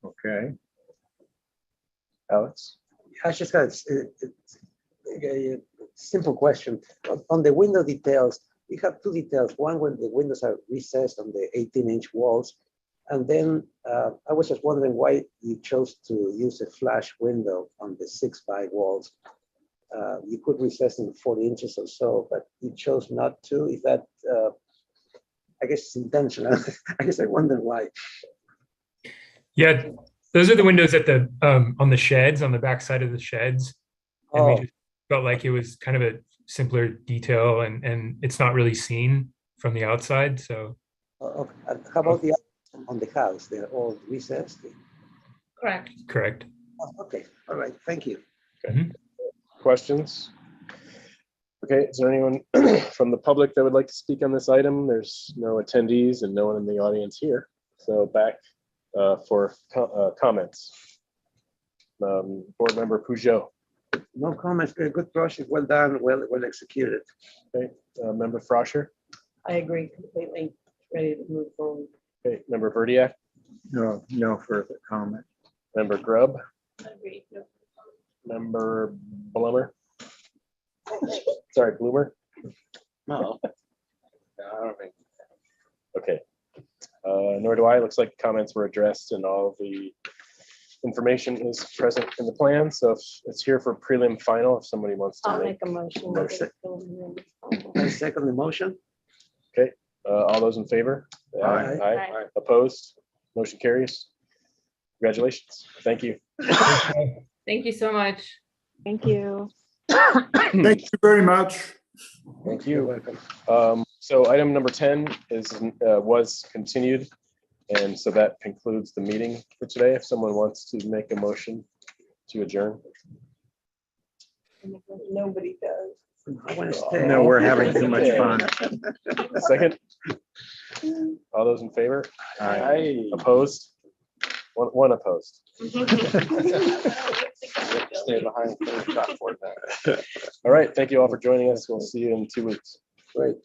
Okay. Alex? I just got a simple question. On the window details, we have two details. One, when the windows are recessed on the 18-inch walls. And then I was just wondering why you chose to use a flash window on the 6x walls. You could recess in 40 inches or so, but you chose not to. Is that, I guess it's intentional. I guess I wonder why. Yeah, those are the windows at the on the sheds, on the back side of the sheds. And we just felt like it was kind of a simpler detail, and it's not really seen from the outside. So How about the on the house? They're all recessed. Correct. Correct. Okay, all right, thank you. Okay. Questions? Okay, is there anyone from the public that would like to speak on this item? There's no attendees and no one in the audience here. So back for comments. Board Member Peugeot. No comments. Good project. Well done. Well executed. Okay. Member Froscher. I agree completely. Ready to move forward. Okay. Member Verdiak. No further comment. Member Grubb. I agree. No. Member Blummer. Sorry, Bloomer. No. Okay. Nor do I. Looks like comments were addressed and all of the information is present in the plan. So if it's here for prelim final, if somebody wants to I'll make a motion. I second the motion. Okay. All those in favor? Aye. Aye. Opposed? Motion carries. Congratulations. Thank you. Thank you so much. Thank you. Thank you very much. Thank you. So item number 10 is was continued. And so that concludes the meeting for today. If someone wants to make a motion to adjourn. Nobody does. I want to stay. No, we're having too much fun. Second. All those in favor? Aye. Opposed? One opposed. Stay behind. Finish that for that. All right. Thank you all for joining us. We'll see you in 2 weeks. Great.